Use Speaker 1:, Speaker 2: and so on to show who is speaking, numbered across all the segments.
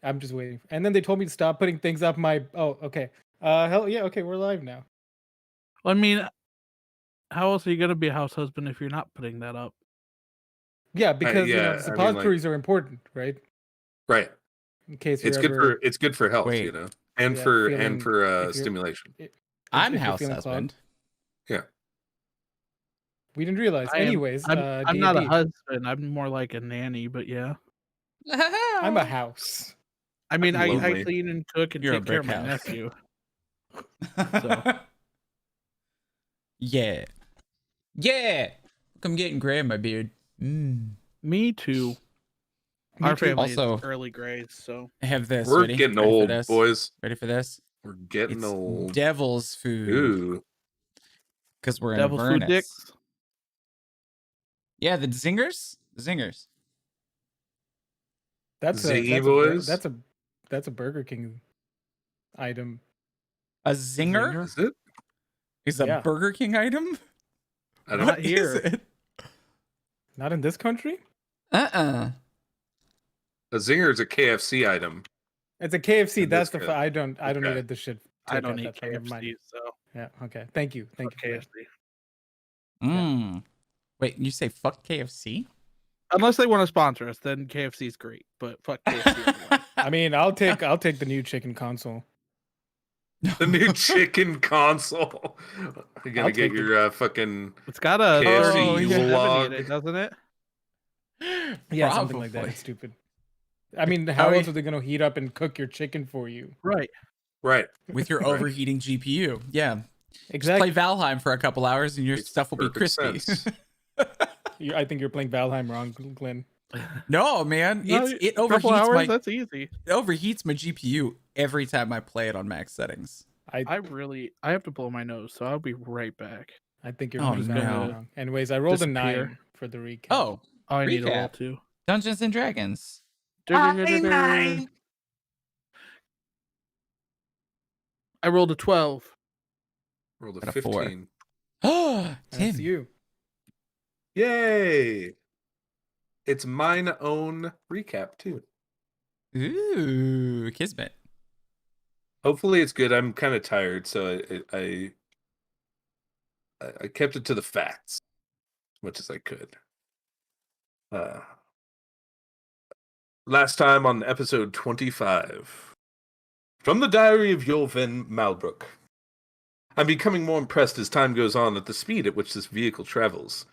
Speaker 1: I'm just waiting. And then they told me to stop putting things up my. Oh, okay. Hell yeah. Okay, we're live now.
Speaker 2: I mean, how else are you gonna be a house husband if you're not putting that up?
Speaker 1: Yeah, because
Speaker 3: yeah,
Speaker 1: the
Speaker 3: I mean,
Speaker 1: suppositories are important, right?
Speaker 3: right.
Speaker 1: In case you're
Speaker 3: It's good
Speaker 1: ever
Speaker 3: for health,
Speaker 4: Wait.
Speaker 3: and
Speaker 1: yeah
Speaker 3: for
Speaker 1: feeling if you're
Speaker 3: stimulation.
Speaker 4: I'm
Speaker 1: if you're
Speaker 4: house
Speaker 1: feeling clogged.
Speaker 4: husband.
Speaker 3: Yeah.
Speaker 1: We didn't realize.
Speaker 2: I am.
Speaker 1: Anyways,
Speaker 2: I'm
Speaker 1: D and
Speaker 2: not a
Speaker 1: D.
Speaker 2: husband. I'm more like a nanny. But yeah,
Speaker 1: I'm a house.
Speaker 2: I mean, I
Speaker 3: lonely.
Speaker 2: clean and cook and
Speaker 4: You're a
Speaker 2: take care of
Speaker 4: brick
Speaker 2: my
Speaker 4: house.
Speaker 2: nephew.
Speaker 4: Yeah. Yeah. Look, I'm getting gray in my beard.
Speaker 2: Me too.
Speaker 1: Me
Speaker 2: Our
Speaker 1: too.
Speaker 2: family
Speaker 4: Also-
Speaker 2: is early grays, so
Speaker 4: I have this.
Speaker 3: We're
Speaker 4: Ready?
Speaker 3: getting
Speaker 4: Ready for
Speaker 3: old,
Speaker 4: this?
Speaker 3: boys.
Speaker 4: Ready for this?
Speaker 3: We're getting
Speaker 4: It's
Speaker 3: old.
Speaker 4: devil's food.
Speaker 3: Ooh.
Speaker 4: Because we're in
Speaker 2: devil's food
Speaker 4: Avernus.
Speaker 2: dicks.
Speaker 4: Yeah, the zingers. The zingers.
Speaker 3: Zingy boys?
Speaker 1: That's a Burger King item.
Speaker 4: A zinger
Speaker 3: Is it?
Speaker 4: is a
Speaker 1: Yeah.
Speaker 4: Burger King item?
Speaker 3: I don't
Speaker 2: Not
Speaker 4: What is
Speaker 2: here.
Speaker 4: it?
Speaker 1: Not in this country.
Speaker 4: Uh-uh.
Speaker 3: A zinger is a KFC item.
Speaker 1: It's a KFC.
Speaker 3: In
Speaker 1: That's
Speaker 3: this
Speaker 1: I don't
Speaker 3: Okay.
Speaker 1: need the shit.
Speaker 2: I don't
Speaker 1: take
Speaker 2: eat
Speaker 1: out that, never mind.
Speaker 2: KFC, so
Speaker 1: Yeah. Okay. Thank you. Thank
Speaker 2: fuck
Speaker 1: you. for that.
Speaker 2: KFC.
Speaker 4: Wait, you say fuck KFC?
Speaker 2: Unless they want to sponsor us, then KFC is great. But fuck KFC. Anyway.
Speaker 1: I mean, I'll take the new chicken console.
Speaker 3: The new chicken console. You gotta
Speaker 1: I'll
Speaker 3: get
Speaker 1: take
Speaker 3: your fucking
Speaker 2: It's got a
Speaker 3: KFC
Speaker 2: 3070
Speaker 3: log.
Speaker 2: in it, doesn't it?
Speaker 1: Yeah, something like that.
Speaker 4: Probably.
Speaker 1: It's stupid. I mean, how
Speaker 4: Oh,
Speaker 1: else are they gonna heat up and cook your chicken for you?
Speaker 2: Right.
Speaker 3: right.
Speaker 4: With your overheating GPU. Yeah. Just
Speaker 1: Exactly.
Speaker 4: play Valheim for a couple hours and your
Speaker 3: Makes
Speaker 4: stuff will be
Speaker 3: perfect
Speaker 4: crispy.
Speaker 3: sense.
Speaker 1: I think you're playing Valheim wrong, Glenn.
Speaker 4: No, man.
Speaker 2: No,
Speaker 4: It
Speaker 2: a couple
Speaker 4: overheats
Speaker 2: hours,
Speaker 4: my
Speaker 2: that's easy.
Speaker 4: it overheats my GPU every time I play it on max settings.
Speaker 2: I have to blow my nose, so I'll be right back.
Speaker 1: I think you're
Speaker 4: Oh,
Speaker 1: playing
Speaker 4: no.
Speaker 1: Valheim wrong. Anyways, I rolled a
Speaker 2: Disappear.
Speaker 1: 9 for the recap.
Speaker 4: Oh,
Speaker 2: Oh, I need a roll
Speaker 4: Recap.
Speaker 2: too.
Speaker 4: Dungeons and Dragons.
Speaker 2: I rolled a 12.
Speaker 3: Rolled
Speaker 4: Got
Speaker 3: a
Speaker 4: a 4.
Speaker 3: 15.
Speaker 4: Oh,
Speaker 1: That's
Speaker 4: Tim.
Speaker 1: you.
Speaker 3: Yay! It's mine own recap too.
Speaker 4: Ooh, Kismet.
Speaker 3: Hopefully it's good. I'm kind of tired, so I kept it to the facts as much as I could. Last time on episode 25. From the diary of Yolven Malbrook. I'm becoming more impressed as time goes on at the speed at which this vehicle travels.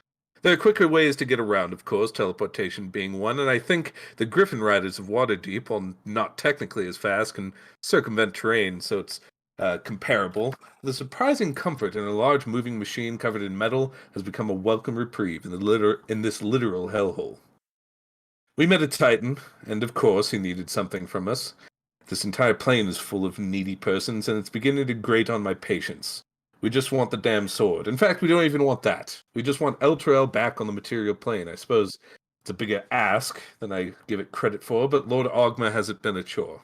Speaker 3: There are quicker ways to get around, of course, teleportation being one, and I think the Griffin Riders of Waterdeep, while not technically as fast, can circumvent terrain, so it's comparable. The surprising comfort in a large moving machine covered in metal has become a welcome reprieve in this literal hellhole. We met a Titan, and of course he needed something from us. This entire plane is full of needy persons, and it's beginning to grate on my patience. We just want the damn sword. In fact, we don't even want that. We just want Elturel back on the material plane. I suppose it's a bigger ask than I give it credit for, but Lord Ogma hasn't been a chore.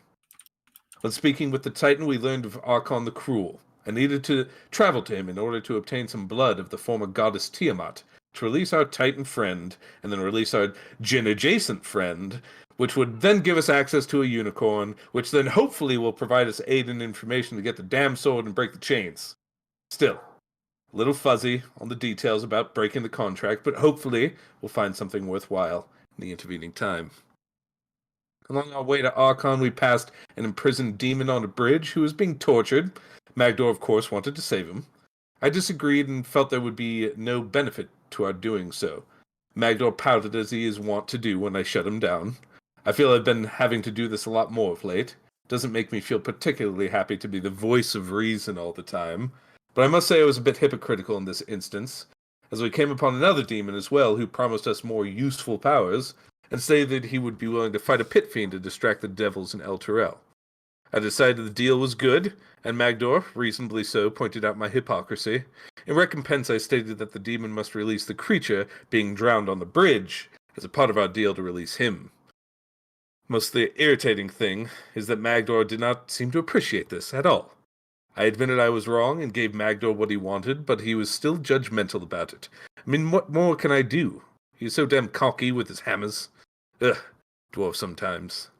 Speaker 3: When speaking with the Titan, we learned of Archon the Cruel. I needed to travel to him in order to obtain some blood of the former goddess Tiamat, to release our Titan friend, and then release our Jinn-adjacent friend, which would then give us access to a unicorn, which then hopefully will provide us aid and information to get the damn sword and break the chains. Still, a little fuzzy on the details about breaking the contract, but hopefully we'll find something worthwhile in the intervening time. Along our way to Archon, we passed an imprisoned demon on a bridge who was being tortured. Magdor, of course, wanted to save him. I disagreed and felt there would be no benefit to our doing so. Magdor pouted as he is wont to do when I shut him down. I feel I've been having to do this a lot more of late. Doesn't make me feel particularly happy to be the voice of reason all the time. But I must say I was a bit hypocritical in this instance, as we came upon another demon as well who promised us more useful powers, and stated he would be willing to fight a pit fiend to distract the devils in Elturel. I decided the deal was good, and Magdor, reasonably so, pointed out my hypocrisy. In recompense, I stated that the demon must release the creature being drowned on the bridge, as a part of our deal to release him. Most the irritating thing is that Magdor did not seem to appreciate this at all. I admitted I was wrong and gave Magdor what he wanted, but he was still judgmental about it. I mean, what more can I do? He's so damn cocky with his hammers. Ugh, dwarf sometimes.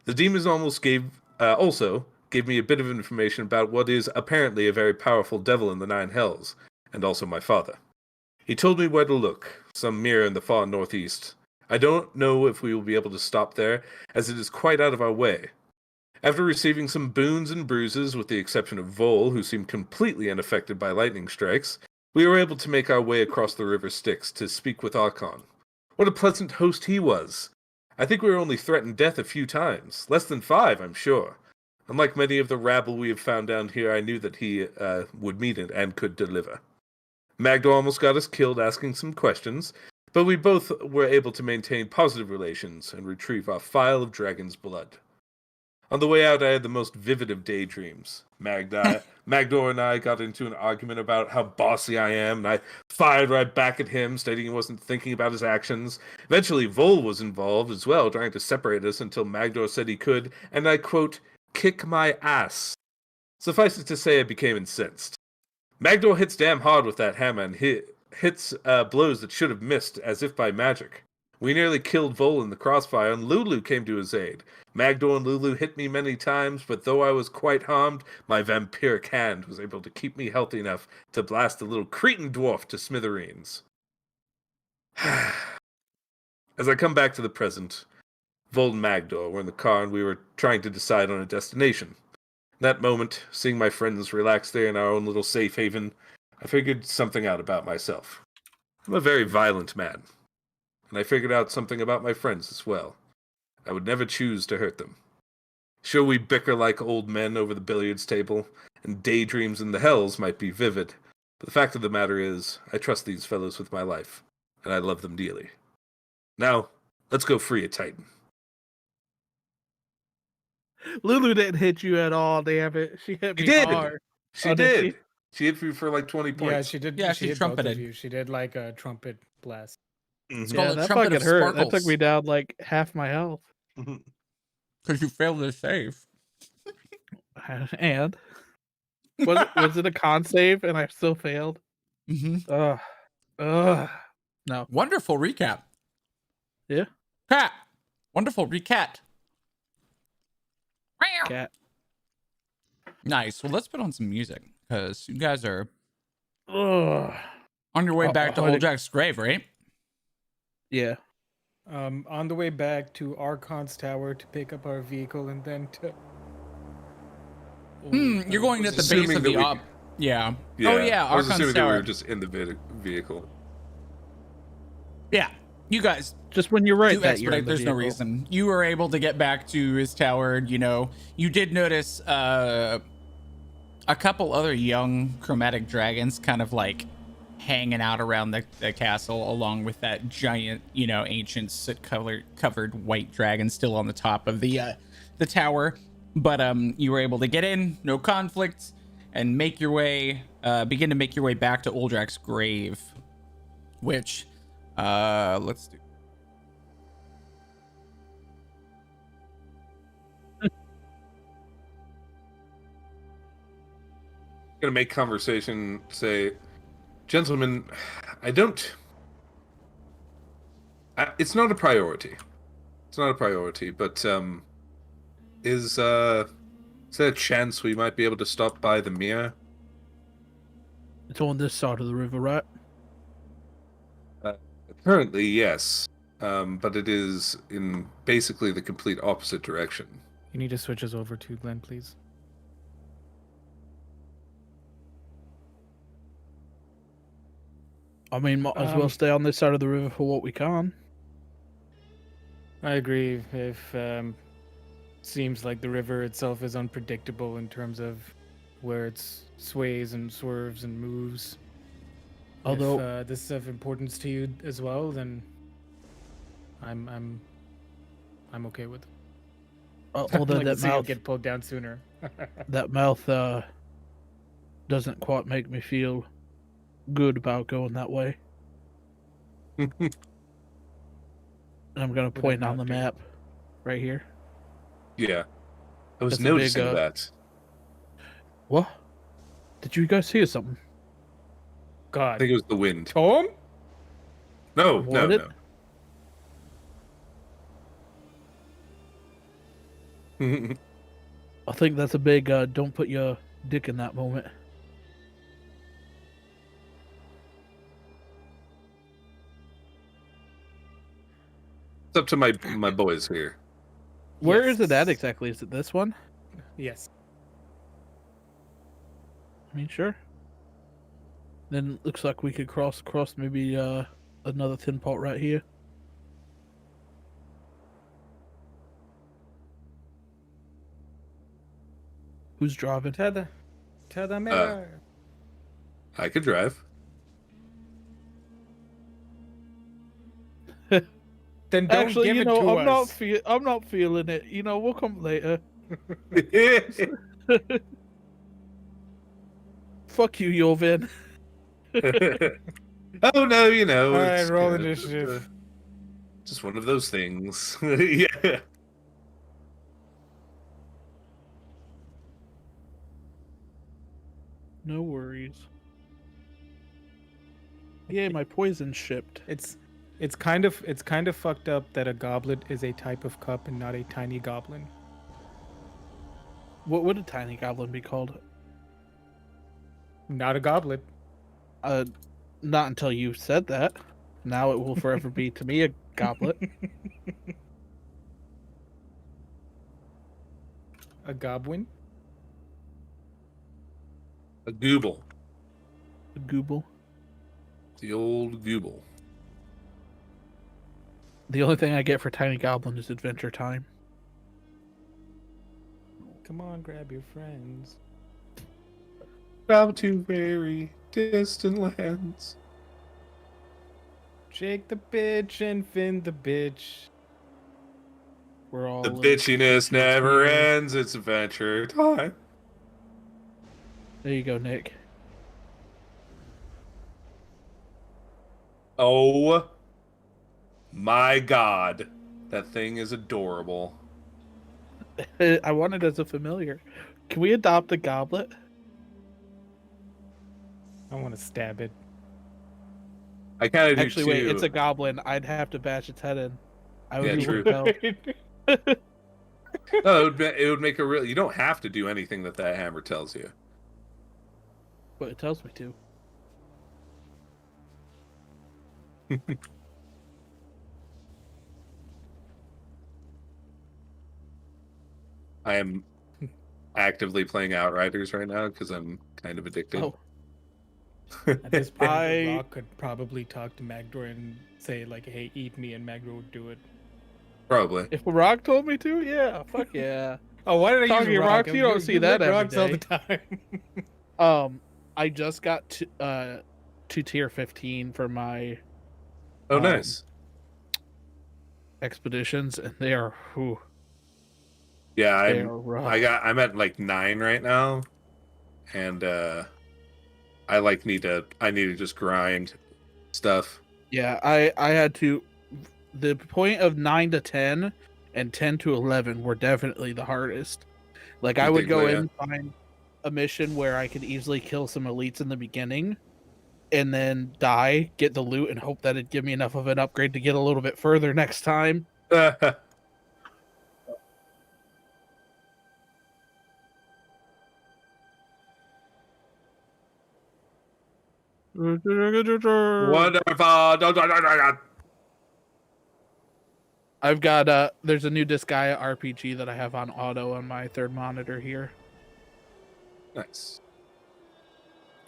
Speaker 3: The demons also gave me a bit of information about what is apparently a very powerful devil in the Nine Hells, and also my father. He told me where to look, some mirror in the far northeast. I don't know if we will be able to stop there, as it is quite out of our way. After receiving some boons and bruises, with the exception of Vol, who seemed completely unaffected by lightning strikes, we were able to make our way across the river Styx to speak with Archon. What a pleasant host he was! I think we were only threatened death a few times. Less than 5, I'm sure. Unlike many of the rabble we have found down here, I knew that he would meet it and could deliver. Magdor almost got us killed asking some questions, but we both were able to maintain positive relations and retrieve our phial of dragon's blood. On the way out, I had the most vivid of daydreams. Magdor and I got into an argument about how bossy I am, and I fired right back at him, stating he wasn't thinking about his actions. Eventually, Vol was involved as well, trying to separate us until Magdor said he could, and I quote, kick my ass. Suffice it to say, I became incensed. Magdor hits damn hard with that hammer and hits blows that should have missed, as if by magic. We nearly killed Vol in the crossfire, and Lulu came to his aid. Magdor and Lulu hit me many times, but though I was quite harmed, my vampiric hand was able to keep me healthy enough to blast the little cretin dwarf to smithereens. As I come back to the present, Vol and Magdor were in the car, and we were trying to decide on a destination. In that moment, seeing my friends relax there in our own little safe haven, I figured something out about myself. I'm a very violent man, and I figured out something about my friends as well. I would never choose to hurt them. Sure, we bicker like old men over the billiards table, and daydreams in the hells might be vivid, but the fact of the matter is, I trust these fellows with my life, and I love them dearly. Now, let's go free a Titan.
Speaker 2: Lulu didn't hit you at all, damn it. She hit me hard.
Speaker 3: She
Speaker 2: Oh,
Speaker 3: did.
Speaker 2: did
Speaker 3: She hit me for like 20 points.
Speaker 1: Yeah, she did.
Speaker 4: Yeah,
Speaker 1: she
Speaker 4: she
Speaker 1: hit both
Speaker 4: trumpeted.
Speaker 1: of you. She did like a trumpet blast.
Speaker 4: It's
Speaker 3: Mhm.
Speaker 4: called
Speaker 2: Yeah,
Speaker 4: a
Speaker 2: that
Speaker 4: trumpet
Speaker 2: fucking
Speaker 4: of
Speaker 2: hurt. That took
Speaker 4: sparkles.
Speaker 2: me down like half my health.
Speaker 4: Because you failed to save.
Speaker 2: And was it a con save and I still failed?
Speaker 4: Mm-hmm.
Speaker 2: No.
Speaker 4: Wonderful recap.
Speaker 2: Yeah.
Speaker 4: Cat. Wonderful recap.
Speaker 2: Cat.
Speaker 4: Nice. Well, let's put on some music because you guys are
Speaker 2: Ugh.
Speaker 4: on your way back to
Speaker 2: Hold
Speaker 4: Old
Speaker 2: it.
Speaker 4: Jack's grave, right?
Speaker 2: Yeah.
Speaker 1: On the way back to Archon's tower to pick up our vehicle and then to.
Speaker 4: You're going at the base
Speaker 3: assuming
Speaker 4: of
Speaker 3: that
Speaker 4: the
Speaker 3: we-
Speaker 4: op. Yeah.
Speaker 3: Yeah,
Speaker 4: Oh yeah,
Speaker 3: I was
Speaker 4: Archon's
Speaker 3: assuming that we
Speaker 4: tower.
Speaker 3: were just in the vehicle.
Speaker 4: Yeah. You guys
Speaker 2: Just when you're right
Speaker 4: do
Speaker 2: that you're in
Speaker 4: expedite.
Speaker 2: the
Speaker 4: There's no
Speaker 2: vehicle.
Speaker 4: reason. You were able to get back to his tower. You know, you did notice a couple other young chromatic dragons kind of like hanging out around the castle, along with that giant, you know, ancient soot-covered white dragon still on the top of the tower. But you were able to get in, no conflict, and make your way, begin to make your way back to Uldrak's grave, which, let's do.
Speaker 3: Gonna make conversation, say, gentlemen, it's not a priority. It's not a priority, but is there a chance we might be able to stop by the mirror?
Speaker 2: It's on this side of the river, right?
Speaker 3: Currently, yes, but it is in basically the complete opposite direction.
Speaker 1: You need to switch us over to Glenn, please.
Speaker 2: I mean, might as well stay on this side of the river for what we can.
Speaker 1: I agree. If seems like the river itself is unpredictable in terms of where it sways and swerves and moves.
Speaker 2: Although
Speaker 1: if this is of importance to you as well, then I'm okay with it.
Speaker 2: although
Speaker 1: Like to
Speaker 2: that
Speaker 1: see it
Speaker 2: mouth
Speaker 1: get pulled down sooner.
Speaker 2: doesn't quite make me feel good about going that way. And I'm gonna point on the map right here.
Speaker 3: Yeah, I was
Speaker 2: That's a big,
Speaker 3: noticing that.
Speaker 2: What? Did you guys hear something?
Speaker 3: I
Speaker 1: God.
Speaker 3: think it was the wind.
Speaker 1: Tom?
Speaker 3: No,
Speaker 2: What it? I think that's a big don't put your dick in that moment.
Speaker 3: It's up to my boys here.
Speaker 2: Where is
Speaker 1: Yes.
Speaker 2: it at exactly? Is it this one?
Speaker 1: Yes.
Speaker 2: I mean, sure. Then it looks like we could cross across maybe another tin pot right here. Who's driving?
Speaker 1: To the mirror.
Speaker 3: I could drive.
Speaker 1: Then don't
Speaker 2: Actually,
Speaker 1: give
Speaker 2: you
Speaker 1: it
Speaker 2: know,
Speaker 1: to
Speaker 2: I'm
Speaker 1: us.
Speaker 2: I'm not feeling it. You know, we'll come later. Fuck you, Yovin.
Speaker 3: Oh no, you know.
Speaker 1: All right,
Speaker 3: it's,
Speaker 1: roll
Speaker 3: you know,
Speaker 1: initiative.
Speaker 3: just one of those things. Yeah.
Speaker 2: No worries. Yay, my poison shipped.
Speaker 1: It's kind of fucked up that a goblet is a type of cup and not a tiny goblin.
Speaker 2: What would a tiny goblin be called?
Speaker 1: Not a goblet.
Speaker 2: Not until you said that. Now it will forever be to me a goblet.
Speaker 1: A goblin.
Speaker 3: A gooble.
Speaker 2: A gooble.
Speaker 3: The old gooble.
Speaker 2: The only thing I get for tiny goblin is adventure time.
Speaker 1: Come on, grab your friends.
Speaker 3: Travel to very distant lands.
Speaker 1: Jake the bitch and Finn the bitch.
Speaker 2: We're all
Speaker 3: The bitchiness never ends. It's adventure time.
Speaker 2: There you go, Nick.
Speaker 3: Oh my god. That thing is adorable.
Speaker 2: I want it as a familiar. Can we adopt a goblet?
Speaker 1: I want to stab it.
Speaker 3: I kind of do
Speaker 2: Actually,
Speaker 3: too.
Speaker 2: wait, it's a goblin. I'd have to bash its head in. I would
Speaker 3: Yeah,
Speaker 2: be
Speaker 3: true.
Speaker 2: repelled.
Speaker 3: No, it would make a real. You don't have to do anything that hammer tells you.
Speaker 2: But it tells me to.
Speaker 3: I am actively playing Outriders right now because I'm kind of addicted.
Speaker 2: Oh,
Speaker 1: At this point,
Speaker 2: I-
Speaker 1: The Rock could probably talk to Magdor and say like, "Hey, eat me," and Magdor would do it.
Speaker 3: Probably.
Speaker 2: if a rock told me to, yeah, fuck yeah.
Speaker 1: Oh, why did I
Speaker 2: Talking
Speaker 1: use rock?
Speaker 2: rocks, you don't see that
Speaker 1: lick
Speaker 2: every
Speaker 1: rocks all
Speaker 2: day.
Speaker 1: the time.
Speaker 2: I just got to tier 15 for my
Speaker 3: Oh, nice.
Speaker 2: expeditions, and they are, whew,
Speaker 3: Yeah,
Speaker 2: they are rough.
Speaker 3: I'm at like 9 right now, and I need to just grind stuff.
Speaker 2: Yeah, I had to. The point of 9 to 10 and 10 to 11 were definitely the hardest. Like, I
Speaker 3: You
Speaker 2: would
Speaker 3: think
Speaker 2: go
Speaker 3: so,
Speaker 2: in, find a mission where I could easily kill some elites in the beginning, and then die, get the loot, and hope that it'd give me enough of an upgrade to get a little bit further next time.
Speaker 3: Wonderful.
Speaker 2: I've got there's a new Disgaea RPG that I have on auto on my third monitor here.
Speaker 3: Nice.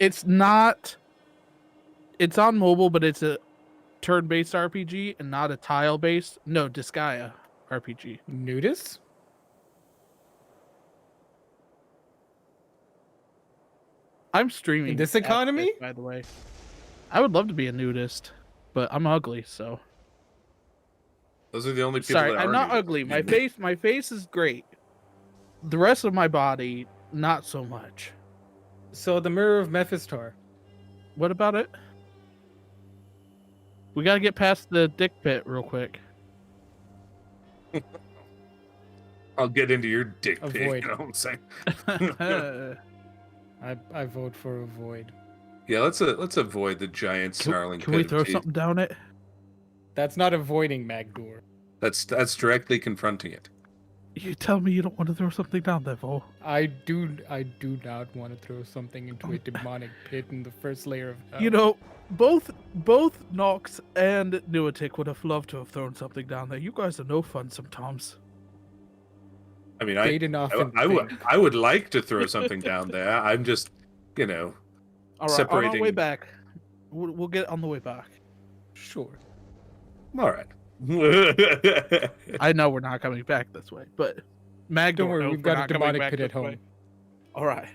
Speaker 2: It's on mobile, but it's a turn-based RPG and not a tile-based. No, Disgaea RPG.
Speaker 1: Nudist?
Speaker 2: I'm streaming
Speaker 1: In this
Speaker 2: after
Speaker 1: economy?
Speaker 2: by the way. I would love to be a nudist, but I'm ugly, so.
Speaker 3: Those are the only people
Speaker 2: Sorry,
Speaker 3: that
Speaker 2: I'm
Speaker 3: are
Speaker 2: not
Speaker 3: new.
Speaker 2: ugly. My face is great. The rest of my body, not so much.
Speaker 1: So the Mirror of Mephistar.
Speaker 2: What about it? We gotta get past the dick pit real quick.
Speaker 3: I'll get into your dick pic.
Speaker 1: Avoid.
Speaker 3: You know what I'm saying?
Speaker 1: I vote for avoid.
Speaker 3: Yeah, let's avoid the giant snarling.
Speaker 2: Can we
Speaker 3: pit of
Speaker 2: throw
Speaker 3: teeth.
Speaker 2: something down it?
Speaker 1: That's not avoiding Magdor.
Speaker 3: That's directly confronting it.
Speaker 2: You tell me you don't want to throw something down there, Vol.
Speaker 1: I do not want to throw something into a demonic pit in the first layer of hell.
Speaker 2: You know, both Nox and Newatic would have loved to have thrown something down there. You guys are no fun sometimes.
Speaker 3: I mean,
Speaker 1: They didn't often think.
Speaker 3: I would like to throw something down there. I'm just, you know,
Speaker 2: All right, on our way
Speaker 3: separating.
Speaker 2: back, we'll get on the way back.
Speaker 1: Sure.
Speaker 3: All right.
Speaker 2: I know we're not coming back this way, but Magdor
Speaker 1: Don't worry,
Speaker 2: knows
Speaker 1: we've
Speaker 2: we're
Speaker 1: got a
Speaker 2: not coming
Speaker 1: demonic
Speaker 2: back
Speaker 1: pit at
Speaker 2: this way.
Speaker 1: home.
Speaker 2: All right.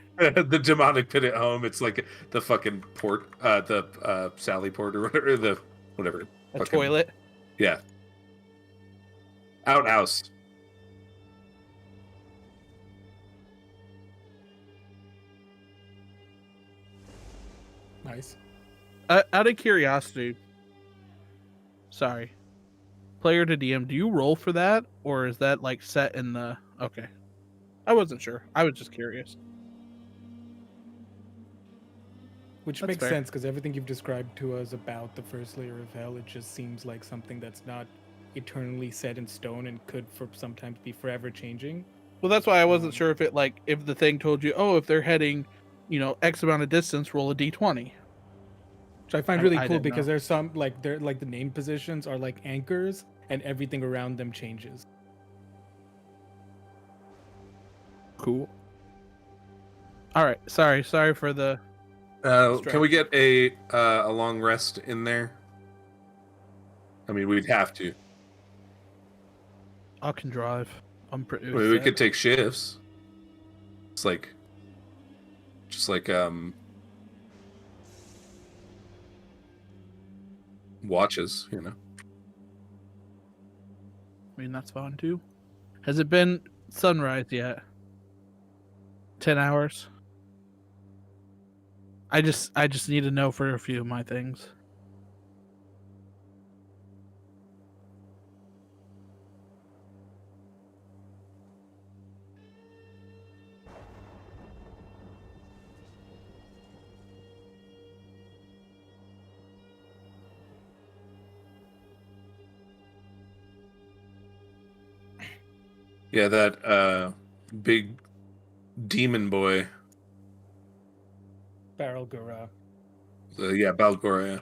Speaker 3: The demonic pit at home. It's like the fucking port, the Sally port or whatever.
Speaker 2: A
Speaker 3: fucking-
Speaker 2: toilet.
Speaker 3: Yeah. Outhouse.
Speaker 1: Nice.
Speaker 2: Out of curiosity, sorry, player to DM, do you roll for that, or is that like set in the? Okay, I wasn't sure. I was just curious.
Speaker 1: Which
Speaker 2: That's
Speaker 1: makes
Speaker 2: fair.
Speaker 1: sense because everything you've described to us about the first layer of hell, it just seems like something that's not eternally set in stone and could for sometimes be forever changing.
Speaker 2: Well, that's why I wasn't sure if it like if the thing told you, oh, if they're heading, X amount of distance, roll a d20.
Speaker 1: Which I find
Speaker 2: I
Speaker 1: really cool
Speaker 2: didn't
Speaker 1: because
Speaker 2: know.
Speaker 1: there's some they're like the name positions are like anchors and everything around them changes.
Speaker 2: Cool. All right, sorry for the.
Speaker 3: Can we get a long rest in there? I mean, we'd have to.
Speaker 2: I can drive. I'm pretty.
Speaker 3: I mean, we
Speaker 2: set.
Speaker 3: could take shifts. It's just like watches, you know.
Speaker 2: I mean, that's fine too. Has it been sunrise yet? 10 hours. I just need to know for a few of my things.
Speaker 3: Yeah, that big demon boy.
Speaker 1: Barrel Gura.
Speaker 3: Yeah, Balgora.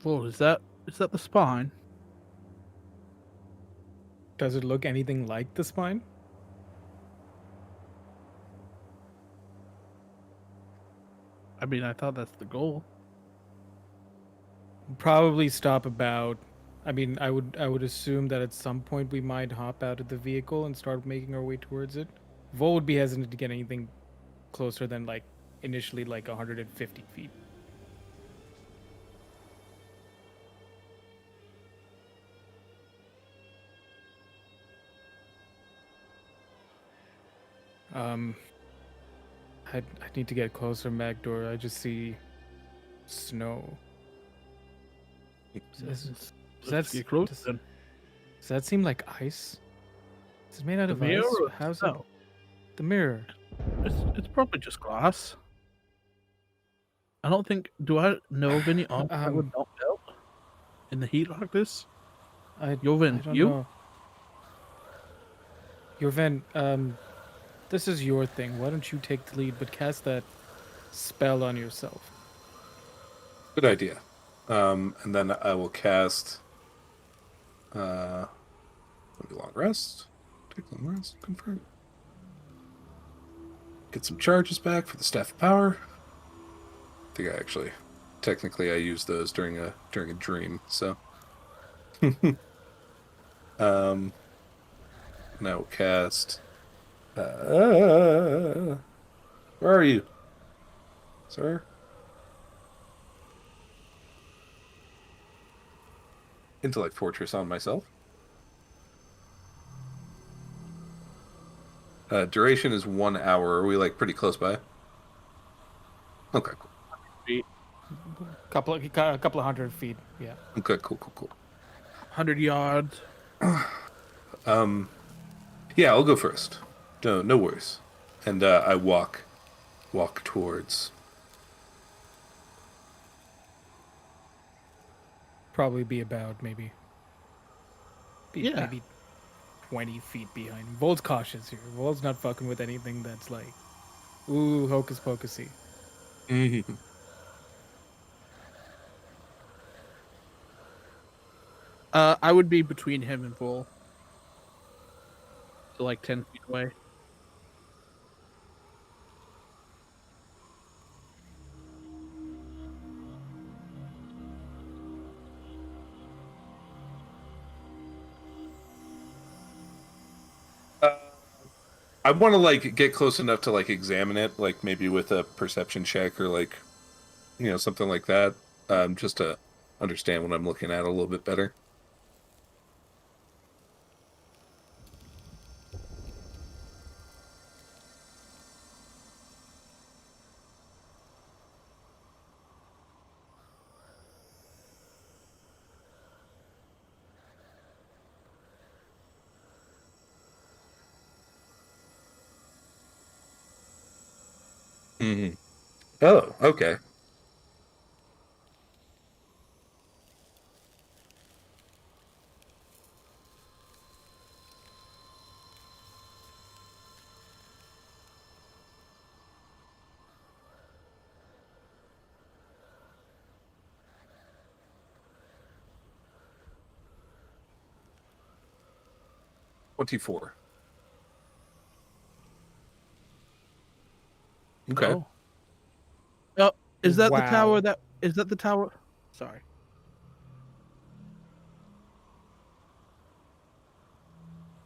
Speaker 2: Whoa, is that the spine?
Speaker 1: Does it look anything like the spine?
Speaker 2: I mean, I thought that's the goal.
Speaker 1: Probably stop about. I mean, I would assume that at some point we might hop out of the vehicle and start making our way towards it. Vol would be hesitant to get anything closer than like initially like 150 feet. Um, I need to get closer, Magdor. I just see snow. Does
Speaker 2: Let's get close
Speaker 1: does-
Speaker 2: then.
Speaker 1: Does that seem like ice? Is it made out
Speaker 2: The
Speaker 1: of
Speaker 2: mirror
Speaker 1: ice?
Speaker 2: or
Speaker 1: How's it?
Speaker 2: snow?
Speaker 1: The mirror.
Speaker 2: It's probably just glass. I don't think. Do I know of any arms that would not melt in the heat like this?
Speaker 1: I
Speaker 2: Joven,
Speaker 1: don't
Speaker 2: you?
Speaker 1: know. Joven, this is your thing. Why don't you take the lead, but cast that spell on yourself?
Speaker 3: Good idea. And then I will cast maybe long rest. Take long rest, confirm. Get some charges back for the staff of power. I think technically I used those during a dream, so and I will cast where are you, sir? Intellect Fortress on myself. Duration is 1 hour. Are we like pretty close by? Okay, cool.
Speaker 2: Feet,
Speaker 1: A couple of 100 feet. Yeah.
Speaker 3: Okay, cool.
Speaker 2: 100 yards.
Speaker 3: Yeah, I'll go first. No worries. And I walk towards.
Speaker 1: Probably be about maybe
Speaker 2: Yeah.
Speaker 1: maybe 20 feet behind him. Vol's cautious here. Vol's not fucking with anything that's like, ooh, hocus pocusy.
Speaker 3: Mhm.
Speaker 2: I would be between him and Bull. So like 10 feet away.
Speaker 3: Uh, I want to like get close enough to like examine it, like maybe with a perception check or like something like that, just to understand what I'm looking at a little bit better. Hmm. Oh, okay. $24. Okay.
Speaker 2: Oh. Oh, is that the tower
Speaker 1: Wow.
Speaker 2: that is that the tower? Sorry.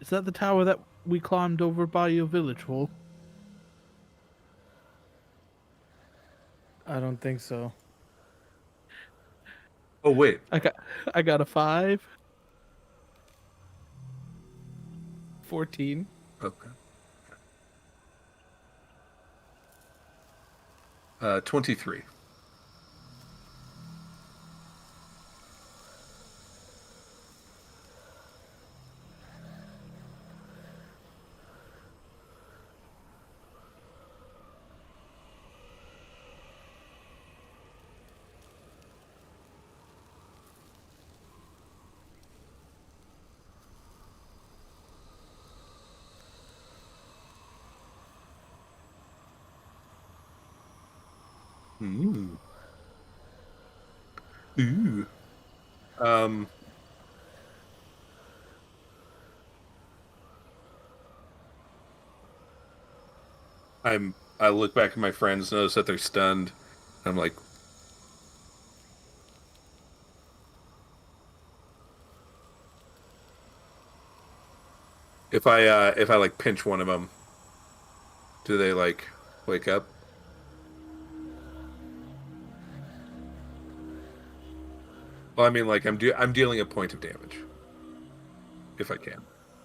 Speaker 2: Is that the tower that we climbed over by your village wall?
Speaker 1: I don't think so.
Speaker 3: Oh, wait.
Speaker 2: I got I got a 5.
Speaker 1: 14.
Speaker 3: Okay. 23. Ooh. Ooh. Um. I look back at my friends, notice that they're stunned. I'm like, if I like pinch one of them, do they like wake up? Well, I mean, like I'm dealing a point of damage if I can.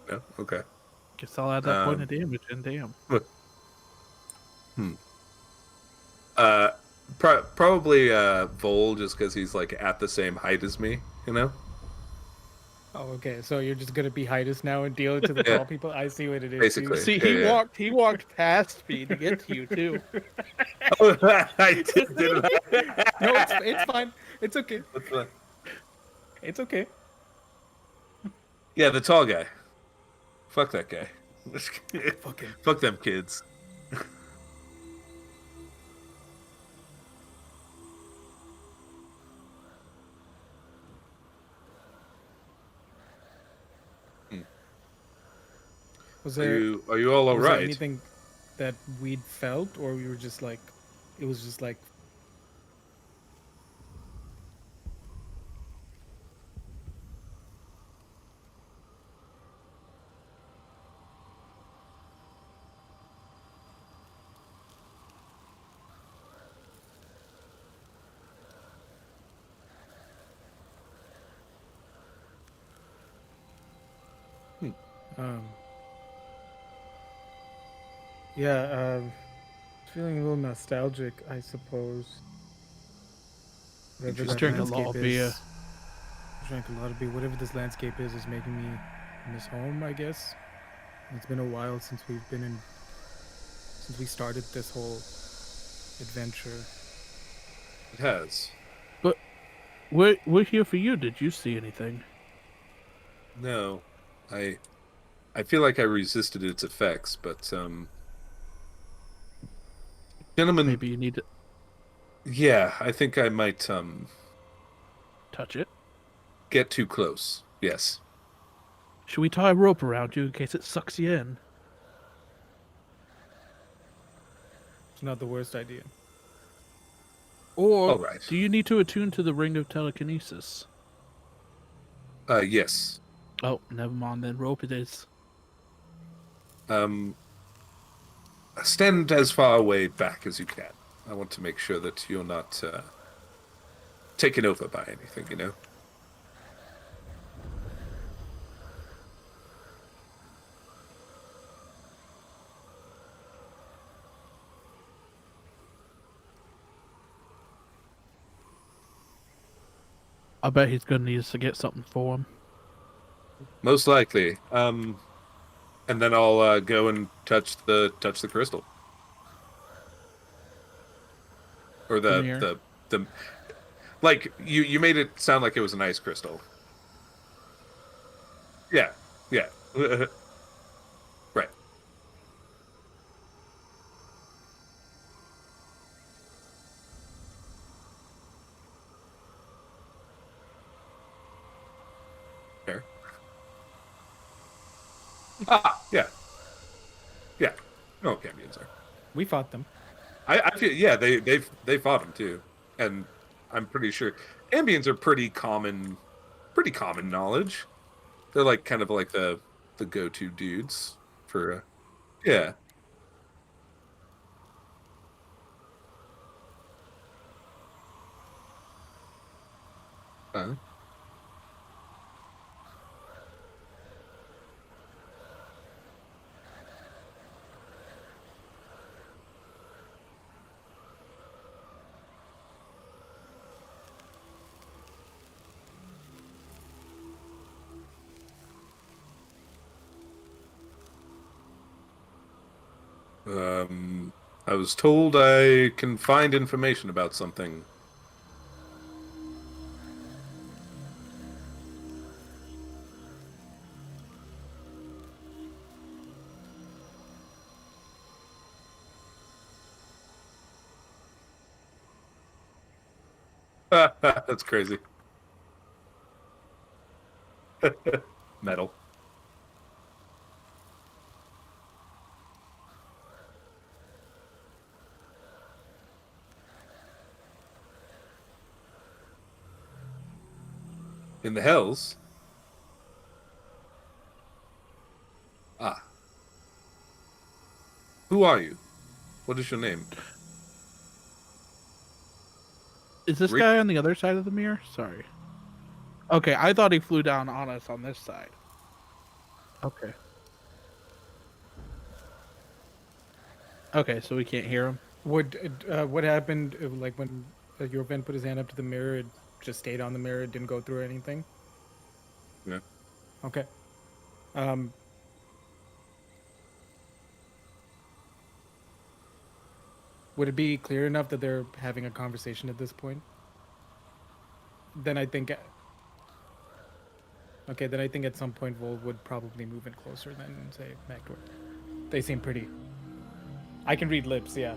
Speaker 3: No, okay.
Speaker 2: Guess I'll add that point
Speaker 3: Um,
Speaker 2: of damage and damn.
Speaker 3: hmm. Uh, probably Vol just because he's like at the same height as me. You know.
Speaker 1: Oh, okay. So you're just gonna be Hydus now and deal it to the
Speaker 3: Yeah,
Speaker 1: tall people? I see what it is, dude.
Speaker 3: basically.
Speaker 2: See,
Speaker 3: Yeah, yeah.
Speaker 2: he walked past me to get to you too.
Speaker 3: Oh, I did that.
Speaker 1: No, it's fine. It's okay. It's okay.
Speaker 3: Yeah, the tall guy. Fuck that guy.
Speaker 1: Fuck him.
Speaker 3: Fuck them kids. Hmm.
Speaker 1: Was
Speaker 3: Are
Speaker 1: there
Speaker 3: you all
Speaker 1: was there
Speaker 3: right?
Speaker 1: anything that we'd felt, or we were just like, it was just like,
Speaker 3: Hmm.
Speaker 1: um, Yeah, feeling a little nostalgic, I suppose. Whatever
Speaker 2: I
Speaker 1: that
Speaker 3: Interesting.
Speaker 2: drank a lot
Speaker 1: landscape
Speaker 2: of beer.
Speaker 1: is. I drank a lot of beer. Whatever this landscape is making me miss home, I guess. It's been a while since since we started this whole adventure.
Speaker 3: It has.
Speaker 2: But we're here for you. Did you see anything?
Speaker 3: No, I I feel like I resisted its effects, but gentlemen,
Speaker 2: Maybe you need to
Speaker 3: yeah, I think I might
Speaker 2: touch it.
Speaker 3: get too close. Yes.
Speaker 2: Should we tie a rope around you in case it sucks you in?
Speaker 1: It's not the worst idea.
Speaker 2: Or
Speaker 3: All right.
Speaker 2: do you need to attune to the ring of telekinesis?
Speaker 3: Yes.
Speaker 2: Oh, never mind then. Rope it is.
Speaker 3: Um, stand as far away back as you can. I want to make sure that you're not taken over by anything, you know?
Speaker 2: I bet he's gonna need us to get something for him.
Speaker 3: Most likely. And then I'll go and touch the crystal. Or
Speaker 2: The mirror.
Speaker 3: the like you made it sound like it was an ice crystal. Yeah. Yeah. Right. Fair. Ah, yeah. Yeah. No Cambians are.
Speaker 1: We fought them.
Speaker 3: I feel yeah, they fought him too. And I'm pretty sure ambience are pretty common knowledge. They're like kind of like the go-to dudes for yeah. Uh, um I was told I can find information about something. That's crazy. Metal. In the hells. Ah. Who are you? What is your name?
Speaker 2: Is this
Speaker 3: Rick?
Speaker 2: guy on the other side of the mirror? Sorry. Okay, I thought he flew down on us on this side. Okay. Okay, so we can't hear him.
Speaker 1: What happened? Like when your vent put his hand up to the mirror, it just stayed on the mirror. It didn't go through or anything.
Speaker 3: Yeah.
Speaker 1: Okay. Um. Would it be clear enough that they're having a conversation at this point? Then I think. Okay, then I think at some point Vol would probably move in closer than say Magdor. They seem pretty. I can read lips. Yeah.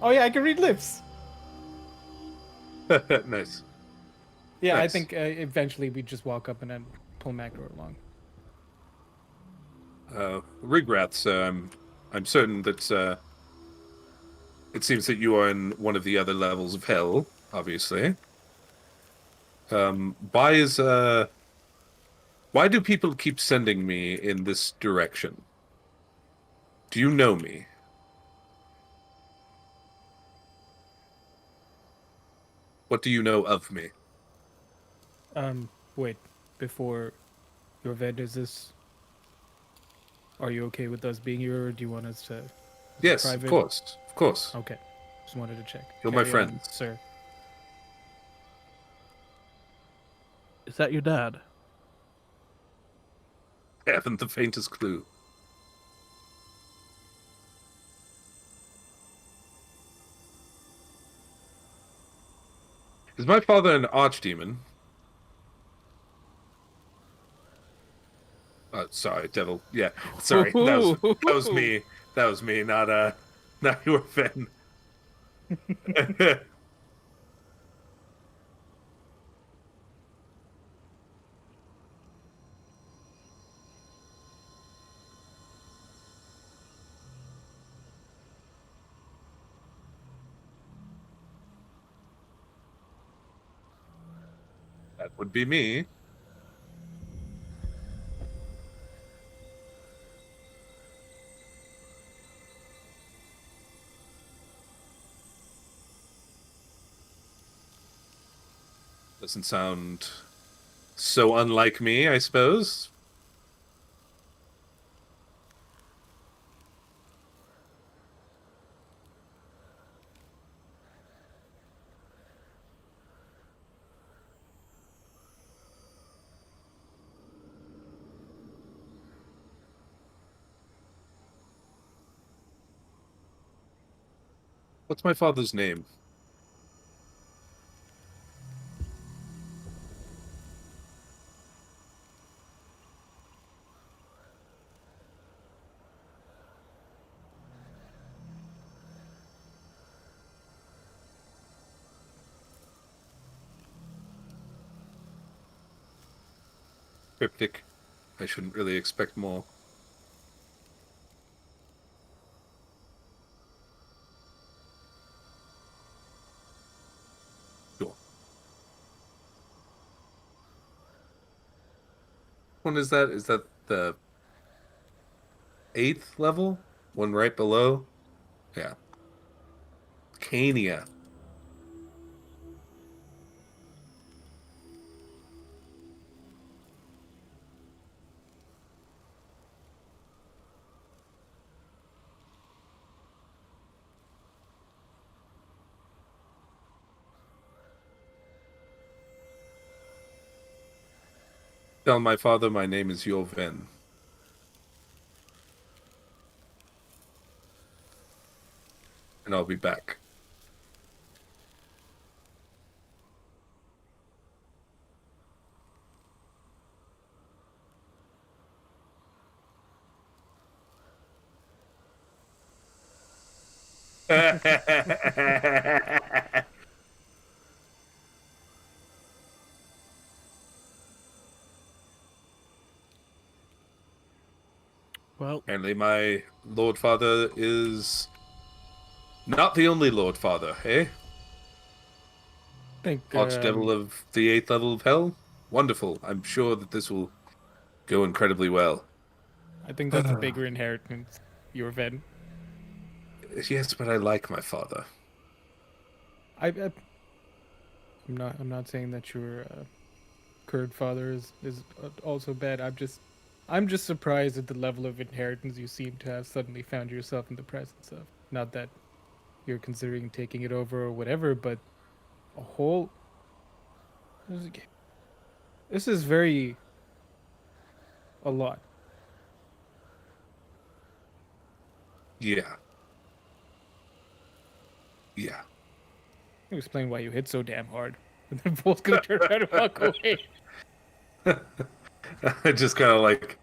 Speaker 1: Oh yeah, I can read lips.
Speaker 3: Nice.
Speaker 1: Yeah, I
Speaker 3: Nice.
Speaker 1: think eventually we just walk up and then pull Magdor along.
Speaker 3: Rigraths, I'm certain that it seems that you are in one of the other levels of hell, obviously. Why is why do people keep sending me in this direction? Do you know me? What do you know of me?
Speaker 1: Wait, before your vet is this? Are you okay with us being here, or do you want us to? Is it
Speaker 3: Yes, of
Speaker 1: private?
Speaker 3: course. Of course.
Speaker 1: Okay. Just wanted to check.
Speaker 3: You're my
Speaker 1: Carry on,
Speaker 3: friends.
Speaker 1: sir.
Speaker 2: Is that your dad?
Speaker 3: I haven't the faintest clue. Is my father an archdemon? Sorry, devil. Yeah, sorry. That was me. That was me, not your Finn. That would be me. Doesn't sound so unlike me, I suppose. What's my father's name? Cryptic. I shouldn't really expect more. Sure. One is that? Is that the 8th level? One right below? Yeah. Cania. Tell my father my name is Yoven, and I'll be back.
Speaker 2: Well,
Speaker 3: Apparently my Lord Father is not the only Lord Father, eh?
Speaker 1: I think
Speaker 3: Archdevil of the 8th level of Hell? Wonderful. I'm sure that this will go incredibly well.
Speaker 1: I think that's a bigger inheritance. Your Ven.
Speaker 3: Yes, but I like my father.
Speaker 1: I'm not saying that your current father is also bad. I'm just surprised at the level of inheritance you seem to have suddenly found yourself in the presence of. Not that you're considering taking it over or whatever, but a whole. This is very a lot.
Speaker 3: Yeah. Yeah.
Speaker 1: You explain why you hit so damn hard, and then Vol's gonna turn around and walk away.
Speaker 3: I just kind of like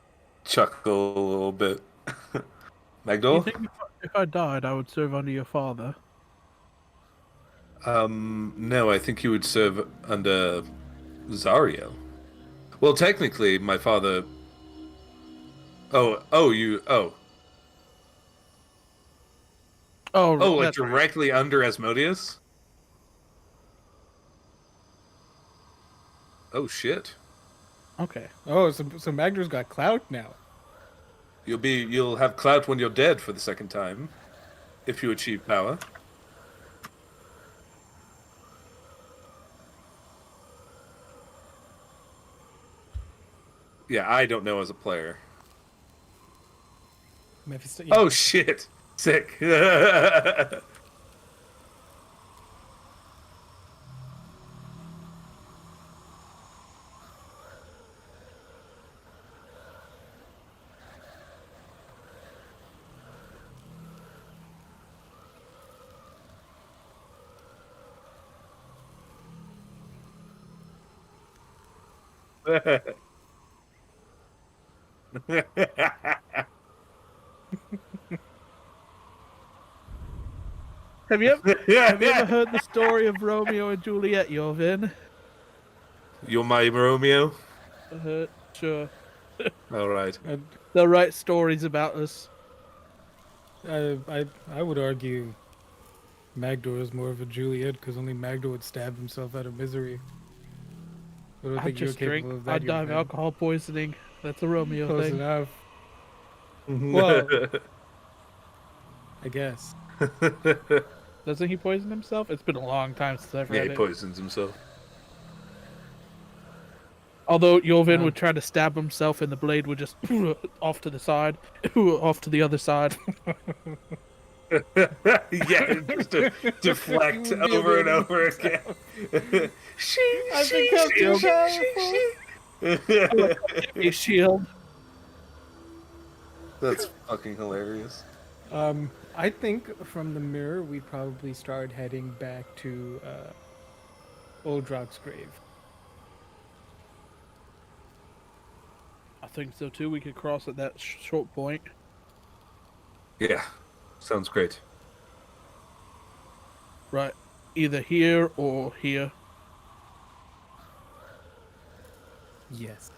Speaker 3: chuckle a little bit.
Speaker 2: do you
Speaker 3: Magdal?
Speaker 2: think if I died, I would serve under your father?
Speaker 3: No, I think you would serve under Zariel. Well, technically, my father. Oh,
Speaker 2: Oh,
Speaker 3: like
Speaker 2: that's right.
Speaker 3: directly under Asmodeus? Oh shit!
Speaker 2: Okay.
Speaker 1: Oh, so Magner's got clout now.
Speaker 3: You'll have clout when you're dead for the second time, if you achieve power. Yeah, I don't know as a player.
Speaker 1: Mephisto. Yeah.
Speaker 3: Oh shit! Sick.
Speaker 2: Have you ever heard the story of Romeo and Juliet, Jorvin?
Speaker 3: You're my Romeo.
Speaker 2: Sure.
Speaker 3: All right.
Speaker 2: They'll write stories about us.
Speaker 1: I would argue Magdor is more of a Juliet because only Magdor would stab himself out of misery. I don't
Speaker 2: I
Speaker 1: think you're
Speaker 2: just
Speaker 1: capable
Speaker 2: drink.
Speaker 1: of that.
Speaker 2: I'd die of alcohol poisoning. That's a Romeo
Speaker 1: Close
Speaker 2: thing.
Speaker 1: enough. Well, I guess.
Speaker 2: Doesn't he poison himself? It's been a long time since I've
Speaker 3: Yeah,
Speaker 2: read
Speaker 3: he
Speaker 2: it.
Speaker 3: poisons himself.
Speaker 2: Although Jorvin
Speaker 1: Um,
Speaker 2: would try to stab himself and the blade would just off to the side, off to the other side.
Speaker 3: Yeah, just to deflect
Speaker 1: You would be
Speaker 3: over and
Speaker 1: able to
Speaker 3: over again.
Speaker 1: I've become too powerful.
Speaker 2: A shield.
Speaker 3: That's fucking hilarious.
Speaker 1: I think from the mirror we probably start heading back to Oldrock's grave.
Speaker 2: I think so too. We could cross at that short point.
Speaker 3: Yeah, sounds great.
Speaker 2: Right. Either here or here.
Speaker 1: Yes.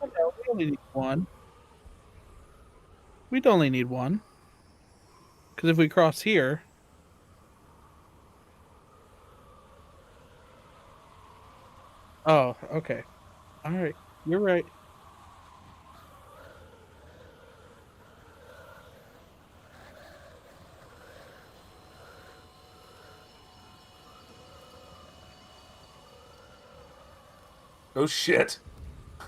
Speaker 2: We only need one. We'd only need one. Because if we cross here. Oh, okay. Alright. You're right.
Speaker 3: Oh shit.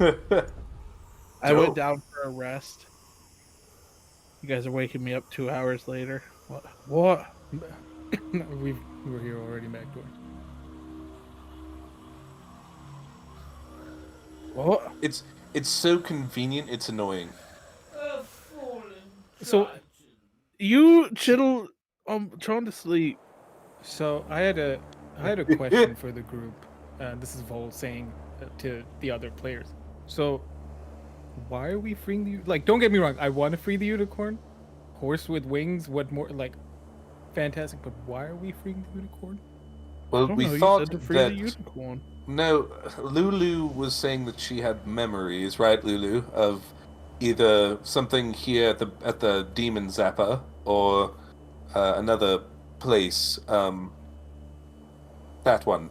Speaker 2: I went
Speaker 3: Dope.
Speaker 2: down for a rest. You guys are waking me up 2 hours later. What?
Speaker 1: We're here already, Magdor.
Speaker 2: What?
Speaker 3: It's so convenient. It's annoying.
Speaker 1: So
Speaker 2: You chill. I'm trying to sleep.
Speaker 1: So I had a question for the group. This is Vol saying to the other players. So why are we freeing the like? Don't get me wrong. I want to free the unicorn, horse with wings. What more like? Fantastic. But why are we freeing the unicorn?
Speaker 2: I
Speaker 3: Well,
Speaker 2: don't
Speaker 3: we
Speaker 2: know. You
Speaker 3: thought
Speaker 2: said to free
Speaker 3: that
Speaker 2: the unicorn.
Speaker 3: no, Lulu was saying that she had memories, right, Lulu, of either something here at the Demon Zapper or another place. That one.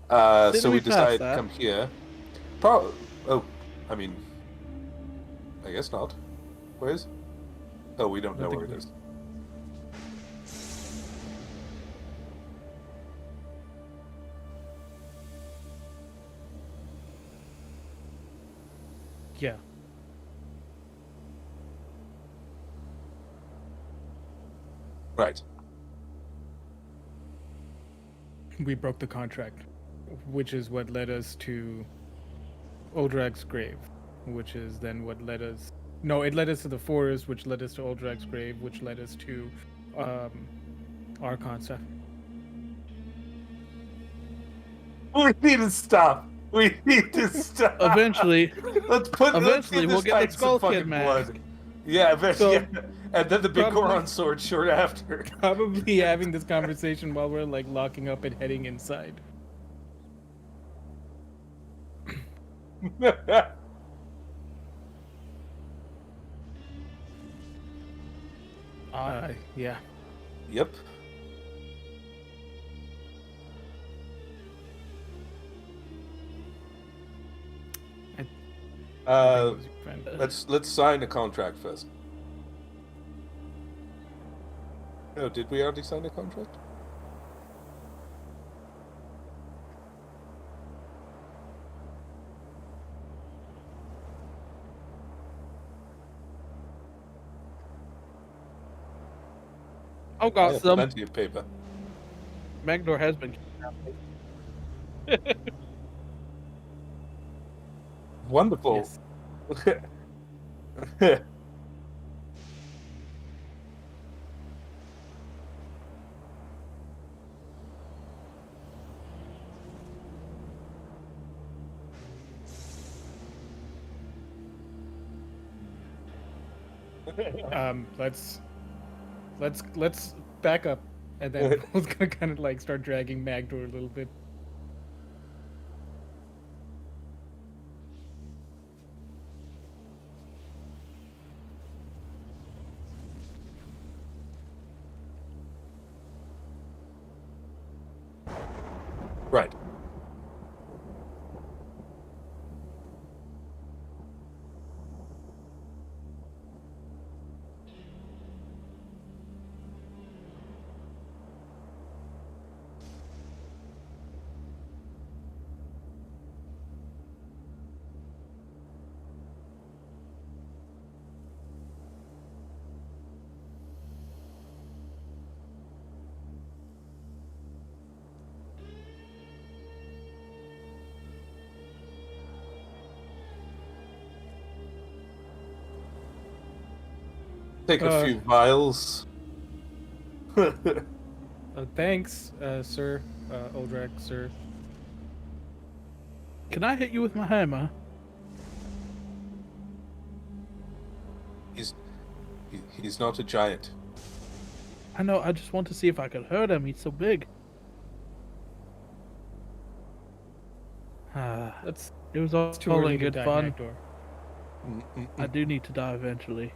Speaker 2: Didn't
Speaker 3: So
Speaker 2: we
Speaker 3: we
Speaker 2: pass
Speaker 3: decided to
Speaker 2: that?
Speaker 3: come here. Oh, I mean, I guess not. Where is? Oh, we don't know
Speaker 1: think
Speaker 3: where it
Speaker 1: we-
Speaker 3: is.
Speaker 1: Yeah.
Speaker 3: Right.
Speaker 1: We broke the contract, which is what led us to Oldrak's grave, which is then what led us. No, it led us to the forest, which led us to Oldrak's grave, which led us to Archon stuff.
Speaker 3: We need to stop. We need to stop.
Speaker 2: Eventually,
Speaker 3: Eventually,
Speaker 2: we'll get the Skull Kid mask.
Speaker 3: Yeah, eventually.
Speaker 1: So,
Speaker 3: Yeah. And then the big
Speaker 1: probably-
Speaker 3: Goron sword short after.
Speaker 1: Probably having this conversation while we're like locking up and heading inside. Yeah.
Speaker 3: Yep.
Speaker 1: I think
Speaker 3: Uh,
Speaker 1: it was fine.
Speaker 3: let's sign a contract first. Oh, did we already sign a contract?
Speaker 2: I've
Speaker 3: I
Speaker 2: got
Speaker 3: have
Speaker 2: some.
Speaker 3: plenty of paper.
Speaker 2: Magdor has been.
Speaker 3: Wonderful.
Speaker 1: Yes. Let's back up, and then Vol's gonna kind of like start dragging Magdor a little bit.
Speaker 3: Right. Take a few vials.
Speaker 1: Thanks, sir, Oldrak, sir.
Speaker 2: Can I hit you with my hammer?
Speaker 3: He's not a giant.
Speaker 2: I know. I just want to see if I could hurt him. He's so big.
Speaker 1: That's
Speaker 2: It was all
Speaker 1: too early
Speaker 2: in
Speaker 1: to
Speaker 2: good
Speaker 1: die,
Speaker 2: fun.
Speaker 1: Magdor.
Speaker 2: I do need to die eventually.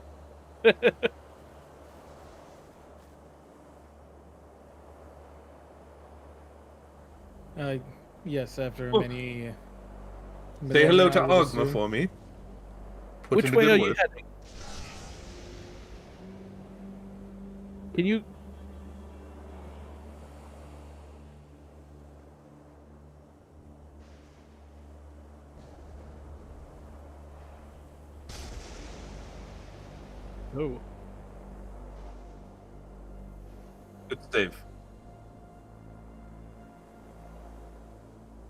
Speaker 1: Yes, after
Speaker 3: Oh.
Speaker 1: many.
Speaker 3: Say hello to
Speaker 1: millennia, I would
Speaker 3: Ogma
Speaker 1: assume.
Speaker 3: for me. Put
Speaker 2: Which
Speaker 3: in a
Speaker 2: way
Speaker 3: good
Speaker 2: are you
Speaker 3: word.
Speaker 2: heading? Can you? Oh.
Speaker 3: Good save.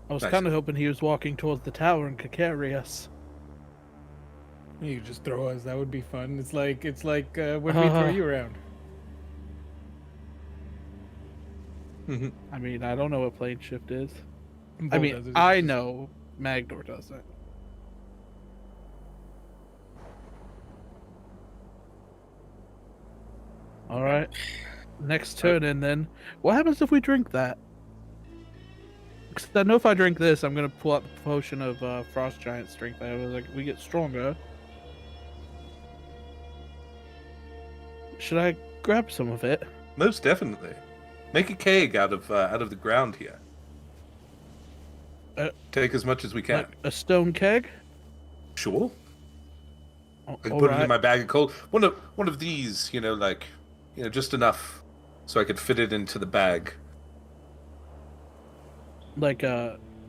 Speaker 2: I was
Speaker 3: Nice.
Speaker 2: kind of hoping he was walking towards the tower and could carry us.
Speaker 1: You just throw us. That would be fun. It's like when we throw you around.
Speaker 2: I mean, I don't know what plane shift is. I
Speaker 1: Vol
Speaker 2: mean,
Speaker 1: does it, it's
Speaker 2: I
Speaker 1: just-
Speaker 2: know Magdor doesn't. All right. Next turn in then. What happens if we drink that? Because I know if I drink this, I'm gonna pull out the potion of Frost Giant Strength. I was like, we get stronger. Should I grab some of it?
Speaker 3: Most definitely. Make a keg out of the ground here. Take as much as we can.
Speaker 2: Like a stone keg?
Speaker 3: Sure.
Speaker 2: Oh,
Speaker 3: I can
Speaker 2: all
Speaker 3: put it in
Speaker 2: right.
Speaker 3: my bag of coal. One of these, just enough so I could fit it into the bag.
Speaker 2: Like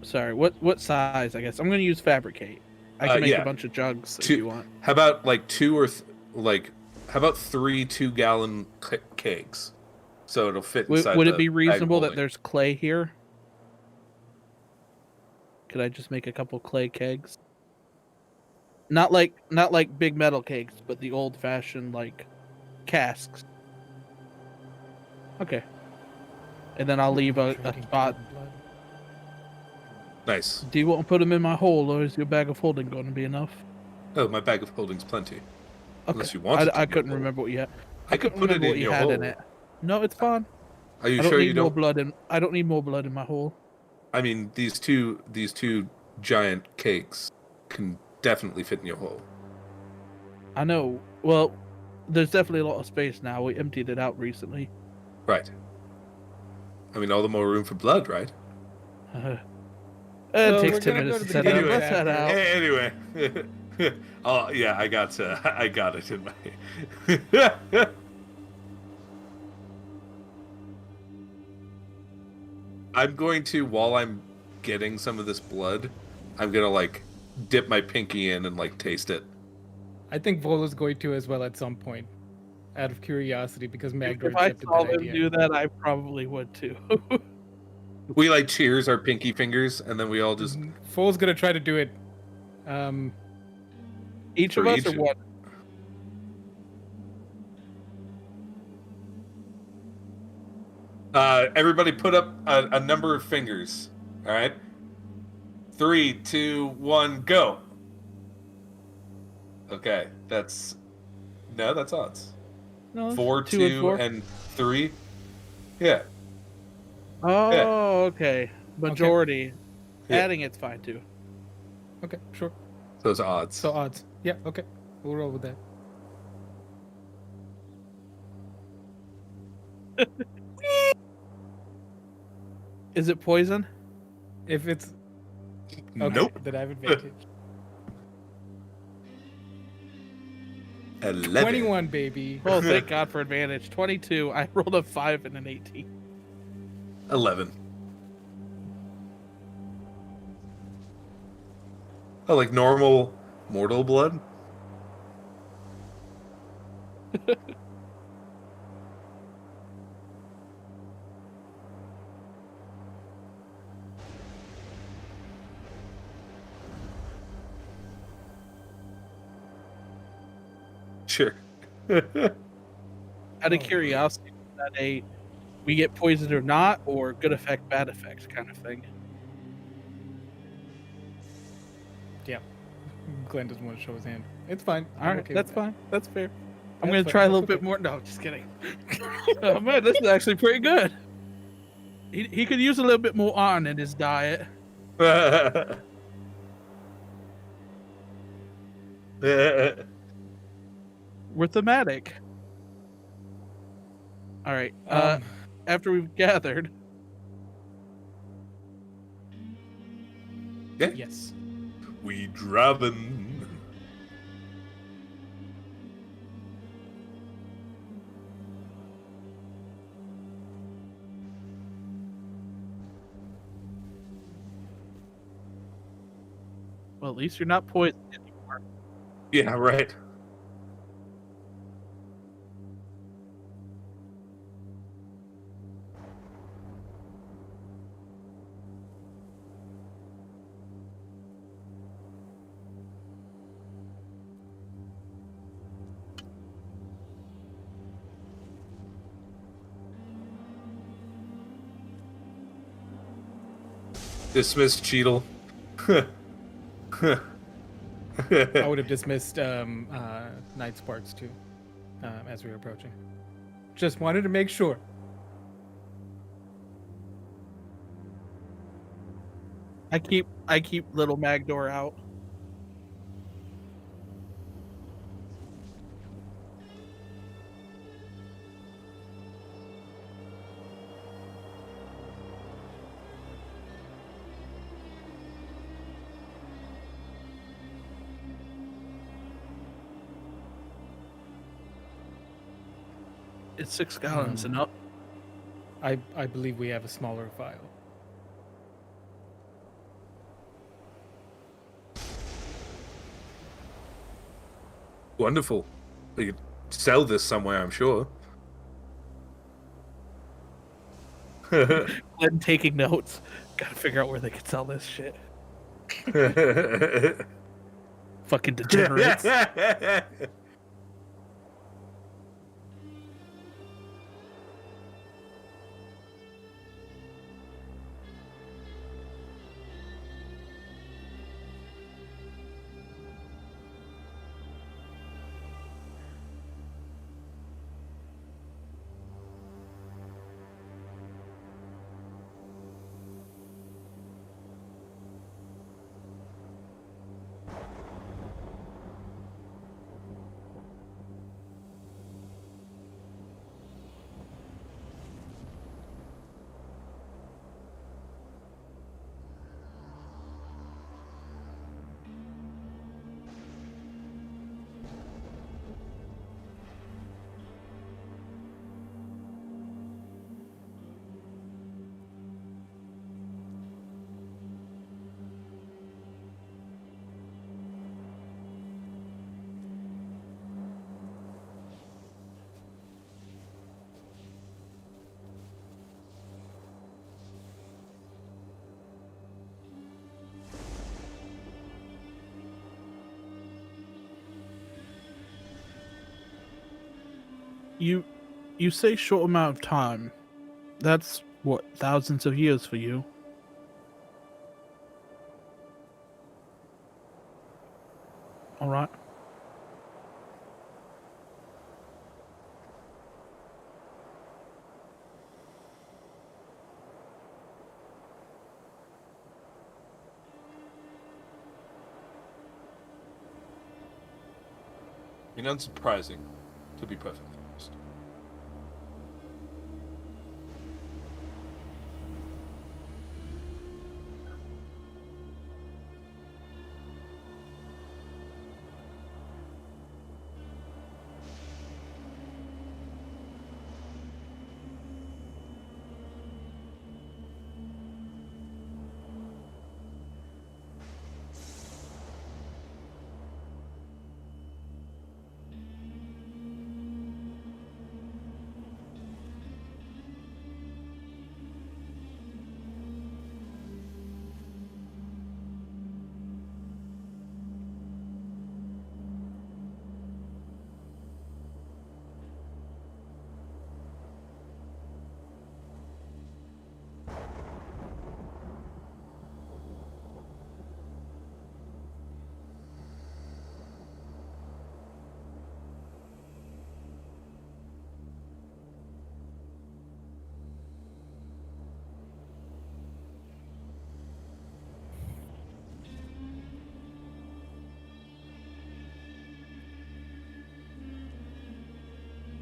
Speaker 2: sorry, what size? I guess I'm gonna use fabricate. I can make
Speaker 3: yeah.
Speaker 2: a bunch of jugs if
Speaker 3: Two-
Speaker 2: you want.
Speaker 3: How about like how about 3 2-gallon kegs? So it'll fit inside.
Speaker 2: Would
Speaker 3: the
Speaker 2: it be
Speaker 3: bag of
Speaker 2: reasonable that
Speaker 3: holding.
Speaker 2: there's clay here? Could I just make a couple clay kegs? Not like big metal kegs, but the old fashioned like casks. Okay. And then I'll leave a
Speaker 1: Drinking
Speaker 2: spot.
Speaker 1: blood.
Speaker 3: Nice.
Speaker 2: Do you want to put them in my hole, or is your bag of holding going to be enough?
Speaker 3: Oh, my bag of holding's plenty.
Speaker 2: Okay.
Speaker 3: Unless you want it to
Speaker 2: I
Speaker 3: be a
Speaker 2: couldn't
Speaker 3: hole.
Speaker 2: remember what you had.
Speaker 3: I could
Speaker 2: couldn't
Speaker 3: put it
Speaker 2: remember
Speaker 3: in
Speaker 2: what you
Speaker 3: your
Speaker 2: had
Speaker 3: hole.
Speaker 2: in it. No, it's fine.
Speaker 3: Are you
Speaker 2: I don't
Speaker 3: sure
Speaker 2: need
Speaker 3: you
Speaker 2: more
Speaker 3: don't?
Speaker 2: blood in. I don't need more blood in my hole.
Speaker 3: I mean, these two giant cakes can definitely fit in your hole.
Speaker 2: I know. Well, there's definitely a lot of space now. We emptied it out recently.
Speaker 3: Right. I mean, all the more room for blood, right?
Speaker 2: It
Speaker 1: Well,
Speaker 2: takes
Speaker 1: we're
Speaker 2: 10
Speaker 1: gonna
Speaker 2: minutes
Speaker 1: go
Speaker 2: to
Speaker 1: to
Speaker 2: set
Speaker 1: the
Speaker 2: up.
Speaker 1: game
Speaker 2: Let's head
Speaker 1: after.
Speaker 2: out.
Speaker 3: Anyway. Oh yeah, I got it in my. I'm going to, while I'm getting some of this blood, I'm gonna like dip my pinky in and like taste it.
Speaker 1: I think Vol is going to as well at some point. out of curiosity because Magdor
Speaker 2: If I
Speaker 1: accepted
Speaker 2: saw
Speaker 1: that
Speaker 2: them
Speaker 1: idea.
Speaker 2: do that, I probably would too.
Speaker 3: We like cheers our pinky fingers, and then we all just
Speaker 1: Foal's gonna try to do it. Um,
Speaker 2: Each
Speaker 3: For
Speaker 2: of us, or
Speaker 3: each-
Speaker 2: what?
Speaker 3: everybody put up a number of fingers. All right. 3, 2, 1, go. Okay, that's odds.
Speaker 2: No, it's
Speaker 3: 4,
Speaker 2: 2 and
Speaker 3: 2,
Speaker 2: 4.
Speaker 3: and 3. Yeah.
Speaker 2: Oh, okay. Majority.
Speaker 3: Yeah.
Speaker 2: Adding it's fine too.
Speaker 1: okay, sure.
Speaker 3: So it's odds.
Speaker 1: So odds. Yeah, okay. We'll roll with that.
Speaker 2: Is it poison?
Speaker 1: If it's okay,
Speaker 3: Nope.
Speaker 1: then I have advantage.
Speaker 3: 11.
Speaker 1: 21, baby.
Speaker 2: Oh, thank God for advantage. 22. I rolled a 5 and an 18.
Speaker 3: 11. Oh, like normal mortal blood? Sure.
Speaker 2: Out of curiosity, is that a we get poisoned or not, or good effect, bad effect kind of thing?
Speaker 1: Yeah. Glenn doesn't want to show his hand. It's fine.
Speaker 2: All right,
Speaker 1: okay
Speaker 2: that's
Speaker 1: with that.
Speaker 2: fine. That's fair. I'm
Speaker 1: That's
Speaker 2: gonna
Speaker 1: fine,
Speaker 2: try a
Speaker 1: that's
Speaker 2: little
Speaker 1: okay.
Speaker 2: bit more. No, just kidding. Oh man, this is actually pretty good. He could use a little bit more iron in his diet. We're thematic. All right. After we've gathered,
Speaker 1: Yes.
Speaker 3: We driving.
Speaker 2: well, at least you're not poisoned anymore.
Speaker 3: Yeah, right. Dismiss Cheadle.
Speaker 1: I would have dismissed Night Sparks too, as we were approaching. Just wanted to make sure.
Speaker 2: I keep little Magdor out. It's 6 gallons and up.
Speaker 1: I believe we have a smaller vial.
Speaker 3: Wonderful. We could sell this somewhere, I'm sure.
Speaker 2: Glenn taking notes. Gotta figure out where they could sell this shit. Fucking degenerates. You say short amount of time. That's what, thousands of years for you. All right.
Speaker 3: I mean, unsurprising, to be perfectly honest.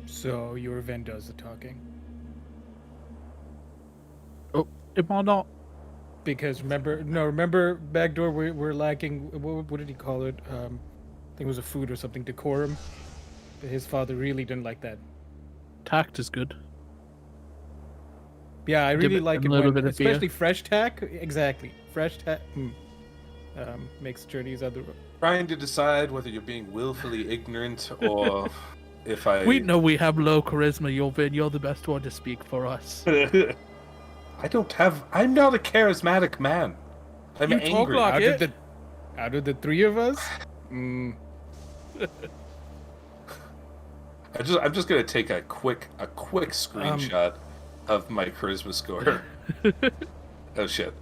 Speaker 1: So your Ven does the talking.
Speaker 2: Oh, it might not.
Speaker 1: Because remember backdoor we're lacking. What did he call it? I think it was a food or something. Decorum. His father really didn't like that.
Speaker 2: Tact is good.
Speaker 1: Yeah, I really
Speaker 2: Dip it
Speaker 1: like
Speaker 2: in
Speaker 1: it
Speaker 2: a little
Speaker 1: when,
Speaker 2: bit of beer.
Speaker 1: especially fresh tack. Exactly, fresh tack makes journeys other.
Speaker 3: Trying to decide whether you're being willfully ignorant or if I.
Speaker 2: We know we have low charisma, Yolvin. You're the best one to speak for us.
Speaker 3: I don't have. I'm not a charismatic man. I'm
Speaker 2: You talk
Speaker 3: angry.
Speaker 2: like-
Speaker 1: Out of the three of us,
Speaker 3: I'm just gonna take a quick screenshot of my charisma score. Oh shit.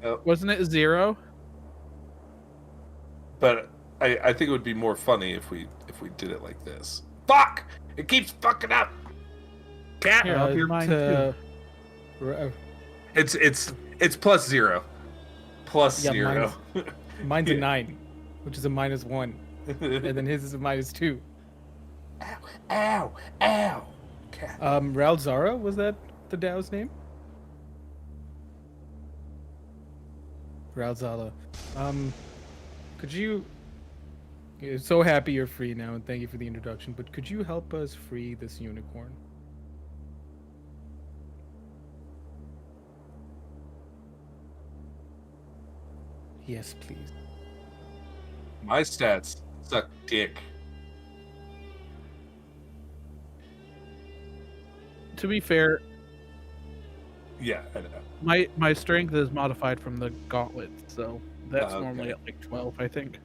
Speaker 3: Oh,
Speaker 2: Wasn't it 0?
Speaker 3: but I think it would be more funny if we did it like this. Fuck! It keeps fucking up. Cat.
Speaker 2: Here, I'll do mine too.
Speaker 3: It's plus 0. Plus
Speaker 1: Yeah,
Speaker 3: 0.
Speaker 1: mine's a 9, which is a -1, and then his is a -2.
Speaker 3: Ow! Ow! Cat.
Speaker 1: Ralzara, was that the Dow's name? Ralzala. Could you? So happy you're free now, and thank you for the introduction. But could you help us free this unicorn? Yes, please.
Speaker 3: My stats suck dick.
Speaker 2: To be fair,
Speaker 3: Yeah, I know.
Speaker 2: my strength is modified from the gauntlet, so that's
Speaker 3: Okay.
Speaker 2: normally at like 12, I think.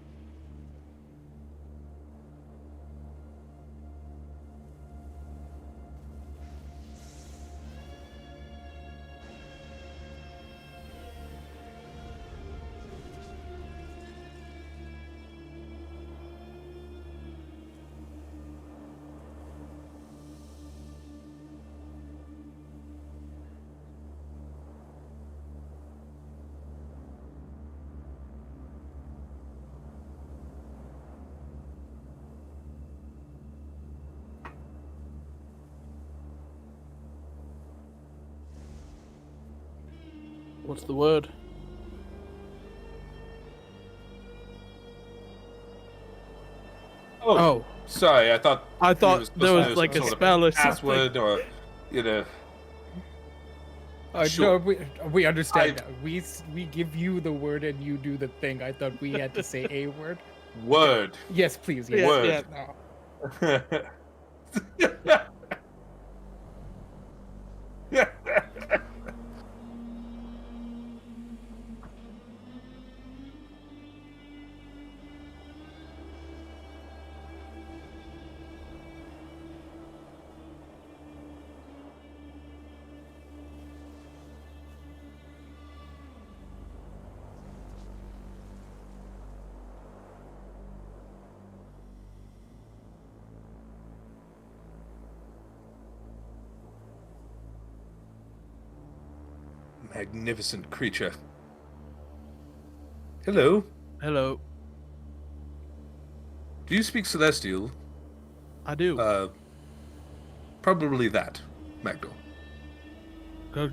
Speaker 2: What's the word? Oh,
Speaker 3: Sorry, I thought
Speaker 2: I
Speaker 3: we
Speaker 2: thought
Speaker 3: were supposed
Speaker 2: there
Speaker 3: to
Speaker 2: was
Speaker 3: do
Speaker 2: like
Speaker 3: some
Speaker 2: a
Speaker 3: sort of
Speaker 2: spell or something.
Speaker 3: password or, you know.
Speaker 1: No,
Speaker 3: Sure.
Speaker 1: we understand
Speaker 3: I-
Speaker 1: that. We give you the word and you do the thing. I thought we had to say a word.
Speaker 3: Word.
Speaker 1: Yes, please.
Speaker 2: Yeah,
Speaker 1: Yes.
Speaker 3: Word.
Speaker 2: yeah.
Speaker 3: magnificent creature. Hello.
Speaker 2: Hello.
Speaker 3: Do you speak Celestial?
Speaker 2: I do.
Speaker 3: Probably that, Magdal.
Speaker 2: I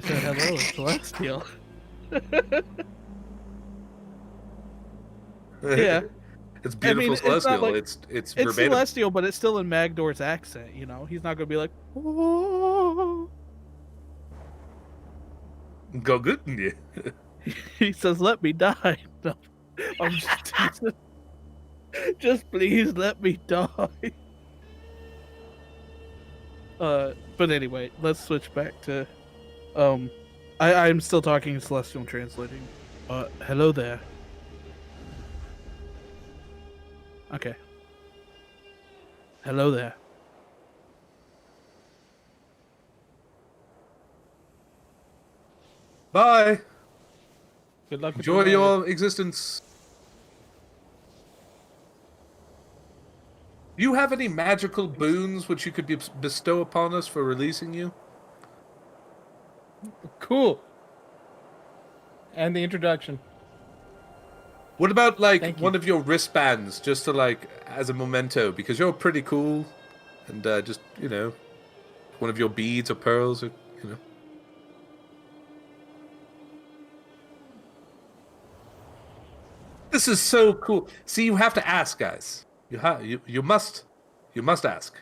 Speaker 2: said hello, it's Celestial. Yeah.
Speaker 3: It's beautiful
Speaker 2: it's not
Speaker 3: Celestial.
Speaker 2: like
Speaker 3: It's
Speaker 2: it's
Speaker 3: verbatim.
Speaker 2: Celestial, but it's still in Magdor's accent. You know, he's not gonna be like, "Whoa."
Speaker 3: Go good, yeah.
Speaker 2: He says, "Let me die." No, I'm just teasing. Just please let me die. But anyway, let's switch back to I'm still talking Celestial and translating. Hello there. Okay. Hello there.
Speaker 3: Bye.
Speaker 1: Good luck with
Speaker 3: Enjoy
Speaker 1: your
Speaker 3: your existence. Do you have any magical boons which you could bestow upon us for releasing you?
Speaker 1: Cool. And the introduction.
Speaker 3: What about, like,
Speaker 1: Thank you.
Speaker 3: one of your wristbands, just to, like, as a memento? Because you're pretty cool. And, just, you know, one of your beads or pearls, or, you know. This is so cool. See, you have to ask, guys. You must ask.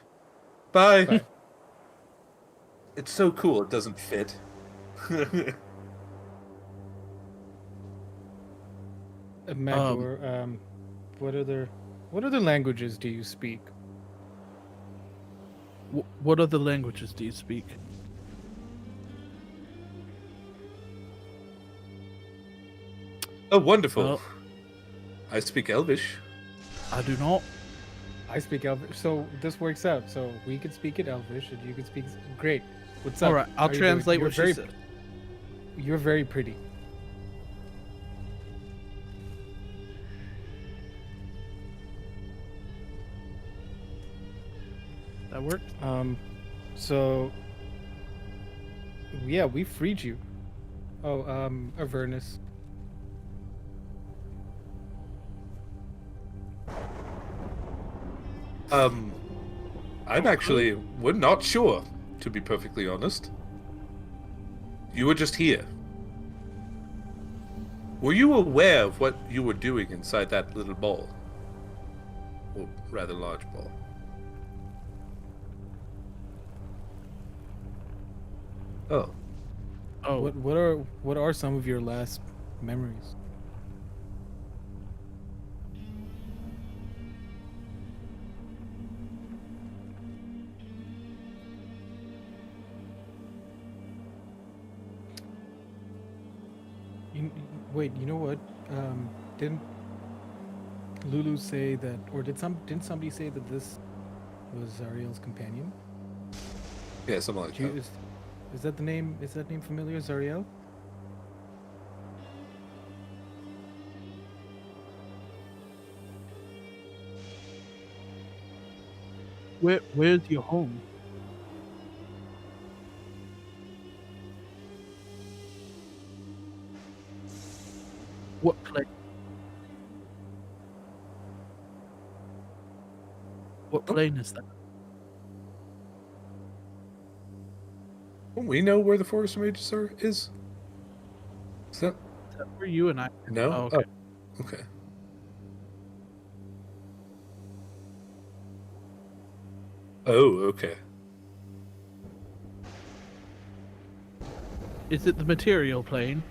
Speaker 3: Bye.
Speaker 1: Bye.
Speaker 3: It's so cool. It doesn't fit.
Speaker 1: Magdor, what other languages do you speak?
Speaker 2: What other languages do you speak?
Speaker 3: Oh, wonderful.
Speaker 2: Well-
Speaker 3: I speak Elvish.
Speaker 2: I do not.
Speaker 1: I speak Elvish, so this works out. So we can speak it Elvish, and you can speak. Great. What's up?
Speaker 2: All right, I'll
Speaker 1: How you doing?
Speaker 2: translate
Speaker 1: You're
Speaker 2: what
Speaker 1: very,
Speaker 2: she said.
Speaker 1: You're very pretty.
Speaker 2: That worked.
Speaker 1: So yeah, we freed you. Oh, Avernus.
Speaker 3: I'm actually, we're not sure, to be perfectly honest. You were just here. Were you aware of what you were doing inside that little ball? Or rather large ball? Oh.
Speaker 2: Oh,
Speaker 1: What are some of your last memories? Wait, you know what? Didn't Lulu say that, or didn't somebody say that this was Zariel's companion?
Speaker 3: Yeah, something like that.
Speaker 1: Is that the name? Is that name familiar, Zariel?
Speaker 2: where's your home? What place? What plane is that?
Speaker 3: Don't we know where the Forest Mages is? Is that...
Speaker 2: Is that where you and I?
Speaker 3: No?
Speaker 2: Oh, okay.
Speaker 3: Oh, okay. Oh, okay.
Speaker 2: Is it the material plane?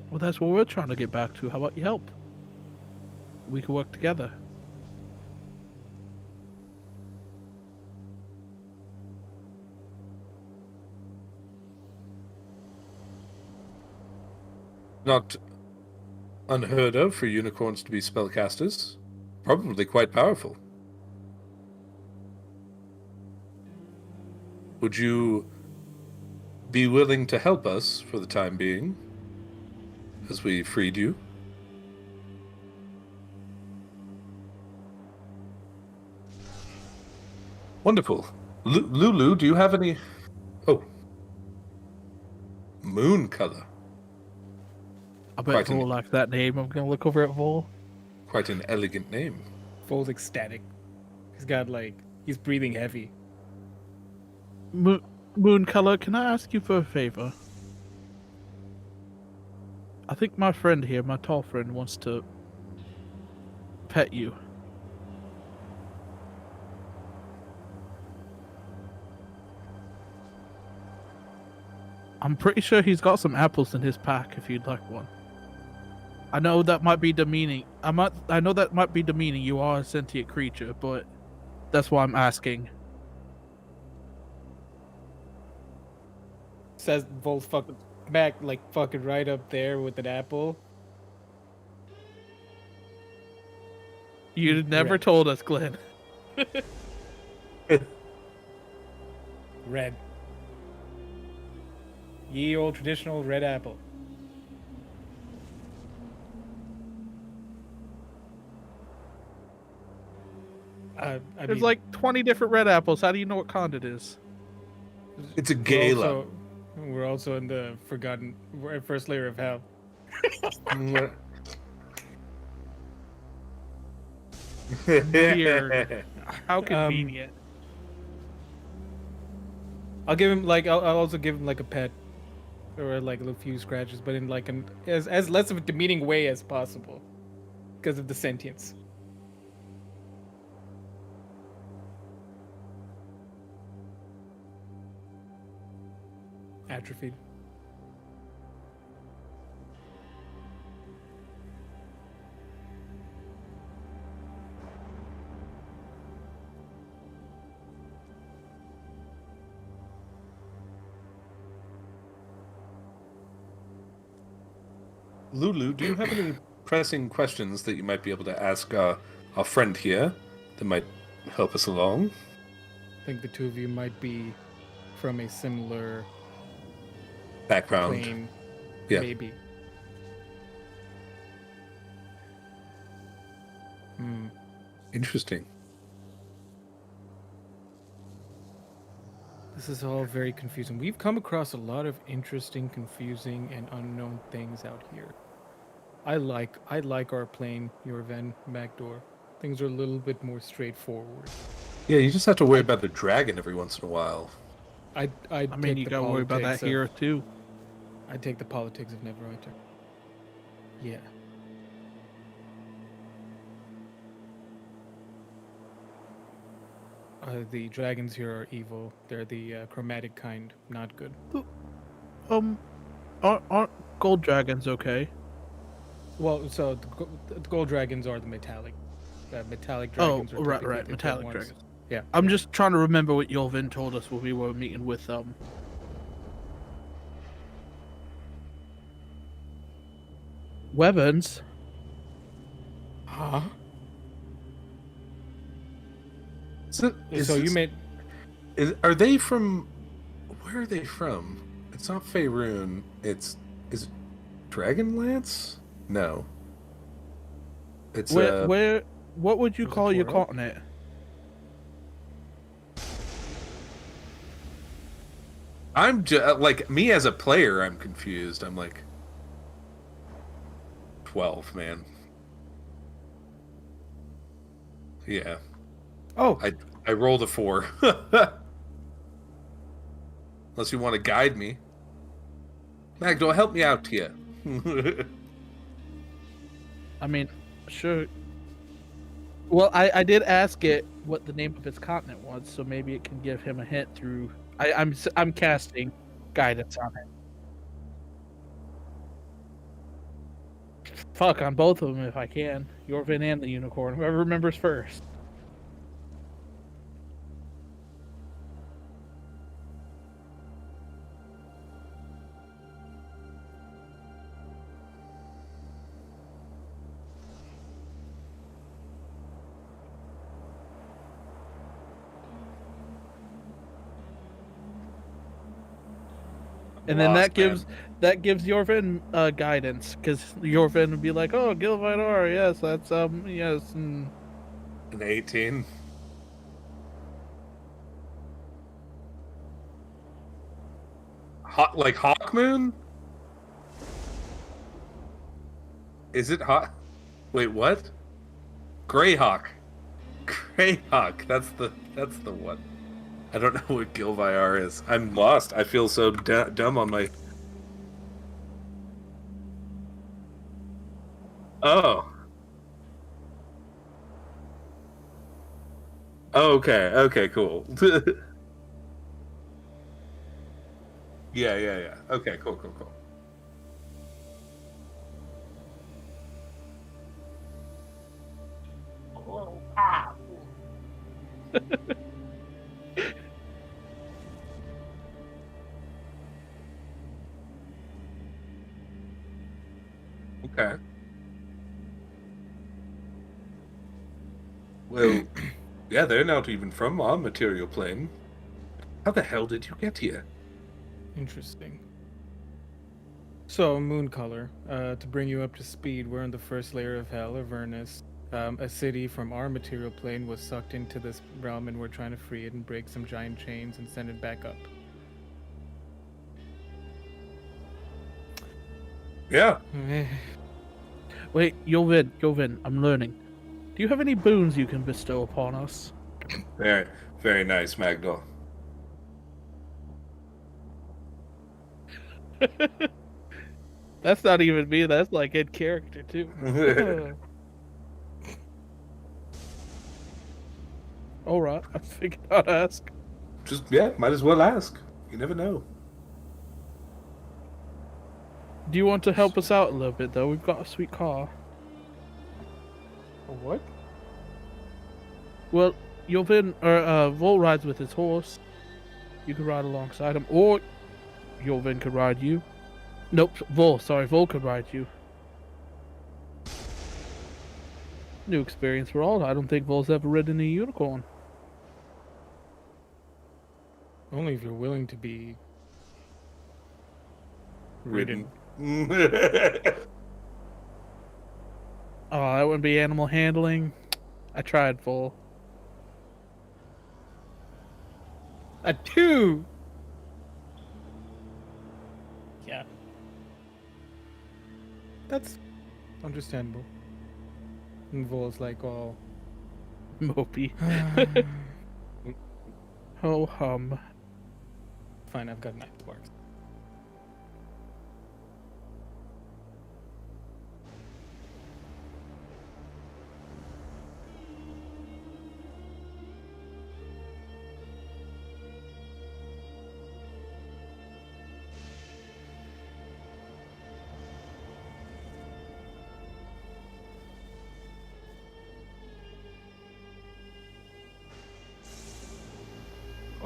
Speaker 2: Well, that's what we're trying to get back to. How about you help? We can work together.
Speaker 3: Not unheard of for unicorns to be spellcasters. Probably quite powerful. Would you be willing to help us for the time being, as we freed you? Wonderful. Lulu, do you have any? Oh, moon color.
Speaker 2: I bet
Speaker 3: Quite
Speaker 2: Vol likes that name. I'm gonna look over at Vol.
Speaker 3: Quite an elegant name.
Speaker 1: Vol's ecstatic. He's breathing heavy.
Speaker 2: Moon color, can I ask you for a favor? I think my friend here, my tall friend, wants to pet you. I'm pretty sure he's got some apples in his pack if you'd like one. I know that might be demeaning. I know that might be demeaning. You are a sentient creature, but that's why I'm asking.
Speaker 1: Says Vol's fucking back, like fucking right up there with an apple.
Speaker 2: You never
Speaker 1: Red.
Speaker 2: told us, Glenn.
Speaker 1: Red. Ye old traditional red apple. I
Speaker 2: There's
Speaker 1: mean,
Speaker 2: like 20 different red apples. How do you know what kind it is?
Speaker 3: It's a gala.
Speaker 1: we're also in the first layer of hell.
Speaker 2: Weird. How convenient.
Speaker 1: I'll give him I'll also give him like a pet, or like a few scratches, but in like an as less of a demeaning way as possible, because of the sentience. Atrophied.
Speaker 3: Lulu, do you have any pressing questions that you might be able to ask our friend here that might help us along?
Speaker 1: I think the two of you might be from a similar
Speaker 3: Background.
Speaker 1: plane.
Speaker 3: Yeah.
Speaker 1: Maybe.
Speaker 3: Interesting.
Speaker 1: This is all very confusing. We've come across a lot of interesting, confusing, and unknown things out here. I like our plane, your Ven backdoor. Things are a little bit more straightforward.
Speaker 3: Yeah, you just have to worry about the dragon every once in a while.
Speaker 1: I
Speaker 2: mean, you gotta worry about that here too.
Speaker 1: I take the politics of Neverwinter. Yeah. The dragons here are evil. They're the chromatic kind, not good.
Speaker 2: Aren't gold dragons okay?
Speaker 1: Well, so the gold dragons are the metallic
Speaker 2: Oh,
Speaker 1: dragons. are
Speaker 2: right,
Speaker 1: typically the good
Speaker 2: metallic
Speaker 1: ones.
Speaker 2: dragons.
Speaker 1: Yeah.
Speaker 2: I'm just trying to remember what Yolvin told us when we were meeting with Weapons.
Speaker 1: Huh?
Speaker 3: So are they from? Where are they from? It's not Faerun. Is it Dragonlance? No. It's
Speaker 2: Where? What would you
Speaker 1: Was it
Speaker 2: call your
Speaker 1: Toro?
Speaker 2: continent?
Speaker 3: I'm just like me as a player. I'm confused. I'm like 12, man. Yeah.
Speaker 1: Oh,
Speaker 3: I rolled a 4. Unless you want to guide me. Magdor, help me out here.
Speaker 2: I mean, sure. Well, I did ask it what the name of its continent was, so maybe it can give him a hint through. I'm casting guidance on it. Fuck on both of them if I can. Yorvin and the unicorn. Whoever remembers first. And then
Speaker 3: Lost,
Speaker 2: that gives Yorvin guidance, because Yorvin would be like, "Oh, Gilvidar, yes, that's yes." And
Speaker 3: An 18. like Hawk Moon? Is it Hawk? Wait, what? Greyhawk. Greyhawk. That's the one. I don't know what Gilvyar is. I'm lost. I feel so dumb on my. Oh. Okay. Okay. Cool. Yeah. Okay. Cool. Okay. Well, yeah, they're not even from our material plane. How the hell did you get here?
Speaker 1: Interesting. So, moon color. To bring you up to speed, we're in the first layer of hell, Avernus. A city from our material plane was sucked into this realm, and we're trying to free it and break some giant chains and send it back up.
Speaker 3: Yeah.
Speaker 2: Wait, Yovin, I'm learning. Do you have any boons you can bestow upon us?
Speaker 3: Very, very nice, Magdal.
Speaker 2: That's not even me. That's like in character too. All right, I figured I'd ask.
Speaker 3: Just might as well ask. You never know.
Speaker 2: Do you want to help us out a little bit though? We've got a sweet car.
Speaker 1: What?
Speaker 2: Well, Vol rides with his horse. You could ride alongside him, or Yovin could ride you. Nope, Vol could ride you. New experience for all. I don't think Vol's ever ridden a unicorn.
Speaker 1: Only if you're willing to be
Speaker 3: Ridden.
Speaker 1: ridden.
Speaker 2: Oh, that wouldn't be animal handling. I tried, Vol.
Speaker 1: A 2! Yeah. That's understandable. And Vol's like, oh.
Speaker 2: Mopey. Ho hum.
Speaker 1: Fine, I've got 9 sparks.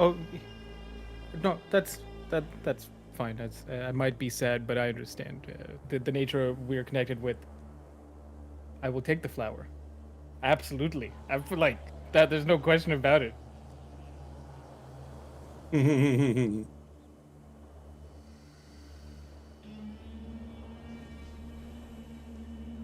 Speaker 1: Oh, no, that's fine. That's I might be sad, but I understand the nature we're connected with. I will take the flower. Absolutely, I feel like that. There's no question about it. Yeah,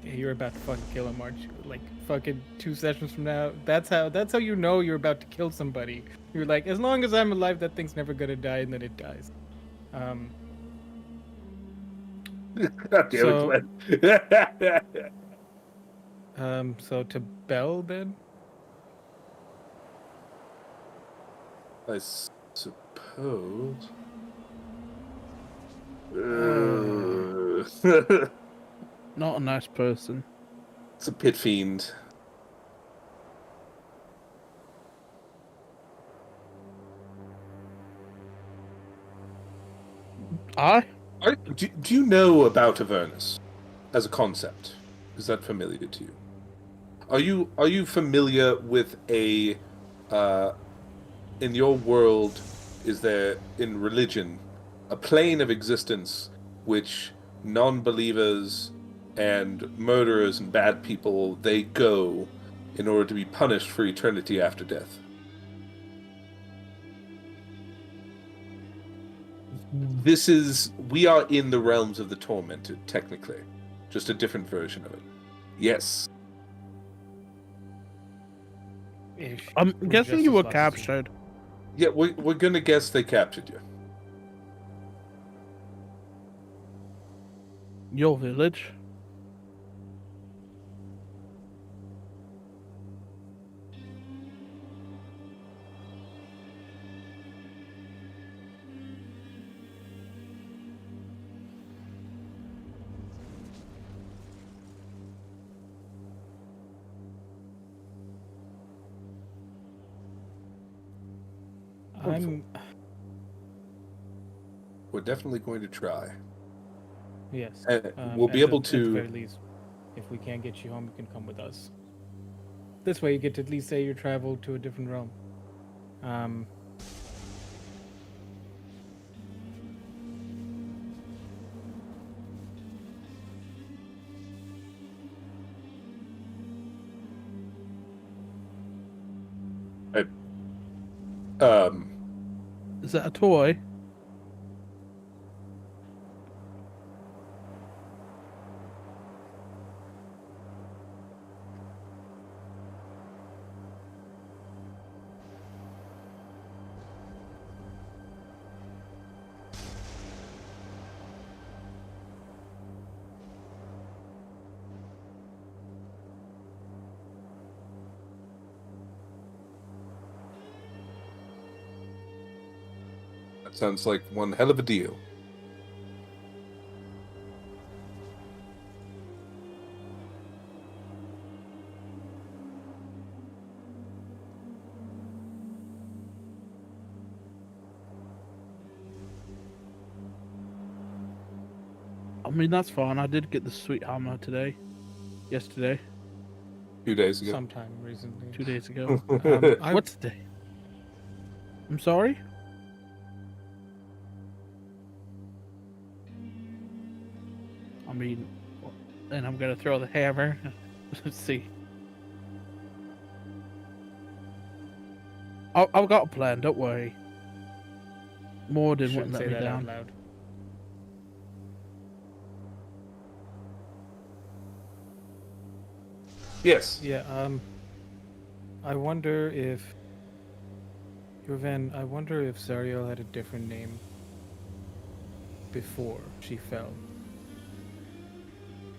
Speaker 1: you're about to fucking kill him, aren't you? Like fucking 2 sessions from now. That's how you know you're about to kill somebody. You're like, as long as I'm alive, that thing's never gonna die, and then it dies.
Speaker 3: God damn
Speaker 1: So-
Speaker 3: it, Glenn.
Speaker 1: So to Bell then.
Speaker 3: I suppose.
Speaker 2: Not a nice person.
Speaker 3: It's a pit fiend. Do you know about Avernus as a concept? Is that familiar to you? Are you familiar with a in your world, is there in religion a plane of existence which non-believers and murderers and bad people, they go in order to be punished for eternity after death? We are in the realms of the tormented, technically. Just a different version of it. Yes.
Speaker 1: Ish.
Speaker 2: I'm
Speaker 1: We're
Speaker 2: guessing
Speaker 1: just
Speaker 2: you
Speaker 1: as
Speaker 2: were
Speaker 1: lost as you.
Speaker 2: captured.
Speaker 3: Yeah, we're gonna guess they captured you.
Speaker 2: your village.
Speaker 1: I'm
Speaker 3: We're definitely going to try.
Speaker 1: yes.
Speaker 3: We'll be able
Speaker 1: at the very
Speaker 3: to.
Speaker 1: least, if we can't get you home, you can come with us. This way, you get to at least say you traveled to a different realm. Um,
Speaker 3: Um,
Speaker 2: Is that a toy?
Speaker 3: that sounds like one hell of a deal.
Speaker 2: I mean, that's fine. I did get the sweet hammer today. Yesterday.
Speaker 3: 2 days ago.
Speaker 1: sometime recently.
Speaker 2: 2 days ago.
Speaker 1: I,
Speaker 2: What's the day? I'm sorry? I mean, and I'm gonna throw the hammer. Let's see. I've got a plan, don't worry. Morden
Speaker 1: shouldn't
Speaker 2: wouldn't let
Speaker 1: say
Speaker 2: me
Speaker 1: that out
Speaker 2: down.
Speaker 1: loud.
Speaker 3: Yes.
Speaker 1: Yeah. I wonder if I wonder if Zariel had a different name before she fell.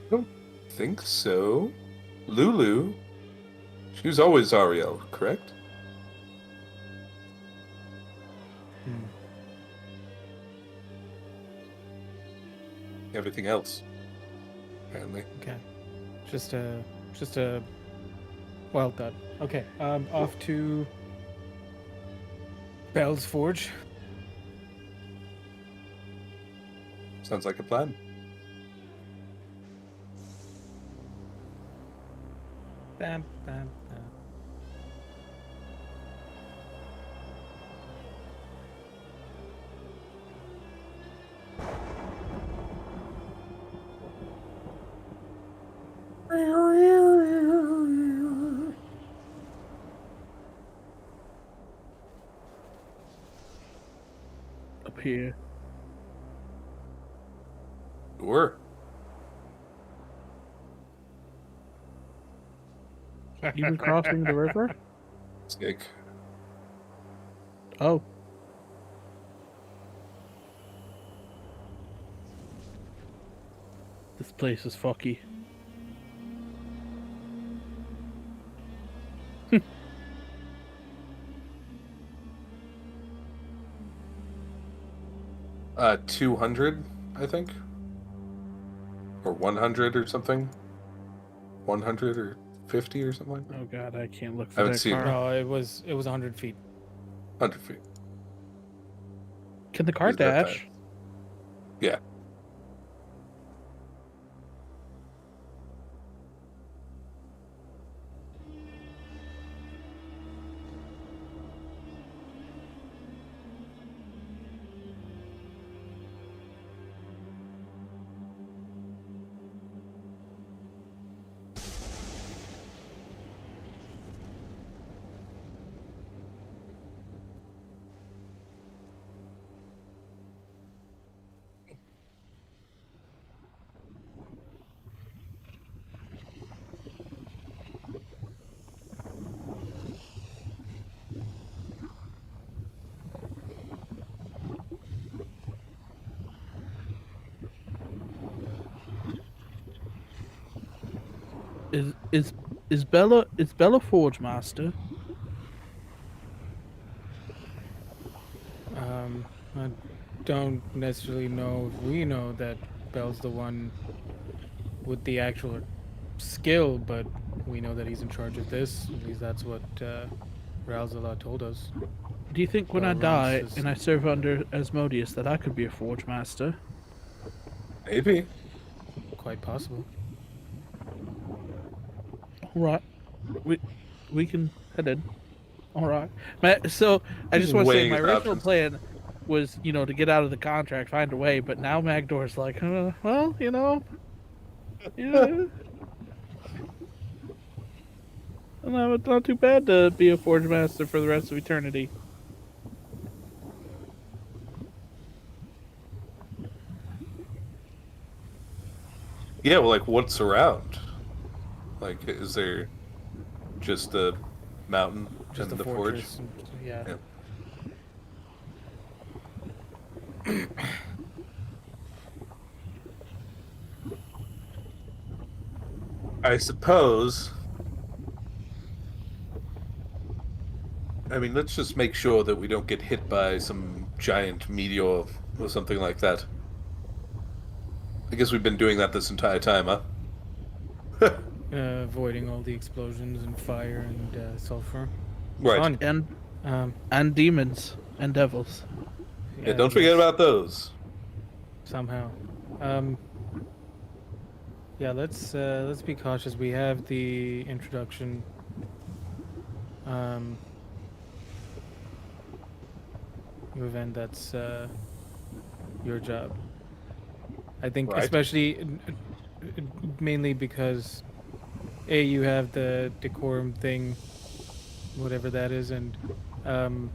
Speaker 3: I don't think so. Lulu. She was always Ariel, correct?
Speaker 1: Hmm.
Speaker 3: Everything else, apparently.
Speaker 1: Okay. Just a well done. Okay. Off to Bell's Forge.
Speaker 3: Sounds like a plan.
Speaker 1: Bam, bam, bam.
Speaker 2: Up here.
Speaker 3: Sure.
Speaker 2: Even crossing the river?
Speaker 3: Skik.
Speaker 2: Oh. This place is fucky.
Speaker 3: 200, I think. Or 100 or something. 100 or 50 or something like that.
Speaker 2: Oh god, I can't look
Speaker 3: I
Speaker 2: for
Speaker 3: haven't
Speaker 2: that
Speaker 3: seen
Speaker 2: car.
Speaker 1: No, it was 100 feet.
Speaker 3: 100 feet.
Speaker 2: Can the car
Speaker 3: Is that
Speaker 2: dash?
Speaker 3: fast? Yeah.
Speaker 2: is is Bella Forge Master?
Speaker 1: I don't necessarily know if we know that Bell's the one with the actual skill, but we know that he's in charge of this. At least that's what Ralzala told us.
Speaker 2: Do you think when I
Speaker 1: Bell runs
Speaker 2: die
Speaker 1: this.
Speaker 2: and I serve under Asmodeus that I could be a Forge Master?
Speaker 3: Maybe.
Speaker 1: Quite possible.
Speaker 2: All right, we we can head in. All right. So I
Speaker 3: He's
Speaker 2: just want to say
Speaker 3: weighing
Speaker 2: my
Speaker 3: his
Speaker 2: original
Speaker 3: options.
Speaker 2: plan was, to get out of the contract, find a way. But now Magdor's like, well, yeah, no, it's not too bad to be a Forge Master for the rest of eternity.
Speaker 3: Yeah, well, like, what's around? Like, is there just the mountain
Speaker 1: Just
Speaker 3: and
Speaker 1: the
Speaker 3: the forge?
Speaker 1: fortress. And, yeah.
Speaker 3: Yeah. I suppose. I mean, let's just make sure that we don't get hit by some giant meteor or something like that. I guess we've been doing that this entire time, huh?
Speaker 1: Avoiding all the explosions and fire and sulfur.
Speaker 3: Right.
Speaker 1: Fun.
Speaker 2: And
Speaker 1: Um,
Speaker 2: and demons and devils.
Speaker 3: Yeah, don't forget
Speaker 1: yes,
Speaker 3: about those.
Speaker 1: somehow. Um, yeah, let's be cautious. We have the introduction. Um, event that's your job. I think,
Speaker 3: Right.
Speaker 1: especially mainly because you have the decorum thing, whatever that is, and um,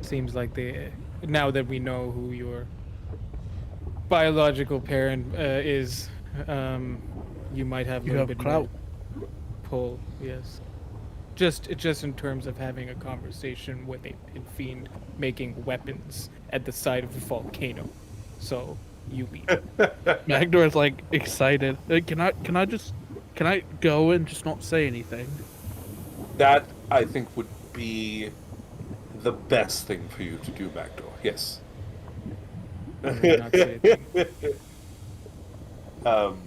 Speaker 1: seems like they now that we know who your biological parent is, um, you might have a
Speaker 2: You
Speaker 1: little
Speaker 2: have
Speaker 1: bit more
Speaker 2: clout.
Speaker 1: pull. Yes, just in terms of having a conversation with a pit fiend making weapons at the side of a volcano. So you lead.
Speaker 2: Magdor's like excited. Can I go and just not say anything?
Speaker 3: That, I think, would be the best thing for you to do, Backdoor. Yes.
Speaker 1: Not say a thing.
Speaker 3: um,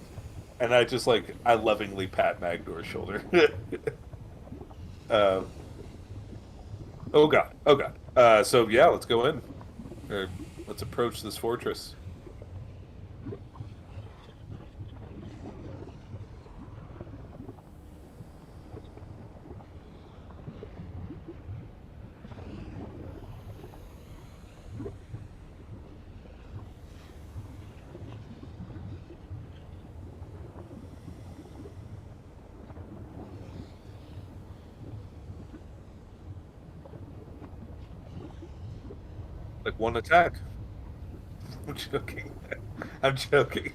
Speaker 3: and I just I lovingly pat Magdor's shoulder. uh, oh god, oh god. So yeah, let's go in. Or let's approach this fortress. Like one attack. I'm joking. I'm joking.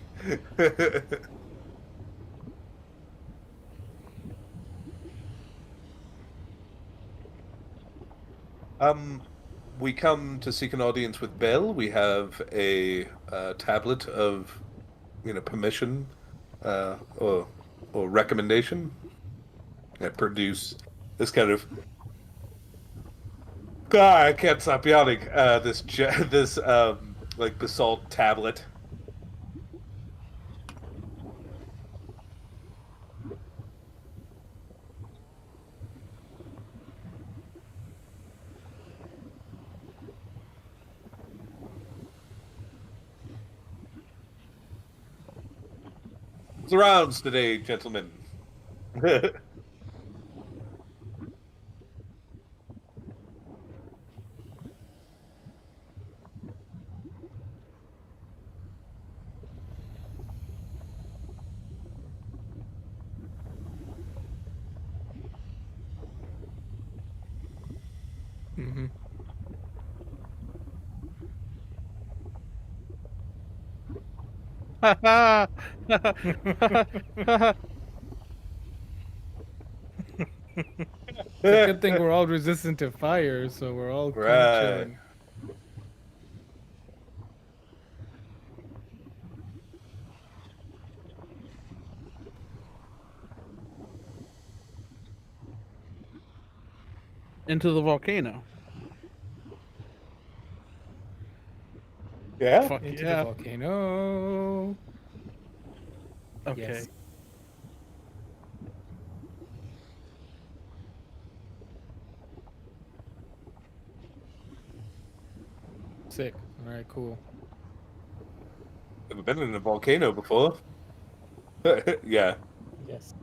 Speaker 3: um, we come to seek an audience with Bell. We have a tablet of, permission, or recommendation that produce this kind of. God, I can't stop yawning. This like basalt tablet. Surrounds today, gentlemen.
Speaker 1: Hmm. It's a good thing we're all resistant to fire, so we're all kind of
Speaker 3: Right.
Speaker 1: chilling.
Speaker 2: into the volcano.
Speaker 3: Yeah.
Speaker 2: Fuck
Speaker 1: Into the
Speaker 2: yeah.
Speaker 1: volcano.
Speaker 2: Okay.
Speaker 1: Yes. Sick. All right, cool.
Speaker 3: I've been in a volcano before. Yeah.
Speaker 1: Yes.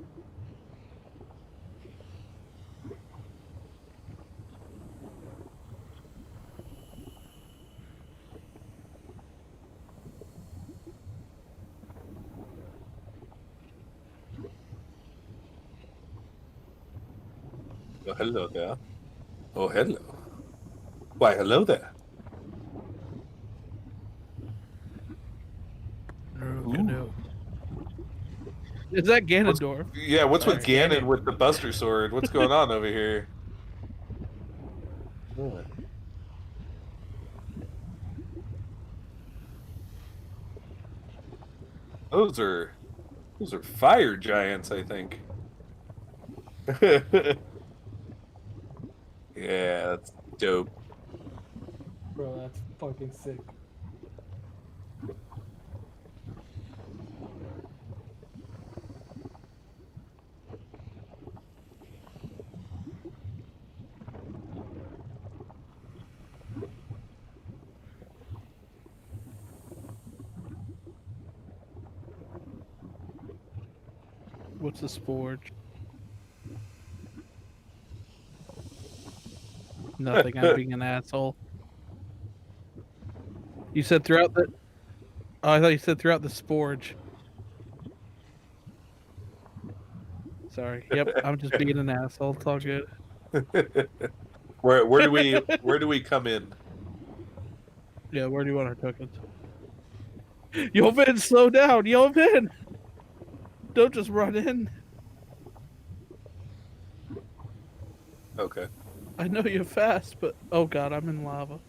Speaker 3: Oh, hello there. Oh, hello. Why, hello there.
Speaker 2: Canoe. Is that
Speaker 3: What's,
Speaker 2: Ganondorf?
Speaker 3: yeah, what's with
Speaker 1: Sorry.
Speaker 3: Ganon with the Buster Sword? What's going on over here? Yeah. Those are fire giants, I think. Yeah, that's dope.
Speaker 1: Bro, that's fucking sick.
Speaker 2: What's a sporge? Nothing. I'm being an asshole. You said throughout the. Oh, I thought you said throughout the sporge. Sorry. Yep. I'm just being an asshole. It's all good.
Speaker 3: Where do we come in?
Speaker 2: Yeah. Where do you want our tokens? Yo, Vin, slow down. Yo, Vin. Don't just run in.
Speaker 3: Okay.
Speaker 2: I know you're fast, but oh god, I'm in lava.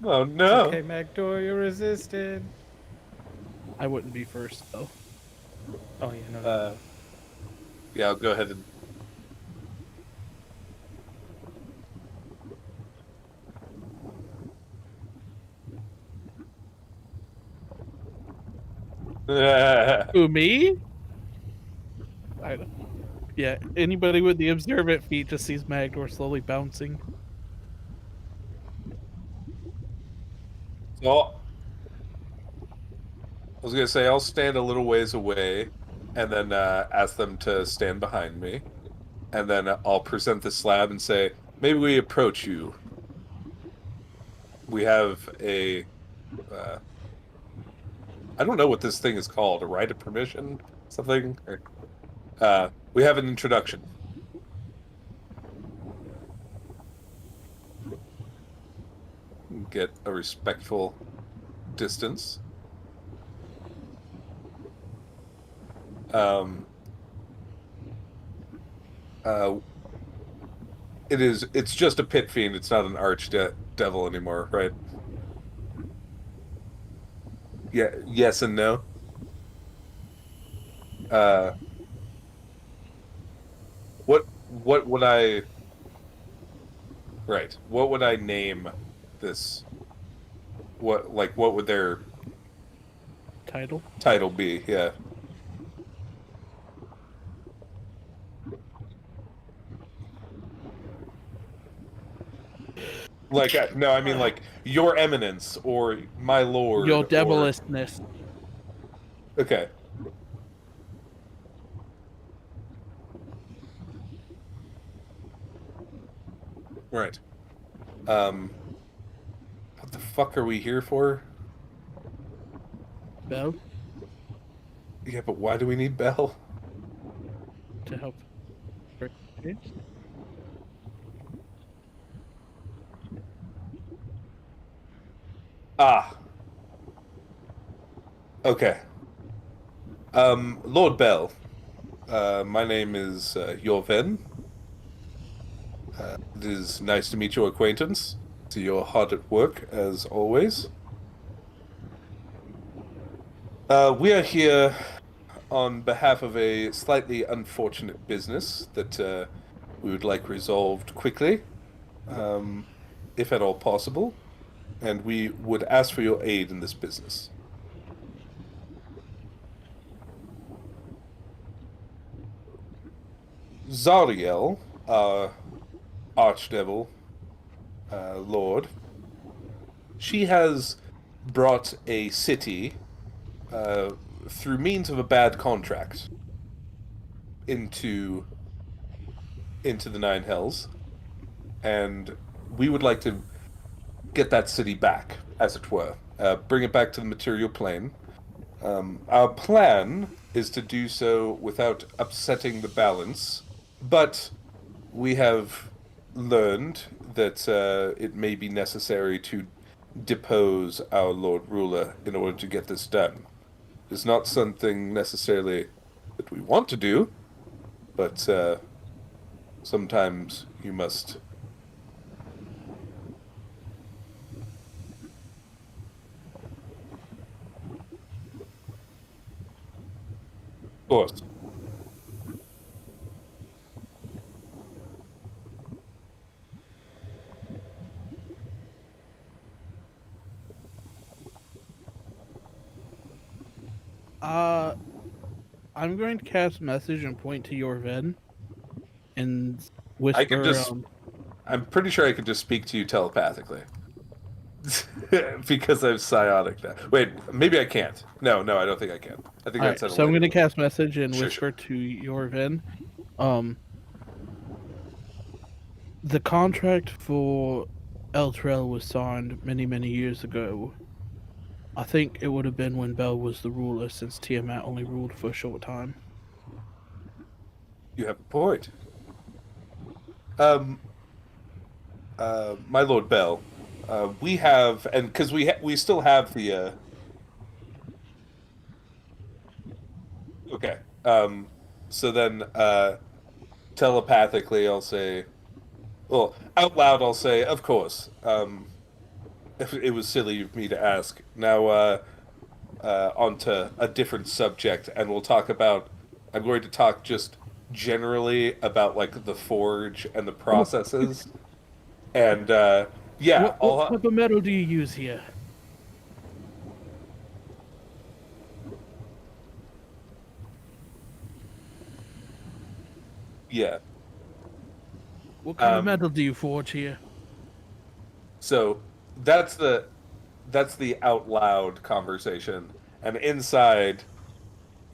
Speaker 3: Oh no.
Speaker 1: Okay, Magdor, you're resisted.
Speaker 2: I wouldn't be first though.
Speaker 1: Oh yeah, no.
Speaker 3: Yeah, I'll go ahead and.
Speaker 2: Who, me? I don't. Yeah, anybody with the observant feet just sees Magdor slowly bouncing.
Speaker 3: So, I was gonna say I'll stand a little ways away, and then ask them to stand behind me, and then I'll present the slab and say, "Maybe we approach you. We have a, I don't know what this thing is called, a right of permission, something. We have an introduction." Get a respectful distance. Um, it's just a pit fiend. It's not an devil anymore, right? Yeah, yes and no. What would I, right? What would I name this? What would their
Speaker 2: Title?
Speaker 3: title be? Yeah. Like no, I mean like Your Eminence or My Lord
Speaker 2: Your
Speaker 3: or
Speaker 2: devilishness.
Speaker 3: okay. Right. What the fuck are we here for?
Speaker 2: Bell
Speaker 3: Yeah, but why do we need Bell?
Speaker 2: to help.
Speaker 3: Ah. Okay. Lord Bell. My name is Yorven. It is nice to meet your acquaintance. So you're hard at work, as always. We are here on behalf of a slightly unfortunate business that we would like resolved quickly, if at all possible, and we would ask for your aid in this business. Zariel, archdevil, lord, she has brought a city, through means of a bad contract, into the Nine Hells, and we would like to get that city back, as it were, bring it back to the material plane. Our plan is to do so without upsetting the balance, but we have learned that it may be necessary to depose our Lord Ruler in order to get this done. It's not something necessarily that we want to do, but sometimes you must. Of course.
Speaker 2: I'm going to cast message and point to your Ven and
Speaker 3: I can
Speaker 2: whisper.
Speaker 3: just. I'm pretty sure I can just speak to you telepathically. Because I'm psionic now. Wait, maybe I can't. No, I don't think I can. I think
Speaker 2: Alright,
Speaker 3: that's
Speaker 2: so I'm going to
Speaker 3: to
Speaker 2: cast message and
Speaker 3: Sure,
Speaker 2: whisper to your Ven. The contract for Eltrell was signed many, many years ago. I think it would have been when Bell was the ruler, since Tiamat only ruled for a short time.
Speaker 3: You have a point. My Lord Bell, we have, and because we still have the. Okay. So then, telepathically, I'll say, well, out loud, I'll say, of course. It was silly of me to ask. Now, onto a different subject, and we'll talk about. I'm going to talk just generally about like the forge and the processes, and yeah,
Speaker 2: What type of metal do you use here?
Speaker 3: yeah.
Speaker 2: What kind of
Speaker 3: Um,
Speaker 2: metal do you forge here?
Speaker 3: So that's the out loud conversation, and inside,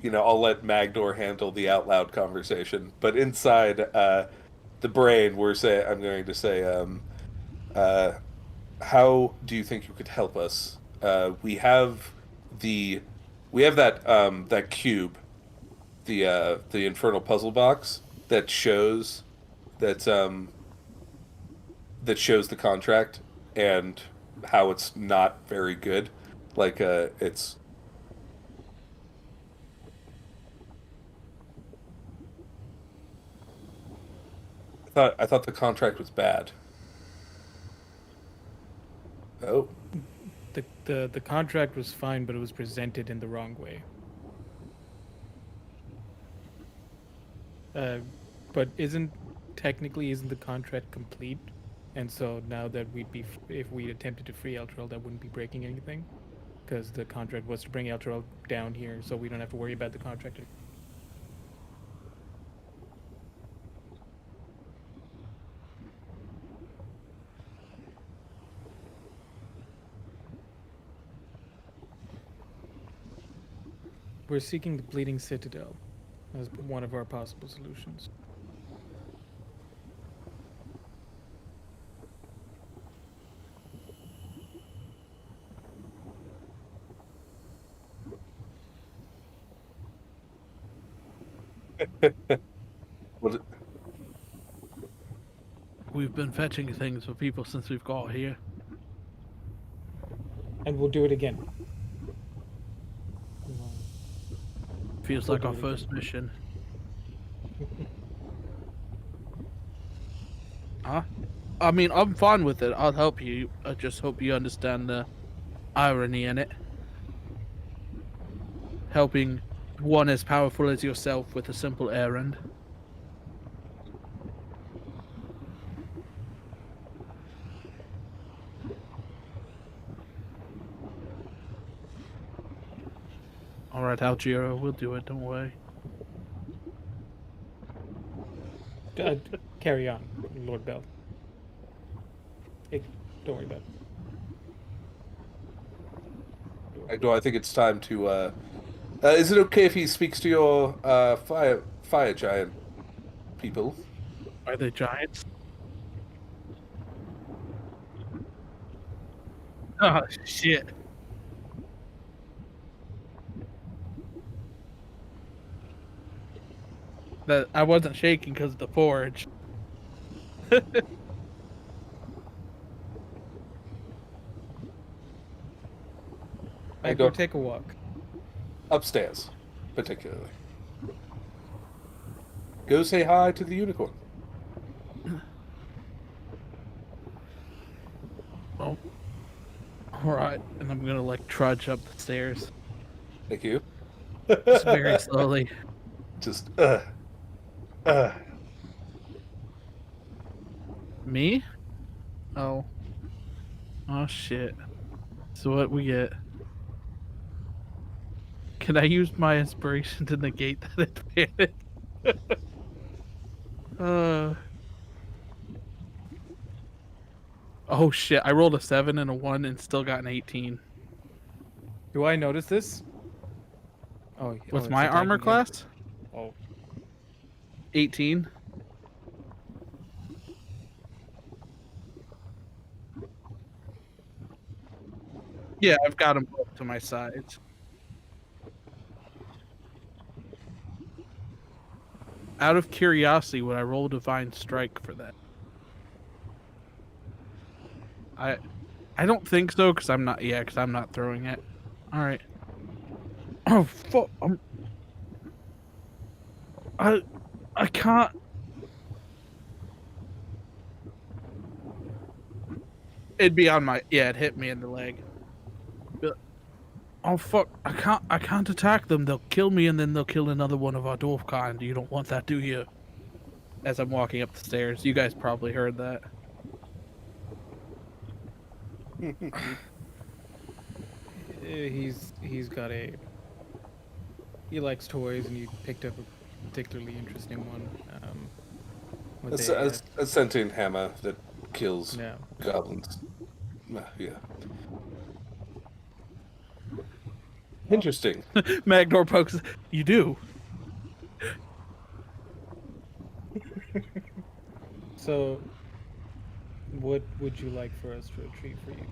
Speaker 3: I'll let Magdor handle the out loud conversation. But inside, the brain, I'm going to say, uh, how do you think you could help us? The we have that cube, the infernal puzzle box that shows that the contract and how it's not very good. Like it's I thought the contract was bad. Oh,
Speaker 1: The contract was fine, but it was presented in the wrong way. Uh, but isn't the contract complete? And so now that if we attempted to free Eltrell, that wouldn't be breaking anything, because the contract was to bring Eltrell down here, so we don't have to worry about the contract. We're seeking the Bleeding Citadel as one of our possible solutions.
Speaker 3: what?
Speaker 2: We've been fetching things for people since we've got here.
Speaker 1: And we'll do it again.
Speaker 2: Feels like our first mission. Huh? I mean, I'm fine with it. I'll help you. I just hope you understand the irony in it. Helping one as powerful as yourself with a simple errand. All right, Algero, we'll do it. Don't worry.
Speaker 1: Uh, Carry on, Lord Bell. Hey, don't worry about it.
Speaker 3: Agdor, I think it's time to. Is it okay if he speaks to your fire giant people?
Speaker 2: Are they giants? Oh shit! That I wasn't shaking because of the forge.
Speaker 1: Agdor,
Speaker 3: Agdor,
Speaker 1: take a walk.
Speaker 3: upstairs, particularly. Go say hi to the unicorn.
Speaker 2: Well, all right, and I'm gonna like trudge up the stairs,
Speaker 3: Thank you.
Speaker 2: just very slowly.
Speaker 3: Just
Speaker 2: Me? Oh. Oh shit. So what we get? Can I use my inspiration to negate that advantage? uh. Oh shit! I rolled a 7 and a 1 and still got an 18.
Speaker 1: Do I notice this? Oh,
Speaker 2: What's
Speaker 1: it's
Speaker 2: my armor
Speaker 1: attacking him.
Speaker 2: class?
Speaker 1: Oh,
Speaker 2: 18. Yeah, I've got them both to my sides. Out of curiosity, would I roll Divine Strike for that? I don't think so because I'm not. Yeah, because I'm not throwing it. All right. Oh fuck! I can't. It'd be on my. Yeah, it hit me in the leg. Oh fuck! I can't attack them. They'll kill me, and then they'll kill another one of our dwarf kind. You don't want that, do you? As I'm walking up the stairs, you guys probably heard that.
Speaker 1: he's got a. He likes toys, and he picked up a particularly interesting one. With
Speaker 3: a sentient hammer that kills
Speaker 1: no.
Speaker 3: goblins. Yeah. Interesting.
Speaker 2: Magnor pokes. You do.
Speaker 1: So, what would you like for us to retrieve for you?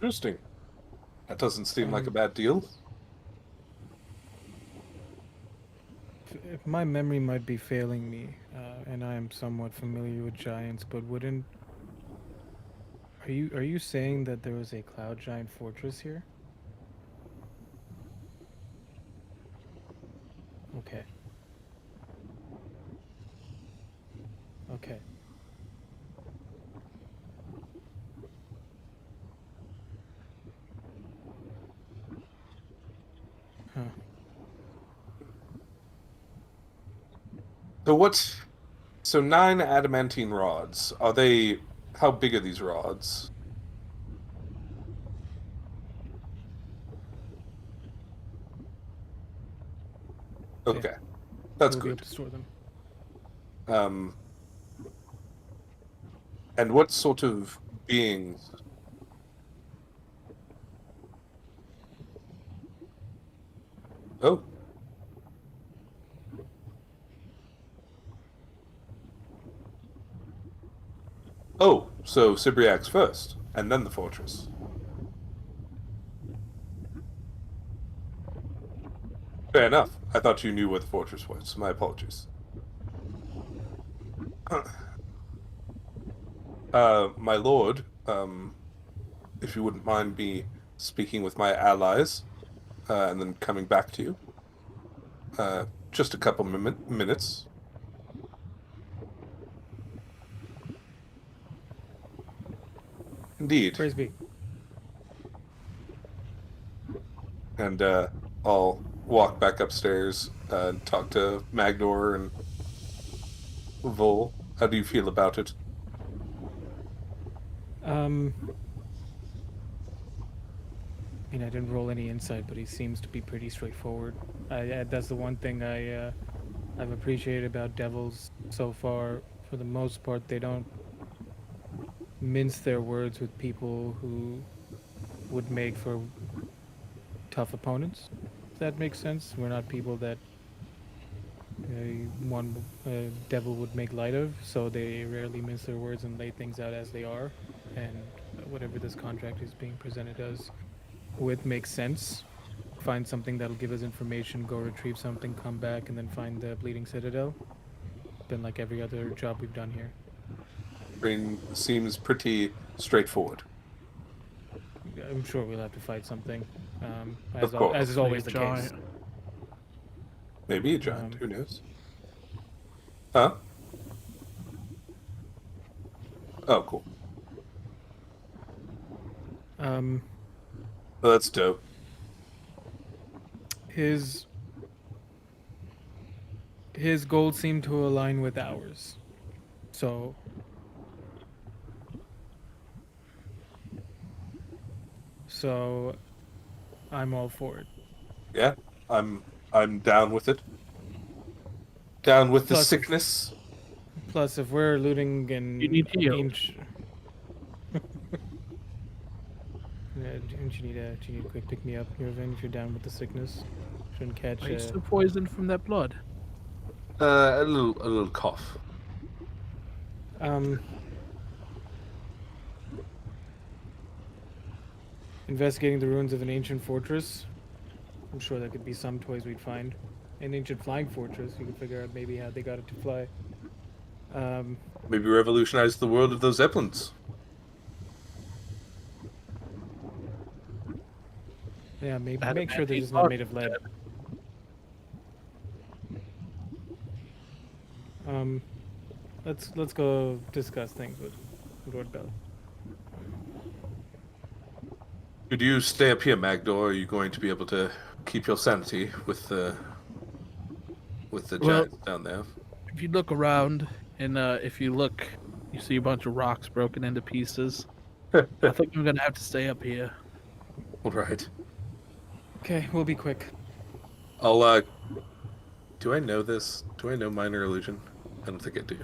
Speaker 3: Interesting. That doesn't seem like a
Speaker 1: Um,
Speaker 3: bad deal.
Speaker 1: If my memory might be failing me, and I am somewhat familiar with giants, but wouldn't are you saying that there was a cloud giant fortress here? Okay. Okay. Huh.
Speaker 3: So what's so 9 adamantine rods? Are they how big are these rods? Okay, that's
Speaker 1: we'll be able
Speaker 3: good.
Speaker 1: to store them.
Speaker 3: Um, and what sort of beings? Oh, oh, so Sibriax first, and then the fortress. Fair enough. I thought you knew where the fortress was. My apologies. My lord, if you wouldn't mind me speaking with my allies, and then coming back to you. Just a couple minutes. Indeed.
Speaker 1: Praise be.
Speaker 3: And I'll walk back upstairs and talk to Magnor and Vol. How do you feel about it?
Speaker 1: I mean, I didn't roll any insight, but he seems to be pretty straightforward. That's the one thing I've appreciated about devils so far. For the most part, they don't mince their words with people who would make for tough opponents. If that makes sense. We're not people that one devil would make light of, so they rarely mince their words and lay things out as they are. And whatever this contract is being presented as with makes sense. Find something that'll give us information, go retrieve something, come back, and then find the Bleeding Citadel. Been like every other job we've done here.
Speaker 3: Seems pretty straightforward.
Speaker 1: I'm sure we'll have to fight something,
Speaker 3: Of course.
Speaker 1: as is always the
Speaker 2: Maybe a
Speaker 1: case.
Speaker 2: giant.
Speaker 3: Maybe a giant.
Speaker 1: Um,
Speaker 3: Who knows? Huh? Oh, cool.
Speaker 1: Um,
Speaker 3: Well, that's dope.
Speaker 1: his goals seem to align with ours, so I'm all for it.
Speaker 3: Yeah, I'm down with it. Down with the
Speaker 1: Plus, if-
Speaker 3: sickness.
Speaker 1: Plus, if we're looting and
Speaker 2: You need heal.
Speaker 1: Don't you need a quick pick me up, Irvin, if you're down with the sickness? Shouldn't catch.
Speaker 2: Are you still poisoned from that blood?
Speaker 3: A little cough.
Speaker 1: Investigating the ruins of an ancient fortress. I'm sure there could be some toys we'd find. An ancient flying fortress. You could figure out maybe how they got it to fly.
Speaker 3: Maybe revolutionize the world of those Zeppelins.
Speaker 1: Yeah, maybe
Speaker 2: That
Speaker 1: make sure they're
Speaker 2: adamantine
Speaker 1: just not
Speaker 2: bar-
Speaker 1: made of lead. Let's go discuss things with Lord Bell.
Speaker 3: Could you stay up here, Magdor? Are you going to be able to keep your sanity with the
Speaker 2: Well-
Speaker 3: giants down there?
Speaker 2: If you look around, and if you look, you see a bunch of rocks broken into pieces. I think I'm gonna have to stay up here.
Speaker 3: All right.
Speaker 1: Okay, we'll be quick.
Speaker 3: I'll do I know this? Do I know minor illusion? I don't think I do.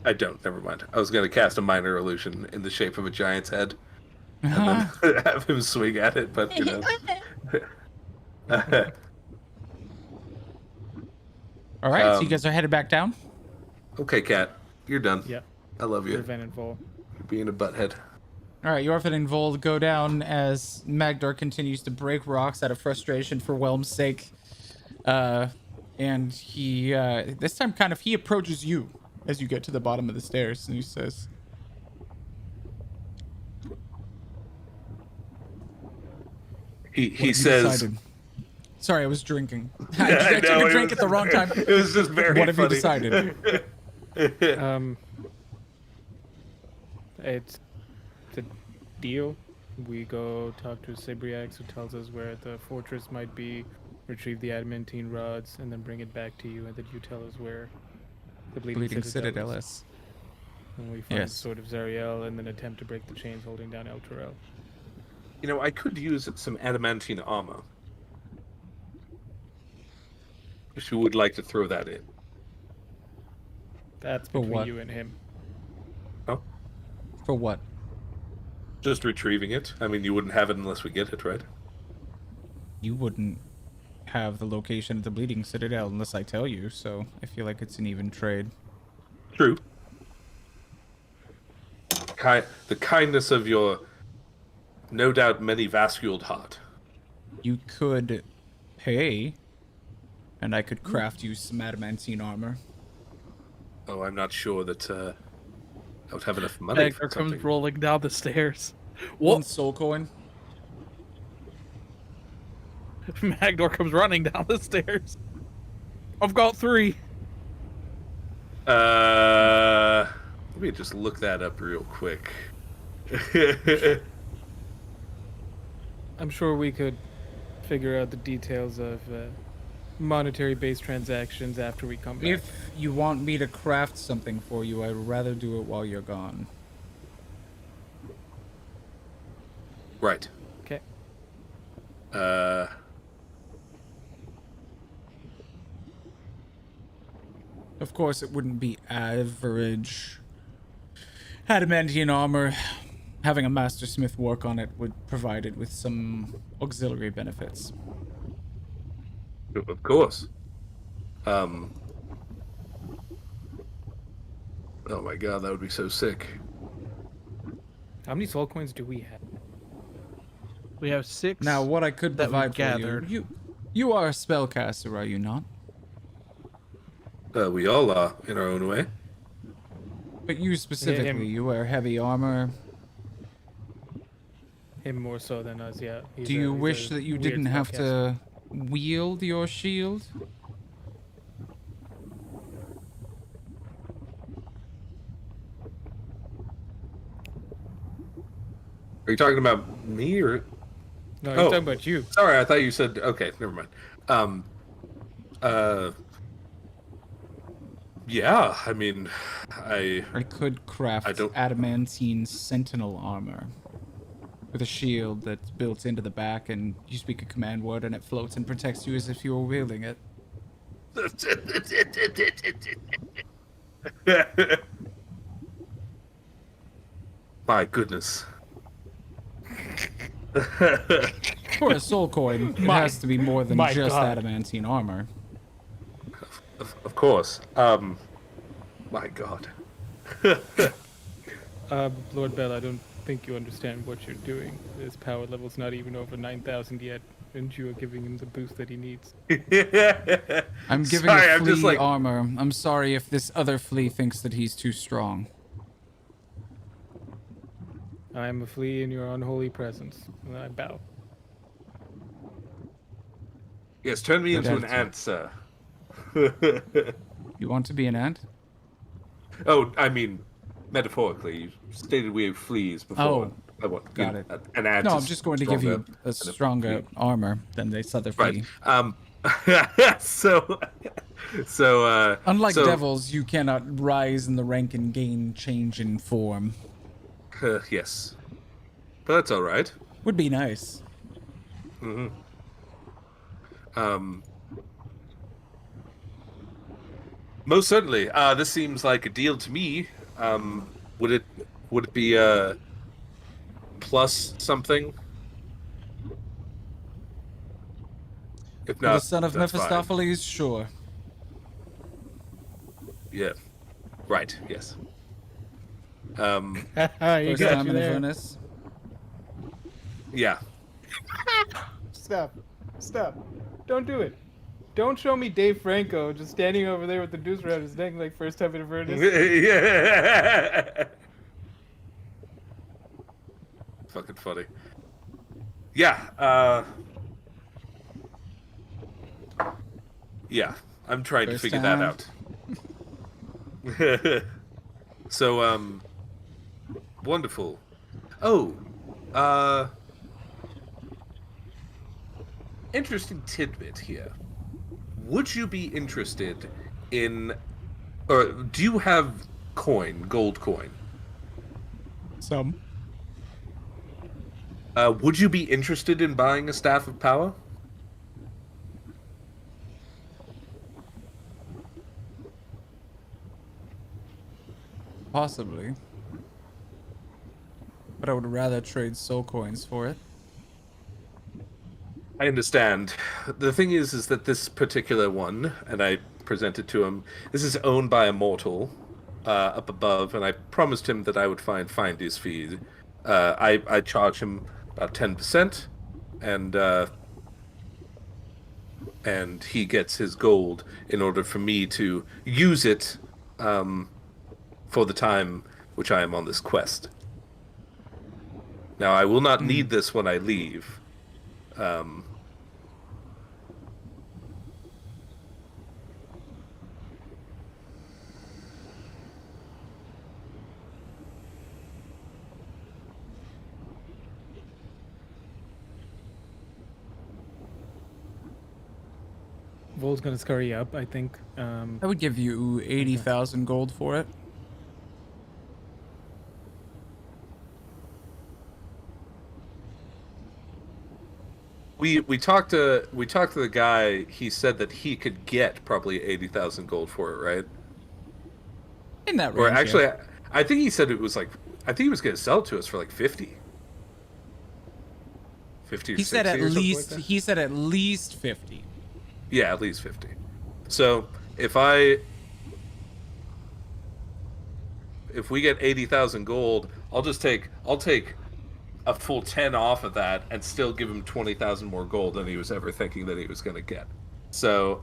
Speaker 3: I don't. Never mind. I was going to cast a minor illusion in the shape of a giant's head and then have him swing at it, but you know.
Speaker 4: All right, so you
Speaker 3: Um,
Speaker 4: guys are headed back down.
Speaker 3: Okay, Cat. You're done.
Speaker 1: Yep.
Speaker 3: I love you.
Speaker 1: Irvin and Vol.
Speaker 3: You're being a butthead.
Speaker 4: All right, Yorfin and Vold go down as Magdor continues to break rocks out of frustration for Whelm's sake. And he, this time he approaches you as you get to the bottom of the stairs and he says,
Speaker 3: He
Speaker 4: "What have you
Speaker 3: says,
Speaker 4: decided?" Sorry, I was drinking.
Speaker 3: Yeah,
Speaker 4: I took
Speaker 3: no,
Speaker 4: a
Speaker 3: it
Speaker 4: drink
Speaker 3: was-
Speaker 4: at the wrong time.
Speaker 3: It was just very
Speaker 4: What have you
Speaker 3: funny.
Speaker 4: decided?
Speaker 1: It's a deal. We go talk to Sibriax, who tells us where the fortress might be, retrieve the adamantine rods, and then bring it back to you, and then you tell us where the
Speaker 4: Bleeding
Speaker 1: Citadel
Speaker 4: Citadel
Speaker 1: is.
Speaker 4: is.
Speaker 1: And we find
Speaker 4: Yes.
Speaker 1: the Sword of Zariel, and then attempt to break the chains holding down El Turel.
Speaker 3: You know, I could use some adamantine armor. if you would like to throw that in.
Speaker 1: That's
Speaker 4: For
Speaker 1: between
Speaker 4: what?
Speaker 1: you and him.
Speaker 3: Oh,
Speaker 4: For what?
Speaker 3: just retrieving it. I mean, you wouldn't have it unless we get it, right?
Speaker 4: You wouldn't have the location of the Bleeding Citadel unless I tell you, so I feel like it's an even trade.
Speaker 3: True. The kindness of your, no doubt, many vasculed heart.
Speaker 4: You could pay, and I could craft you some adamantine armor.
Speaker 3: Oh, I'm not sure that I would have enough money
Speaker 2: Magdor
Speaker 3: for
Speaker 2: comes
Speaker 3: something.
Speaker 2: rolling down the stairs.
Speaker 4: One
Speaker 2: What?
Speaker 4: soul coin.
Speaker 2: Magdor comes running down the stairs. I've got 3.
Speaker 3: Let me just look that up real quick.
Speaker 1: I'm sure we could figure out the details of monetary-based transactions after we come back.
Speaker 4: If you want me to craft something for you, I'd rather do it while you're gone.
Speaker 3: Right.
Speaker 1: Okay.
Speaker 4: Of course, it wouldn't be average adamantine armor. Having a master smith work on it would provide it with some auxiliary benefits.
Speaker 3: Of course. Oh my god, that would be so sick.
Speaker 1: How many soul coins do we have?
Speaker 2: We have 6.
Speaker 4: Now, what I could
Speaker 2: that we've
Speaker 4: provide for
Speaker 2: gathered.
Speaker 4: you are a spellcaster, are you not?
Speaker 3: We all are, in our own way.
Speaker 4: But you specifically,
Speaker 1: him.
Speaker 4: you wear heavy armor.
Speaker 1: Him more so than us, yeah.
Speaker 4: Do you wish that you didn't have to wield your shield?
Speaker 3: Are you talking about me or?
Speaker 1: No, he's
Speaker 3: Oh.
Speaker 1: talking about you.
Speaker 3: Sorry, I thought you said. Okay, never mind. Yeah, I mean,
Speaker 4: I could craft
Speaker 3: don't-
Speaker 4: adamantine sentinel armor with a shield that's built into the back, and you speak a command word, and it floats and protects you as if you were wielding it.
Speaker 3: My goodness.
Speaker 4: For a soul coin, it has to be more than
Speaker 1: my
Speaker 4: just
Speaker 1: God.
Speaker 4: adamantine armor.
Speaker 3: Of course. My god.
Speaker 1: Lord Bell, I don't think you understand what you're doing. His power level's not even over 9,000 yet, and you are giving him the boost that he needs.
Speaker 4: I'm giving
Speaker 3: Sorry,
Speaker 4: a
Speaker 3: I'm just
Speaker 4: flea
Speaker 3: like-
Speaker 4: armor. I'm sorry if this other flea thinks that he's too strong.
Speaker 1: I am a flea in your unholy presence, and I bow.
Speaker 3: Yes, turn me into an
Speaker 4: That's-
Speaker 3: ant, sir.
Speaker 4: You want to be an ant?
Speaker 3: Oh, I mean, metaphorically. You stated we have fleas before.
Speaker 4: Oh,
Speaker 3: I want,
Speaker 4: got it.
Speaker 3: An ant
Speaker 4: No,
Speaker 3: is
Speaker 4: I'm just going to give you
Speaker 3: stronger
Speaker 4: a
Speaker 3: than a
Speaker 4: stronger
Speaker 3: flea.
Speaker 4: armor than this other flea.
Speaker 3: Right. So,
Speaker 4: Unlike
Speaker 3: so,
Speaker 4: devils, you cannot rise in the rank and gain change in form.
Speaker 3: yes. But that's all right.
Speaker 4: Would be nice.
Speaker 3: Most certainly. This seems like a deal to me. Would it be plus something? If
Speaker 4: For
Speaker 3: not,
Speaker 4: the son of
Speaker 3: that's fine.
Speaker 4: Mephistopheles, sure.
Speaker 3: Yeah. Right. Yes.
Speaker 1: you
Speaker 4: First
Speaker 1: got
Speaker 4: time
Speaker 1: you
Speaker 4: in
Speaker 1: there.
Speaker 4: Avernus.
Speaker 3: Yeah.
Speaker 1: Stop. Stop. Don't do it. Don't show me Dave Franco just standing over there with the noose around his neck like first time in Avernus.
Speaker 3: Yeah. Fucking funny. Yeah. Yeah. I'm trying
Speaker 4: First
Speaker 3: to figure that
Speaker 4: time.
Speaker 3: out. So, wonderful. Oh, interesting tidbit here. Would you be interested in, or do you have gold coin?
Speaker 4: Some.
Speaker 3: Would you be interested in buying a staff of power?
Speaker 4: Possibly. But I would rather trade soul coins for it.
Speaker 3: I understand. The thing is that this particular one, and I presented to him, this is owned by a mortal up above, and I promised him that I would find his fee. I charge him about 10%, and and he gets his gold in order for me to use it for the time which I am on this quest. Now, I will not need this when I leave. Um,
Speaker 1: Vol's gonna scurry up, I think.
Speaker 4: I would give you 80,000 gold for it.
Speaker 3: we talked to the guy. He said that he could get probably 80,000 gold for it, right?
Speaker 4: In that range.
Speaker 3: Or
Speaker 4: yeah.
Speaker 3: actually, I think he said it was like I think he was going to sell it to us for like 50. 50 or
Speaker 4: He
Speaker 3: 60
Speaker 4: said at
Speaker 3: or something like
Speaker 4: least
Speaker 3: that.
Speaker 4: he said at least 50.
Speaker 3: Yeah, at least 50. So if we get 80,000 gold, I'll take a full 10 off of that and still give him 20,000 more gold than he was ever thinking that he was going to get. So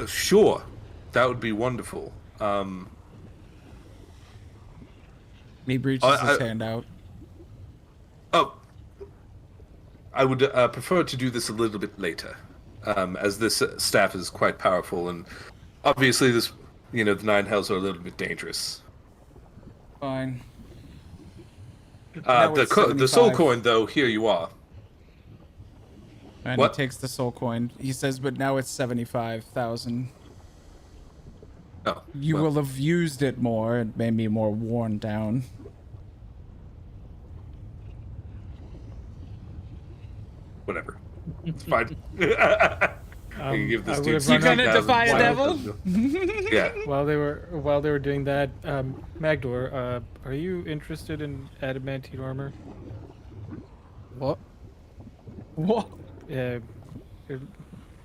Speaker 3: sure, that would be wonderful.
Speaker 4: He reaches his hand out.
Speaker 3: Oh, I would prefer to do this a little bit later, as this staff is quite powerful, and obviously the Nine Hells are a little bit dangerous.
Speaker 4: Fine. Now it's
Speaker 3: The soul
Speaker 4: 75.
Speaker 3: coin, though, here you are.
Speaker 4: And
Speaker 3: What?
Speaker 4: he takes the soul coin. He says, but now it's 75,000.
Speaker 3: Oh,
Speaker 4: You
Speaker 3: well,
Speaker 4: will have used it more. It may be more worn down.
Speaker 3: whatever. It's fine. I can give this
Speaker 1: I
Speaker 3: dude
Speaker 1: would've run up-
Speaker 3: 60,000
Speaker 4: defy a
Speaker 3: gold.
Speaker 4: devil?
Speaker 3: Yeah.
Speaker 1: While they were doing that, Magdor, are you interested in adamantine armor?
Speaker 2: What?
Speaker 4: What?
Speaker 1: Uh,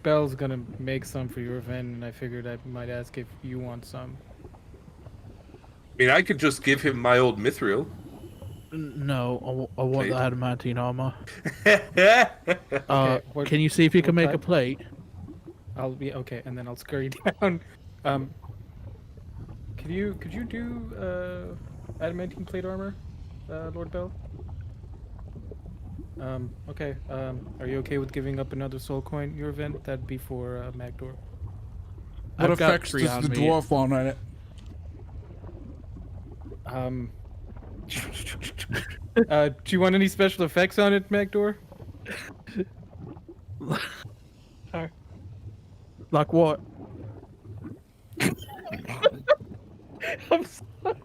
Speaker 1: Bell's gonna make some for your event, and I figured I might ask if you want some.
Speaker 3: I mean, I could just give him my old mithril.
Speaker 2: No, I want
Speaker 3: Plate?
Speaker 2: the adamantine armor.
Speaker 1: what-
Speaker 2: Can you see if you can
Speaker 1: what
Speaker 2: make a
Speaker 1: type?
Speaker 2: plate?
Speaker 1: I'll be okay, and then I'll scurry down. Could you do adamantine plate armor, Lord Bell? Okay. Are you okay with giving up another soul coin? Your event that'd be for Magdor.
Speaker 4: What
Speaker 2: I've got
Speaker 4: effects
Speaker 2: 3
Speaker 4: does
Speaker 2: on
Speaker 4: the
Speaker 2: me.
Speaker 4: dwarf want on it?
Speaker 1: Do you want any special effects on it, Magdor?
Speaker 2: Like what?
Speaker 1: I'm sorry.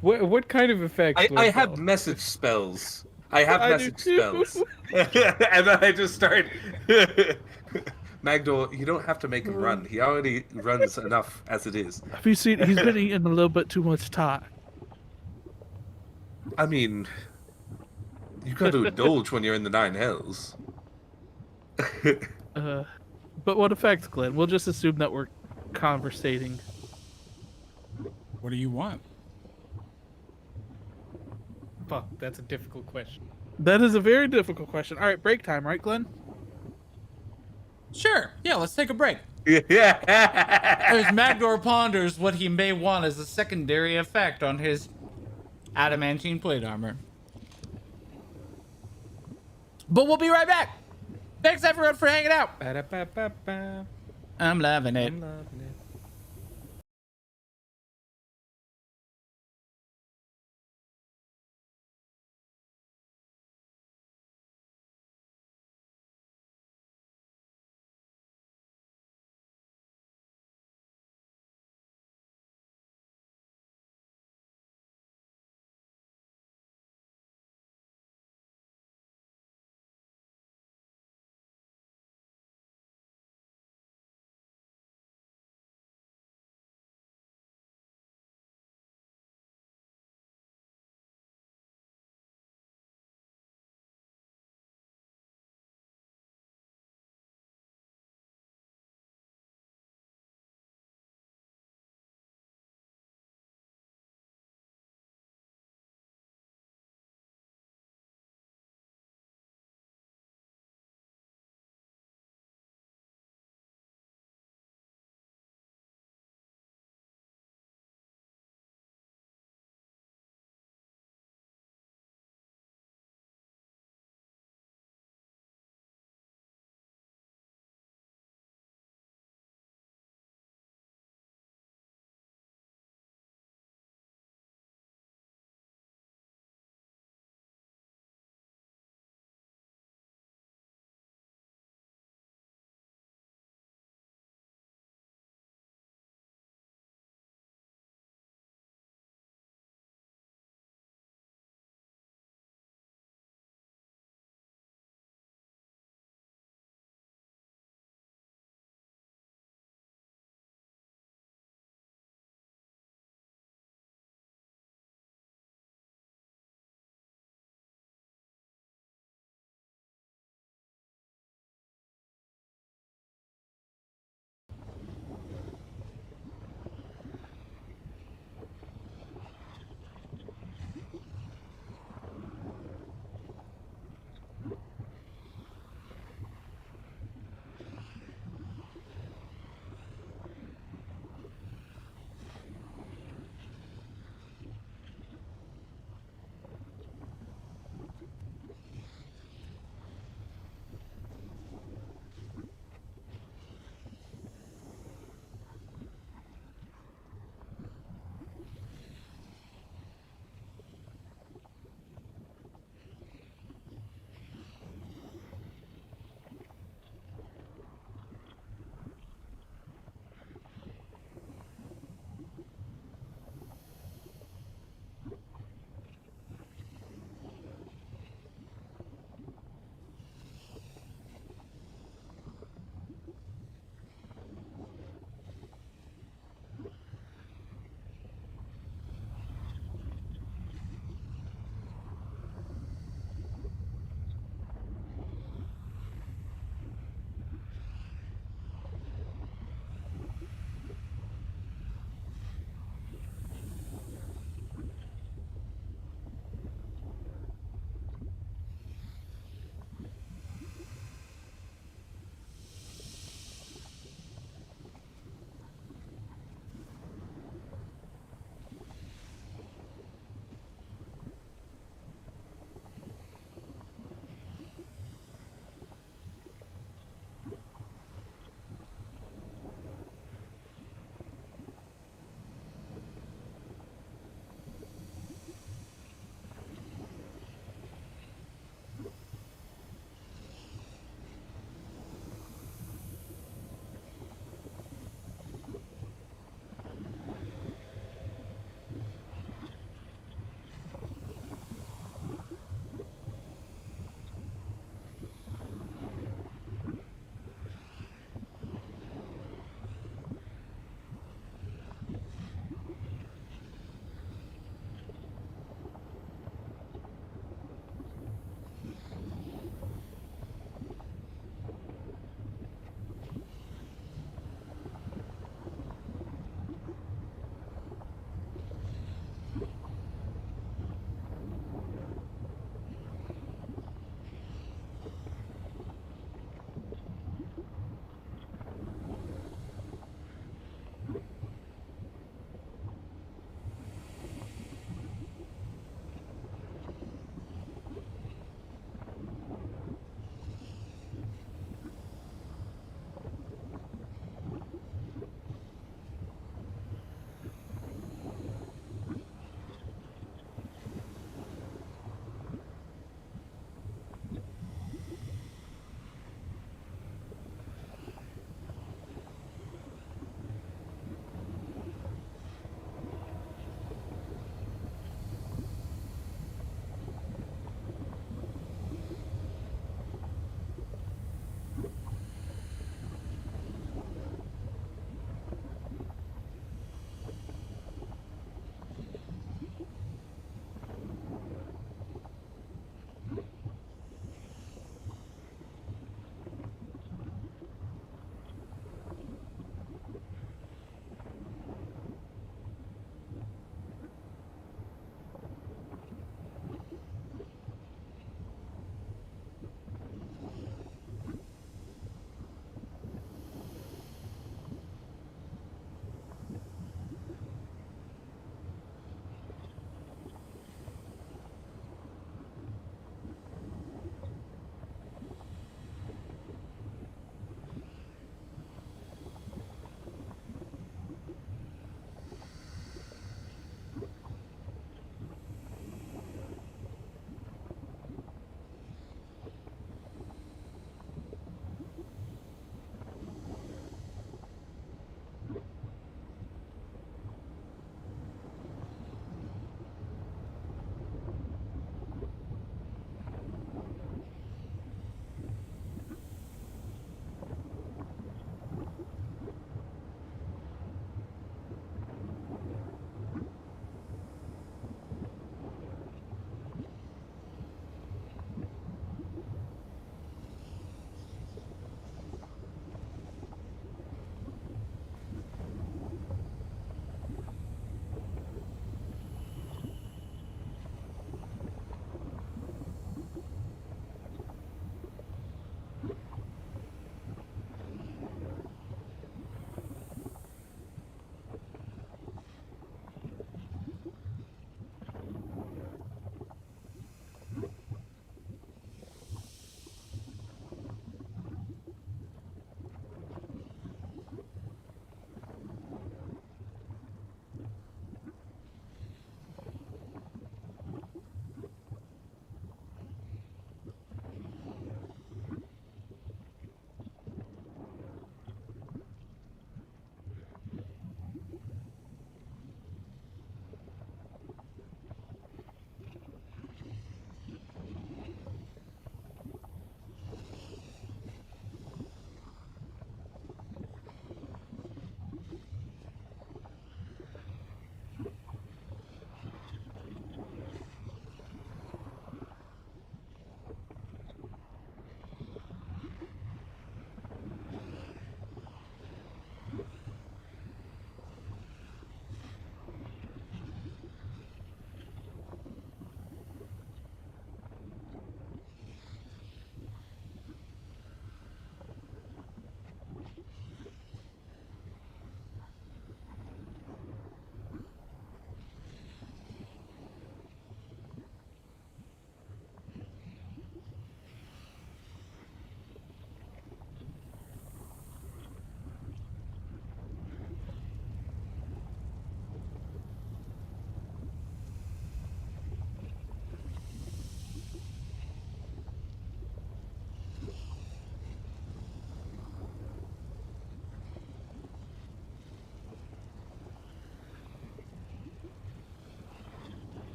Speaker 1: What kind of effects?
Speaker 3: I
Speaker 1: Lord
Speaker 3: have
Speaker 1: Bell?
Speaker 3: message spells. I have
Speaker 2: I do
Speaker 3: message
Speaker 2: too.
Speaker 3: spells. And then I just start. Magdor, you don't have to make him run. He already runs enough as it is.
Speaker 2: Have you seen? He's been eating a little bit too much Thai.
Speaker 3: I mean, you got to indulge when you're in the Nine Hells.
Speaker 2: But what effects, Glenn? We'll just assume that we're conversating.
Speaker 4: What do you want?
Speaker 1: Fuck, that's a difficult question.
Speaker 2: That is a very difficult question. All right, break time, right, Glenn?
Speaker 4: Sure. Yeah, let's take a break.
Speaker 3: Yeah.
Speaker 4: As Magdor ponders what he may want as a secondary effect on his adamantine plate armor. But we'll be right back. Thanks everyone for hanging out.
Speaker 1: Ba-da-ba-ba-ba.
Speaker 4: I'm loving it.
Speaker 1: I'm loving it.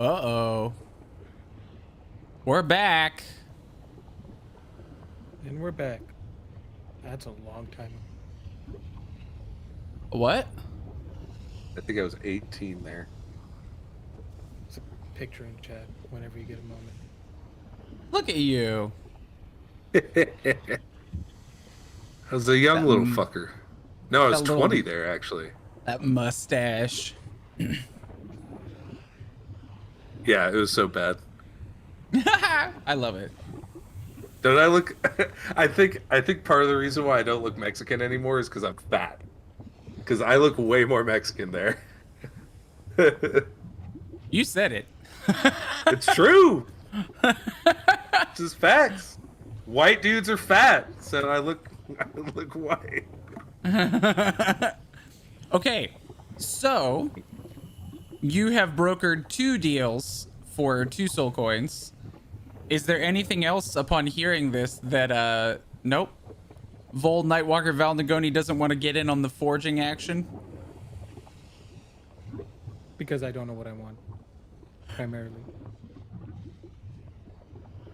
Speaker 4: Uh-oh. We're back.
Speaker 1: And we're back. That's a long time.
Speaker 4: What?
Speaker 3: I think I was 18 there.
Speaker 1: It's a picture in chat whenever you get a moment.
Speaker 4: Look at you.
Speaker 3: I was a young
Speaker 4: That
Speaker 3: little
Speaker 4: m-
Speaker 3: fucker. No, I was
Speaker 4: that little-
Speaker 3: 20 there, actually.
Speaker 4: That mustache.
Speaker 3: Yeah, it was so bad.
Speaker 4: I love it.
Speaker 3: Don't I look? I think part of the reason why I don't look Mexican anymore is because I'm fat. Because I look way more Mexican there.
Speaker 4: You said it.
Speaker 3: It's true. It's just facts. White dudes are fat, so I look white.
Speaker 4: Okay, so you have brokered 2 deals for 2 soul coins. Is there anything else upon hearing this that nope, Vol Nightwalker Valdegoni doesn't want to get in on the forging action?
Speaker 1: Because I don't know what I want. Primarily.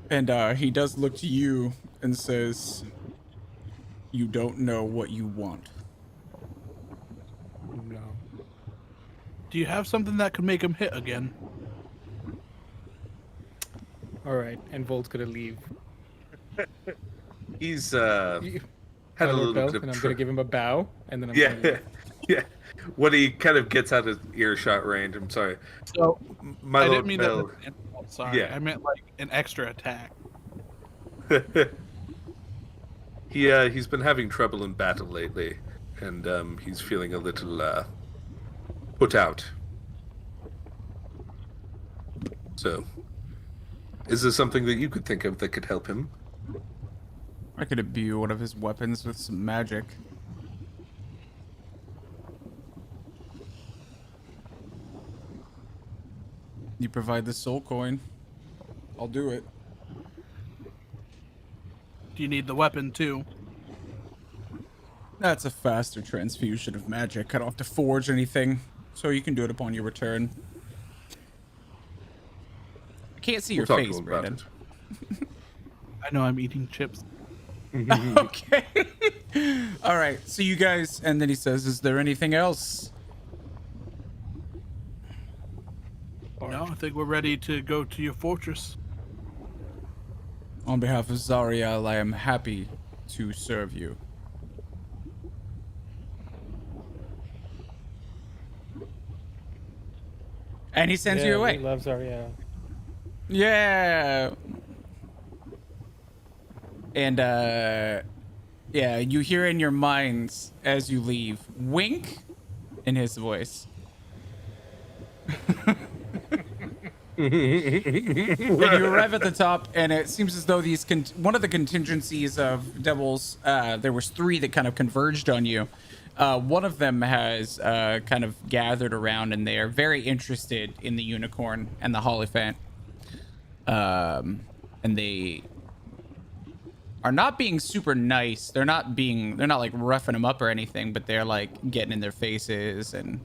Speaker 4: And he does look to you and says, "You don't know what you want."
Speaker 1: No.
Speaker 2: Do you have something that could make him hit again?
Speaker 1: Alright, and Volt's gonna leave.
Speaker 3: He's
Speaker 1: You-
Speaker 3: had a
Speaker 1: my Lord
Speaker 3: little
Speaker 1: Bell,
Speaker 3: bit of
Speaker 1: and I'm gonna give him a bow, and then I'm gonna
Speaker 3: yeah,
Speaker 1: leave.
Speaker 3: yeah. When he kind of gets out of earshot range, I'm sorry.
Speaker 2: So
Speaker 3: My
Speaker 2: I
Speaker 3: Lord
Speaker 2: didn't mean that.
Speaker 3: Bell.
Speaker 2: as an insult, Sorry,
Speaker 3: Yeah.
Speaker 2: I meant like an extra attack.
Speaker 3: He's been having trouble in battle lately, and he's feeling a little put out. So, is there something that you could think of that could help him?
Speaker 4: I could imbue one of his weapons with some magic. You provide the soul coin, I'll do it.
Speaker 2: Do you need the weapon too?
Speaker 4: That's a faster transfusion of magic. I don't have to forge anything, so you can do it upon your return. I can't see your
Speaker 3: We'll talk to
Speaker 4: face,
Speaker 3: him about
Speaker 4: Brandon.
Speaker 3: it.
Speaker 2: I know I'm eating chips.
Speaker 4: Okay. All right. So you guys, and then he says, "Is there anything else?"
Speaker 2: No, I think we're ready to go to your fortress.
Speaker 4: On behalf of Zariel, I am happy to serve you. And he sends you
Speaker 1: Yeah,
Speaker 4: away.
Speaker 1: he loves Ariel.
Speaker 4: Yeah. And yeah, you hear in your minds as you leave, wink in his voice. And you arrive at the top, and it seems as though these one of the contingencies of devils, there was 3 that kind of converged on you. One of them has kind of gathered around, and they are very interested in the unicorn and the Holophant. And they are not being super nice. They're not like roughing them up or anything, but they're like getting in their faces and.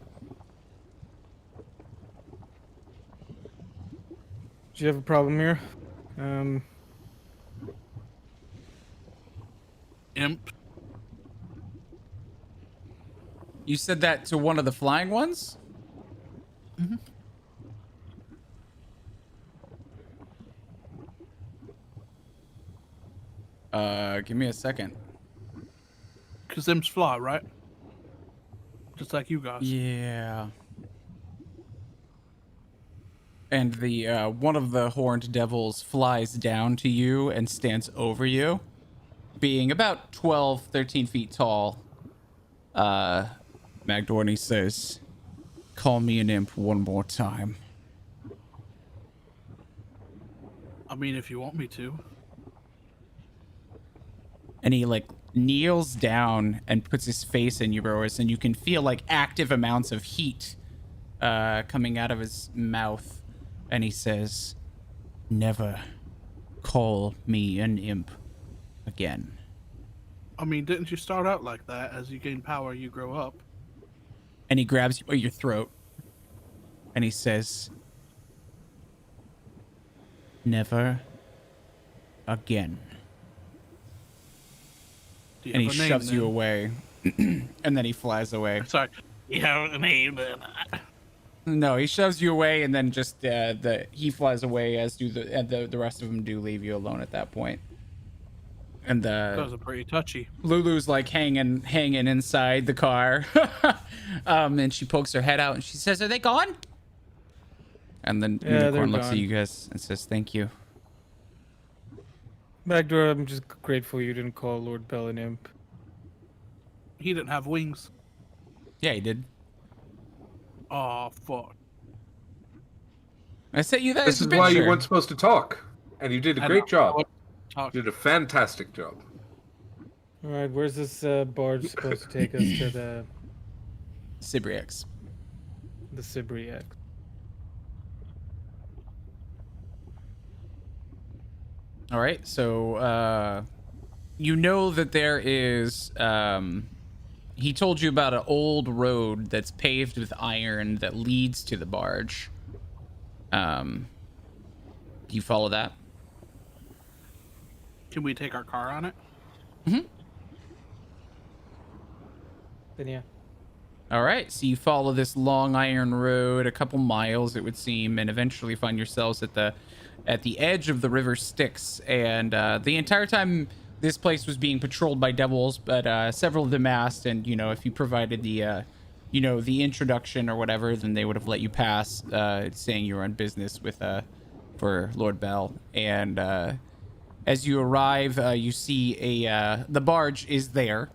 Speaker 1: Do you have a problem here?
Speaker 2: Imp.
Speaker 4: You said that to one of the flying ones?
Speaker 2: Mm-hmm.
Speaker 4: Give me a second.
Speaker 2: Because imps fly, right? Just like you guys.
Speaker 4: Yeah. And the one of the horned devils flies down to you and stands over you, being about 12, 13 feet tall. Magdorny says, "Call me an imp one more time."
Speaker 2: I mean, if you want me to.
Speaker 4: And he like kneels down and puts his face in yours, and you can feel like active amounts of heat coming out of his mouth. And he says, "Never call me an imp again."
Speaker 2: I mean, didn't you start out like that? As you gain power, you grow up.
Speaker 4: And he grabs you by your throat, and he says, Never again.
Speaker 2: Do you
Speaker 4: And he
Speaker 2: have a name,
Speaker 4: shoves you
Speaker 2: then?
Speaker 4: away. And then he flies away.
Speaker 2: Sorry. You have a name, then.
Speaker 4: No, he shoves you away, and then just he flies away, as do the rest of them do leave you alone at that point. And
Speaker 2: Those are pretty touchy.
Speaker 4: Lulu's like hanging inside the car, and she pokes her head out and she says, "Are they gone?" And then
Speaker 1: Yeah, they're
Speaker 4: Unicorn looks at
Speaker 1: gone.
Speaker 4: you guys and says, "Thank you."
Speaker 1: Backdoor, I'm just grateful you didn't call Lord Bell an imp.
Speaker 2: He didn't have wings.
Speaker 4: Yeah, he did.
Speaker 2: Oh, fuck.
Speaker 4: I sent you that
Speaker 3: This is
Speaker 4: picture.
Speaker 3: why you weren't supposed to talk, and you did a
Speaker 2: I
Speaker 3: great
Speaker 2: know.
Speaker 3: job.
Speaker 2: Talk.
Speaker 3: You did a fantastic job.
Speaker 1: All right, where's this barge supposed to take us to
Speaker 4: Sibriax.
Speaker 1: the Sibriac?
Speaker 4: All right, so you know that there is. He told you about an old road that's paved with iron that leads to the barge. Do you follow that?
Speaker 2: Can we take our car on it?
Speaker 1: Then yeah.
Speaker 4: All right, so you follow this long iron road, a couple miles, it would seem, and eventually find yourselves at the edge of the river Styx. And the entire time, this place was being patrolled by devils, but several of them asked, and if you provided the introduction or whatever, then they would have let you pass, saying you were on business with for Lord Bell. And as you arrive, you see the barge is there.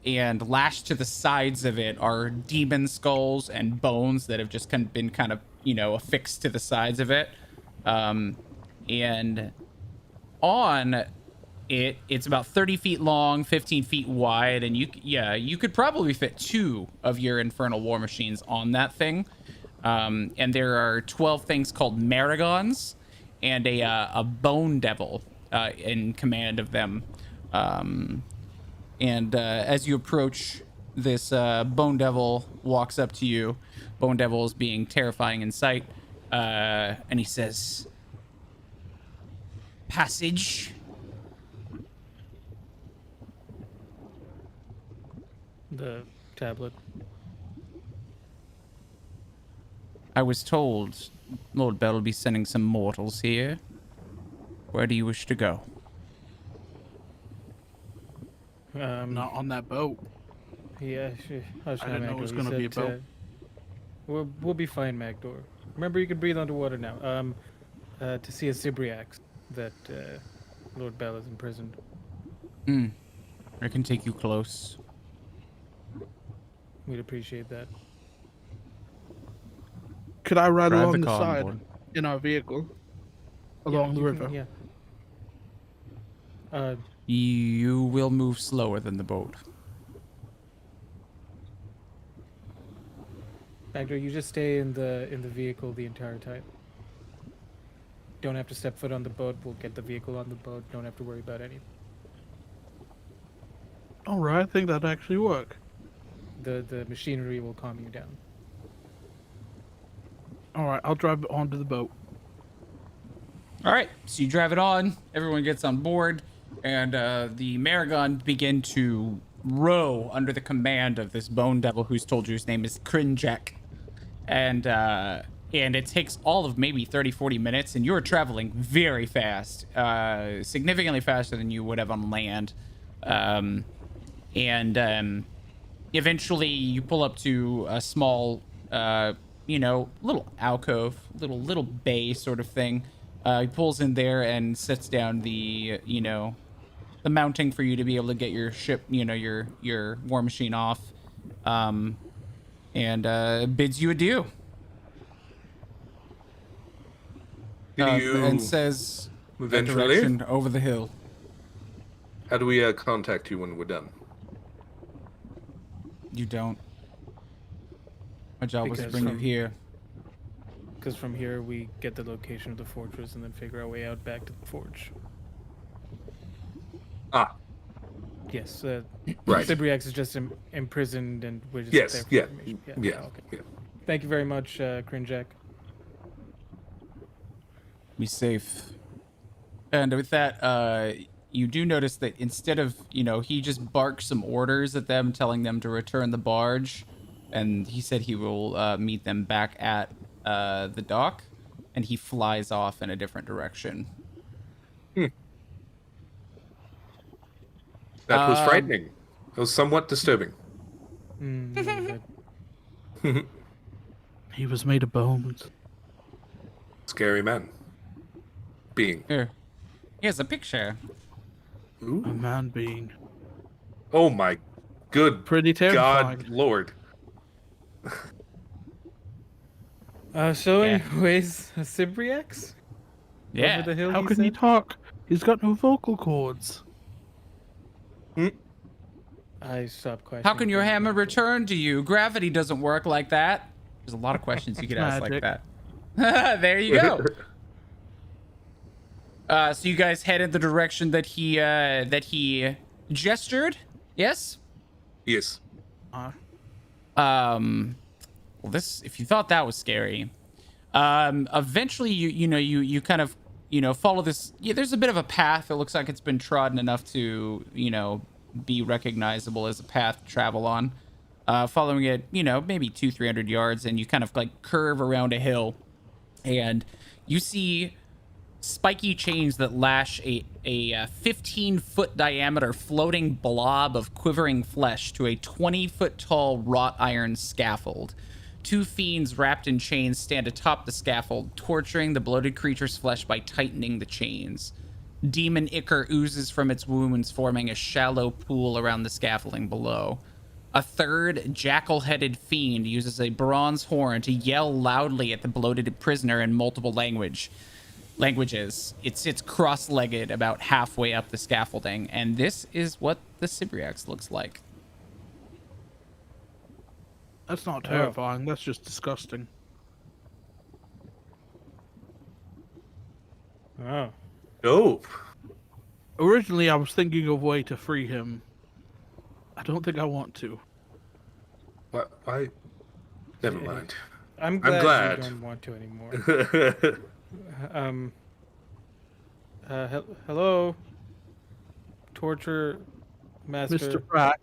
Speaker 4: And lashed to the sides of it are demon skulls and bones that have just been kind of affixed to the sides of it. And on it, it's about 30 feet long, 15 feet wide, and you could probably fit 2 of your infernal war machines on that thing. And there are 12 things called Maragons and a bone devil in command of them. And as you approach, this Bone Devil walks up to you. Bone Devil is being terrifying in sight. And he says, "Passage."
Speaker 1: The tablet.
Speaker 4: "I was told Lord Bell will be sending some mortals here. Where do you wish to go?"
Speaker 2: Not on that boat.
Speaker 1: Yeah, hush
Speaker 2: I
Speaker 1: now,
Speaker 2: didn't know it
Speaker 1: Magdor.
Speaker 2: was
Speaker 1: You
Speaker 2: gonna be a
Speaker 1: said,
Speaker 2: boat.
Speaker 1: we'll be fine, Magdor. Remember, you can breathe underwater now. To see a Sibriax that Lord Bell is imprisoned.
Speaker 4: I can take you close.
Speaker 1: We'd appreciate that.
Speaker 2: Could I ride
Speaker 4: Drive
Speaker 2: along
Speaker 4: the
Speaker 2: the
Speaker 4: car on
Speaker 2: side
Speaker 4: board.
Speaker 2: in our vehicle? Along the
Speaker 1: you
Speaker 2: river?
Speaker 1: can- yeah.
Speaker 4: You will move slower than the boat.
Speaker 1: Magdor, you just stay in the vehicle the entire time. Don't have to step foot on the boat. We'll get the vehicle on the boat. Don't have to worry about anything.
Speaker 2: Alright, I think that'd actually work.
Speaker 1: The machinery will calm you down.
Speaker 2: Alright, I'll drive onto the boat.
Speaker 4: All right, so you drive it on. Everyone gets on board, and the Maragon begin to row under the command of this Bone Devil, who's told you his name is Crinjack. And it takes all of maybe 30, 40 minutes, and you're traveling very fast, significantly faster than you would have on land. Eventually you pull up to a small, little alcove, little bay sort of thing. He pulls in there and sets down the mounting for you to be able to get your ship, your war machine off, and bids you adieu. And says, "That
Speaker 3: Eventually,
Speaker 4: direction over the hill."
Speaker 3: how do we contact you when we're done?
Speaker 4: You don't. My job was to
Speaker 1: Because
Speaker 4: bring you
Speaker 1: from-
Speaker 4: here.
Speaker 1: Because from here we get the location of the fortress and then figure our way out back to the forge.
Speaker 3: Ah,
Speaker 1: Yes,
Speaker 3: right.
Speaker 1: Sibriax is just imprisoned, and we're just
Speaker 3: Yes,
Speaker 1: there for
Speaker 3: yeah,
Speaker 1: information.
Speaker 3: yeah,
Speaker 1: Okay.
Speaker 3: yeah.
Speaker 1: Thank you very much, Crinjack.
Speaker 4: Be safe. And with that, you do notice that instead of, he just barks some orders at them, telling them to return the barge. And he said he will meet them back at the dock. And he flies off in a different direction.
Speaker 3: That was frightening. It was somewhat disturbing.
Speaker 1: Mm,
Speaker 2: He was made of bones.
Speaker 3: Scary man. Being.
Speaker 4: Here. Here's a picture.
Speaker 2: A
Speaker 3: Ooh.
Speaker 2: man being.
Speaker 3: Oh my good
Speaker 2: Pretty terrifying.
Speaker 3: God Lord.
Speaker 1: So
Speaker 4: Yeah.
Speaker 1: anyways, a Cibriax?
Speaker 4: Yeah.
Speaker 1: Over the hill,
Speaker 2: How can he
Speaker 1: said?
Speaker 2: talk? He's got no vocal cords.
Speaker 1: I stopped questioning.
Speaker 4: How can your
Speaker 1: things
Speaker 4: hammer
Speaker 1: like that.
Speaker 4: return to you? Gravity doesn't work like that. There's a lot of questions you could ask like
Speaker 2: Magic.
Speaker 4: that. There you go. So you guys head in the direction that he gestured. Yes.
Speaker 3: Yes.
Speaker 4: Well, this, if you thought that was scary, eventually you kind of follow this. Yeah, there's a bit of a path. It looks like it's been trodden enough to be recognizable as a path to travel on. Following it, maybe 200-300 yards, and you kind of like curve around a hill, and you see spiky chains that lash a 15-foot diameter floating blob of quivering flesh to a 20-foot tall wrought iron scaffold. Two fiends wrapped in chains stand atop the scaffold, torturing the bloated creature's flesh by tightening the chains. Demon ichor oozes from its wounds, forming a shallow pool around the scaffolding below. A third jackal-headed fiend uses a bronze horn to yell loudly at the bloated prisoner in multiple languages. It sits cross-legged about halfway up the scaffolding, and this is what the Cibriax looks like.
Speaker 2: That's not terrifying. That's just disgusting.
Speaker 1: Oh.
Speaker 3: Dope.
Speaker 2: Originally, I was thinking of a way to free him. I don't think I want to.
Speaker 3: What? Why? Never mind.
Speaker 1: I'm glad,
Speaker 3: glad.
Speaker 1: you don't want to anymore. Hello, torture master.
Speaker 2: Mr. Pratt.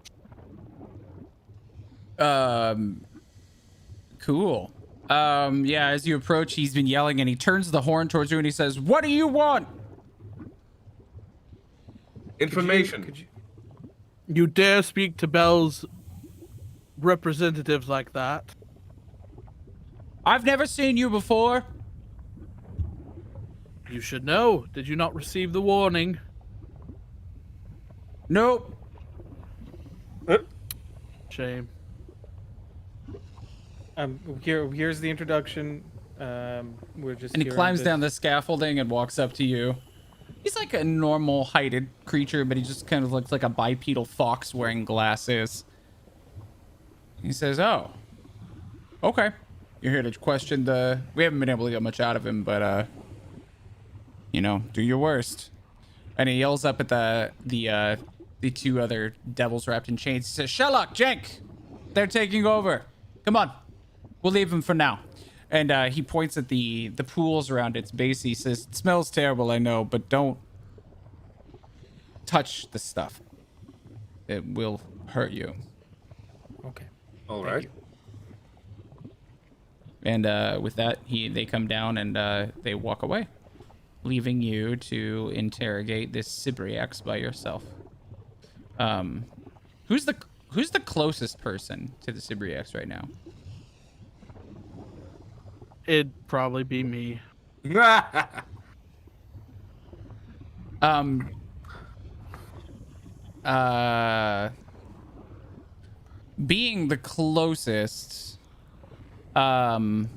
Speaker 4: Cool. Yeah, as you approach, he's been yelling, and he turns the horn towards you and he says, "What do you want?"
Speaker 3: Information.
Speaker 1: Could you,
Speaker 2: You dare speak to Bell's representatives like that?
Speaker 4: I've never seen you before.
Speaker 2: You should know. Did you not receive the warning?
Speaker 4: Nope.
Speaker 2: Shame.
Speaker 1: here's the introduction. We're just.
Speaker 4: And he
Speaker 1: here on
Speaker 4: climbs
Speaker 1: this-
Speaker 4: down the scaffolding and walks up to you. He's like a normal heighted creature, but he just kind of looks like a bipedal fox wearing glasses. He says, "Oh, okay. You're here to question the..." We haven't been able to get much out of him, but, do your worst. And he yells up at the two other devils wrapped in chains. He says, "Sherlock, Jenk, they're taking over. Come on. We'll leave them for now." And he points at the pools around its base. He says, "It smells terrible, I know, but don't touch the stuff. It will hurt you."
Speaker 1: Okay.
Speaker 3: All
Speaker 1: Thank
Speaker 3: right.
Speaker 1: you.
Speaker 4: And with that, they come down and they walk away, leaving you to interrogate this Cibriax by yourself. Who's the closest person to the Cibriax right now?
Speaker 2: It'd probably be me.
Speaker 4: Being the closest, you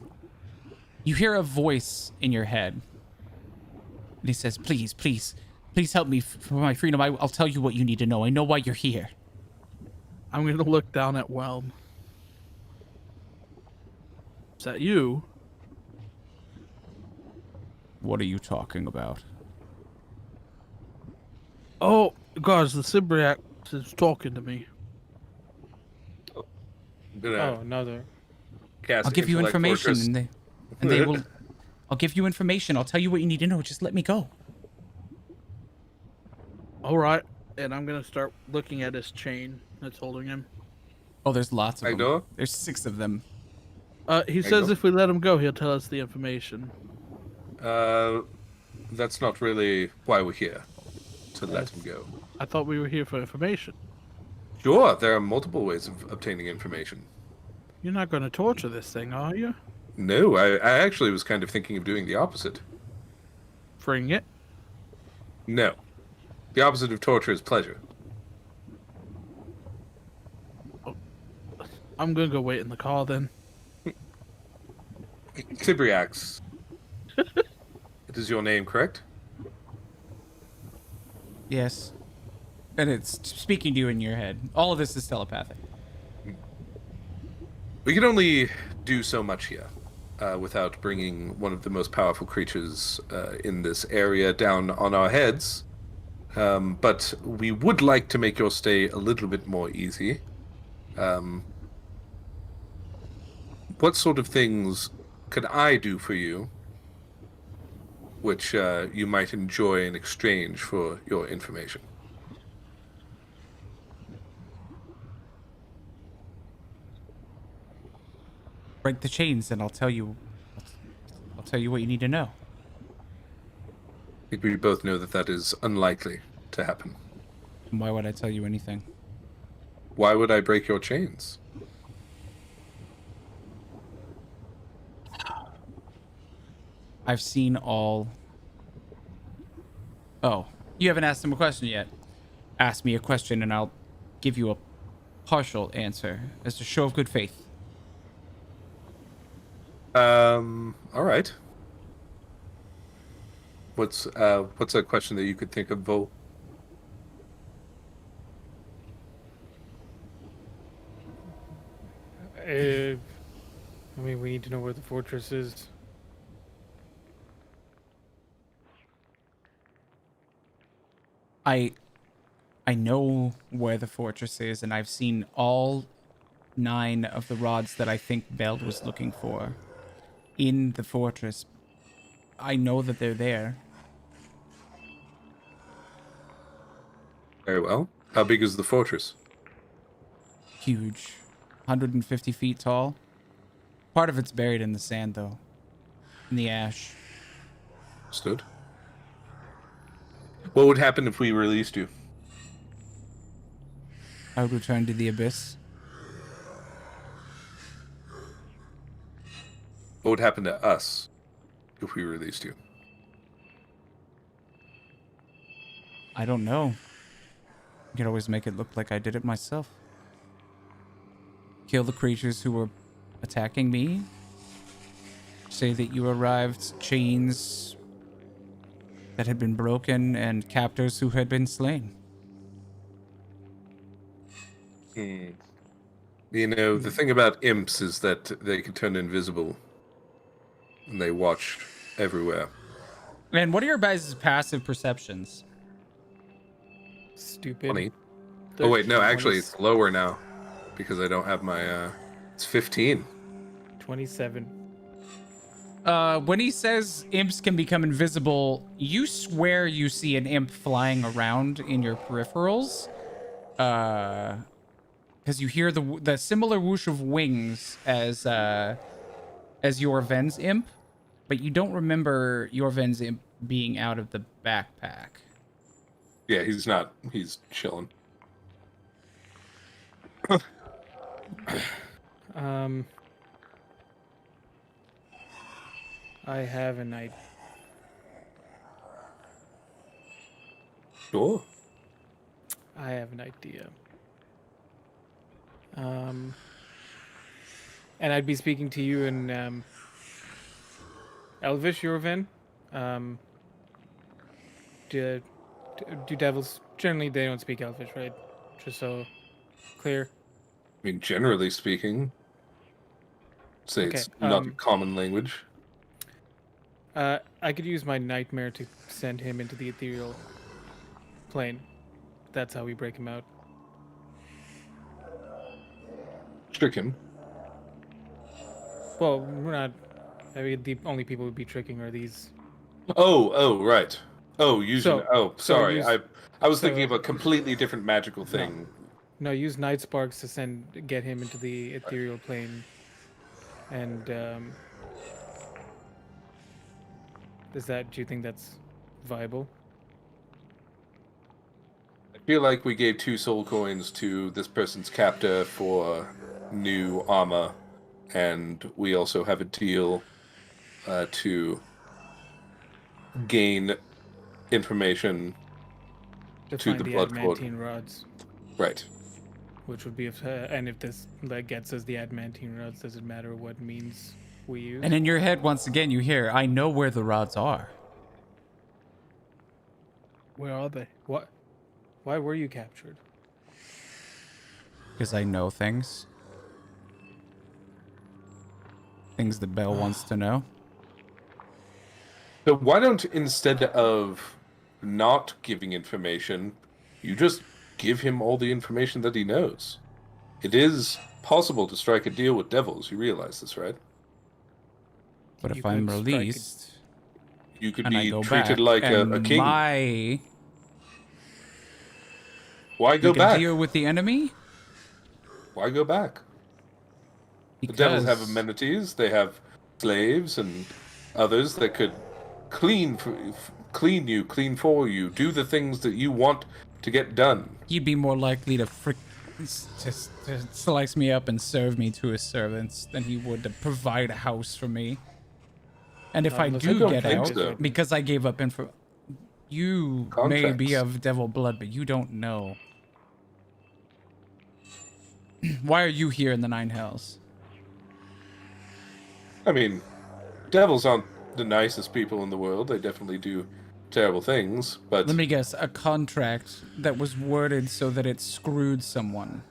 Speaker 4: hear a voice in your head. And he says, "Please, please, please help me for my freedom. I'll tell you what you need to know. I know why you're here."
Speaker 2: I'm gonna look down at Whelm. Is that you?
Speaker 4: What are you talking about?
Speaker 2: Oh, guys, the Cibriax is talking to me.
Speaker 3: I'm gonna
Speaker 1: Oh, another.
Speaker 3: cast
Speaker 4: I'll give you
Speaker 3: Intellect
Speaker 4: information,
Speaker 3: Fortress.
Speaker 4: and they will I'll give you information. I'll tell you what you need to know. Just let me go.
Speaker 2: All right. And I'm gonna start looking at his chain that's holding him.
Speaker 4: Oh, there's lots of them.
Speaker 3: Agdor?
Speaker 4: There's 6 of them.
Speaker 2: He
Speaker 3: There you
Speaker 2: says
Speaker 3: go.
Speaker 2: if we let him go, he'll tell us the information.
Speaker 3: That's not really why we're here, to let him go.
Speaker 2: I thought we were here for information.
Speaker 3: Sure, there are multiple ways of obtaining information.
Speaker 2: You're not going to torture this thing, are you?
Speaker 3: No, I actually was kind of thinking of doing the opposite.
Speaker 2: Freeing it?
Speaker 3: No. The opposite of torture is pleasure.
Speaker 2: I'm going to go wait in the car then.
Speaker 3: Tibriax. It is your name, correct?
Speaker 4: Yes. And it's speaking to you in your head. All of this is telepathic.
Speaker 3: We can only do so much here without bringing one of the most powerful creatures in this area down on our heads. But we would like to make your stay a little bit more easy. What sort of things could I do for you which you might enjoy in exchange for your information?
Speaker 4: Break the chains and I'll tell you what you need to know.
Speaker 3: I think we both know that that is unlikely to happen.
Speaker 4: Why would I tell you anything?
Speaker 3: Why would I break your chains?
Speaker 4: I've seen all... Oh, you haven't asked him a question yet. Ask me a question and I'll give you a partial answer as a show of good faith.
Speaker 3: All right. What's a question that you could think of, Vol?
Speaker 1: I mean, we need to know where the fortress is.
Speaker 4: I know where the fortress is, and I've seen all 9 of the rods that I think Beld was looking for in the fortress. I know that they're there.
Speaker 3: Very well. How big is the fortress?
Speaker 4: Huge. 150 feet tall. Part of it's buried in the sand, though. In the ash.
Speaker 3: Stood. What would happen if we released you?
Speaker 4: I would return to the abyss.
Speaker 3: What would happen to us if we released you?
Speaker 4: I don't know. I could always make it look like I did it myself. Kill the creatures who were attacking me. Say that you arrived chains that had been broken and captors who had been slain.
Speaker 3: You know, the thing about imps is that they can turn invisible. And they watch everywhere.
Speaker 4: And what are your guys' passive perceptions?
Speaker 1: Stupid.
Speaker 3: 20. Oh, wait, no,
Speaker 1: 13,
Speaker 3: actually, it's lower now. Because I don't have my, it's 15.
Speaker 1: 27.
Speaker 4: When he says imps can become invisible, you swear you see an imp flying around in your peripherals. Because you hear the similar whoosh of wings as Yorven's imp, but you don't remember Yorven's imp being out of the backpack.
Speaker 3: Yeah, he's not. He's chilling.
Speaker 1: I have an idea.
Speaker 3: Sure.
Speaker 1: I have an idea. And I'd be speaking to you in Elvish, Yorvin. Do devils generally they don't speak Elvish, right? Just so clear.
Speaker 3: I mean, generally speaking, say
Speaker 1: Okay,
Speaker 3: it's not a common language.
Speaker 1: I could use my nightmare to send him into the ethereal plane. That's how we break him out.
Speaker 3: Trick him.
Speaker 1: Well, we're not I mean, the only people who'd be tricking are these.
Speaker 3: Oh, right. Oh, using.
Speaker 1: So-
Speaker 3: Oh,
Speaker 1: so
Speaker 3: sorry.
Speaker 1: use-
Speaker 3: I was thinking
Speaker 1: so-
Speaker 3: of a completely different magical thing.
Speaker 1: No, use Night Sparks to get him into the ethereal plane, and do you think that's viable?
Speaker 3: I feel like we gave 2 soul coins to this person's captor for new armor, and we also have a deal to gain information
Speaker 1: To
Speaker 3: to
Speaker 1: find
Speaker 3: the
Speaker 1: the
Speaker 3: blood cord.
Speaker 1: adamantine rods,
Speaker 3: Right.
Speaker 1: which would be if this gets us the adamantine rods, does it matter what means we use?
Speaker 4: And in your head, once again, you hear, I know where the rods are.
Speaker 2: Where are they?
Speaker 1: What? Why were you captured?
Speaker 4: Because I know things. Things that Belle wants to know.
Speaker 3: So why don't, instead of not giving information, you just give him all the information that he knows? It is possible to strike a deal with devils. You realize this, right?
Speaker 4: But
Speaker 1: You
Speaker 4: if I'm
Speaker 1: could strike
Speaker 4: released
Speaker 3: You could
Speaker 4: and I
Speaker 3: be
Speaker 4: go
Speaker 3: treated
Speaker 4: back,
Speaker 3: like a
Speaker 4: and
Speaker 3: king. Why go
Speaker 4: you can
Speaker 3: back?
Speaker 4: deal with the enemy?
Speaker 3: Why go back?
Speaker 4: Because
Speaker 3: The devils have amenities. They have slaves and others that could clean for you, do the things that you want to get done.
Speaker 4: he'd be more likely to to slice me up and serve me to his servants than he would to provide a house for me. And if I
Speaker 1: Unless
Speaker 4: do
Speaker 3: don't
Speaker 4: get
Speaker 3: think
Speaker 4: out,
Speaker 3: so.
Speaker 4: because I gave up info, you may be
Speaker 3: Contracts.
Speaker 4: of devil blood, but you don't know. Why are you here in the Nine Hells?
Speaker 3: I mean, devils aren't the nicest people in the world. They definitely do terrible things, but
Speaker 4: Let me guess, a contract that was worded so that it screwed someone.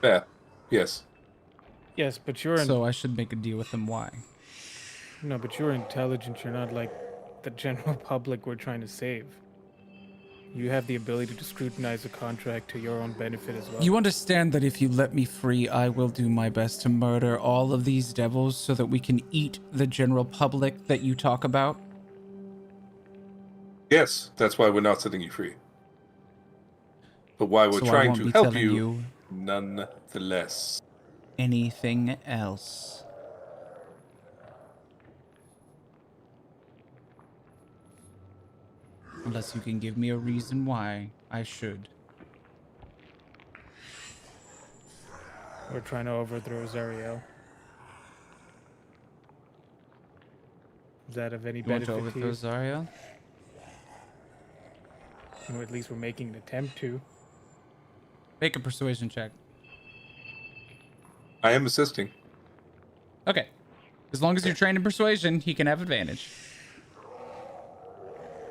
Speaker 3: yeah, yes.
Speaker 1: Yes, but you're
Speaker 4: So I should make a deal with them. Why?
Speaker 1: no, but you're intelligent. You're not like the general public we're trying to save. You have the ability to scrutinize a contract to your own benefit as well.
Speaker 4: You understand that if you let me free, I will do my best to murder all of these devils so that we can eat the general public that you talk about?
Speaker 3: Yes, that's why we're not setting you free. But why we're
Speaker 4: So I
Speaker 3: trying
Speaker 4: won't
Speaker 3: to
Speaker 4: be
Speaker 3: help
Speaker 4: telling you
Speaker 3: nonetheless.
Speaker 4: anything else. Unless you can give me a reason why I should.
Speaker 1: We're trying to overthrow Zariel. Is that of any
Speaker 4: You want to
Speaker 1: benefit to
Speaker 4: overthrow
Speaker 1: you?
Speaker 4: Zarya?
Speaker 1: Or at least we're making an attempt to.
Speaker 4: Make a persuasion check.
Speaker 3: I am assisting.
Speaker 4: Okay. As long as you're trained in persuasion, he can have advantage.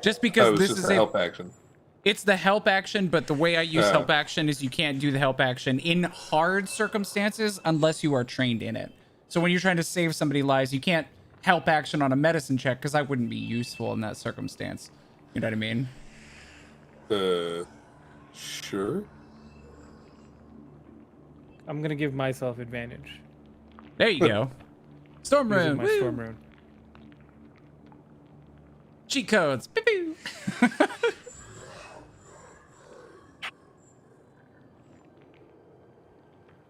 Speaker 4: Just because
Speaker 3: It's
Speaker 4: this
Speaker 3: just
Speaker 4: is
Speaker 3: a help action.
Speaker 4: It's the help action, but the way I use
Speaker 3: Oh.
Speaker 4: help action is you can't do the help action in hard circumstances unless you are trained in it. So when you're trying to save somebody's lives, you can't help action on a medicine check because I wouldn't be useful in that circumstance. You know what I mean?
Speaker 3: Sure.
Speaker 1: I'm gonna give myself advantage.
Speaker 4: There you go. Storm
Speaker 1: Using
Speaker 4: rune.
Speaker 1: my
Speaker 4: Woo!
Speaker 1: storm rune.
Speaker 4: Cheat codes. Pew pew.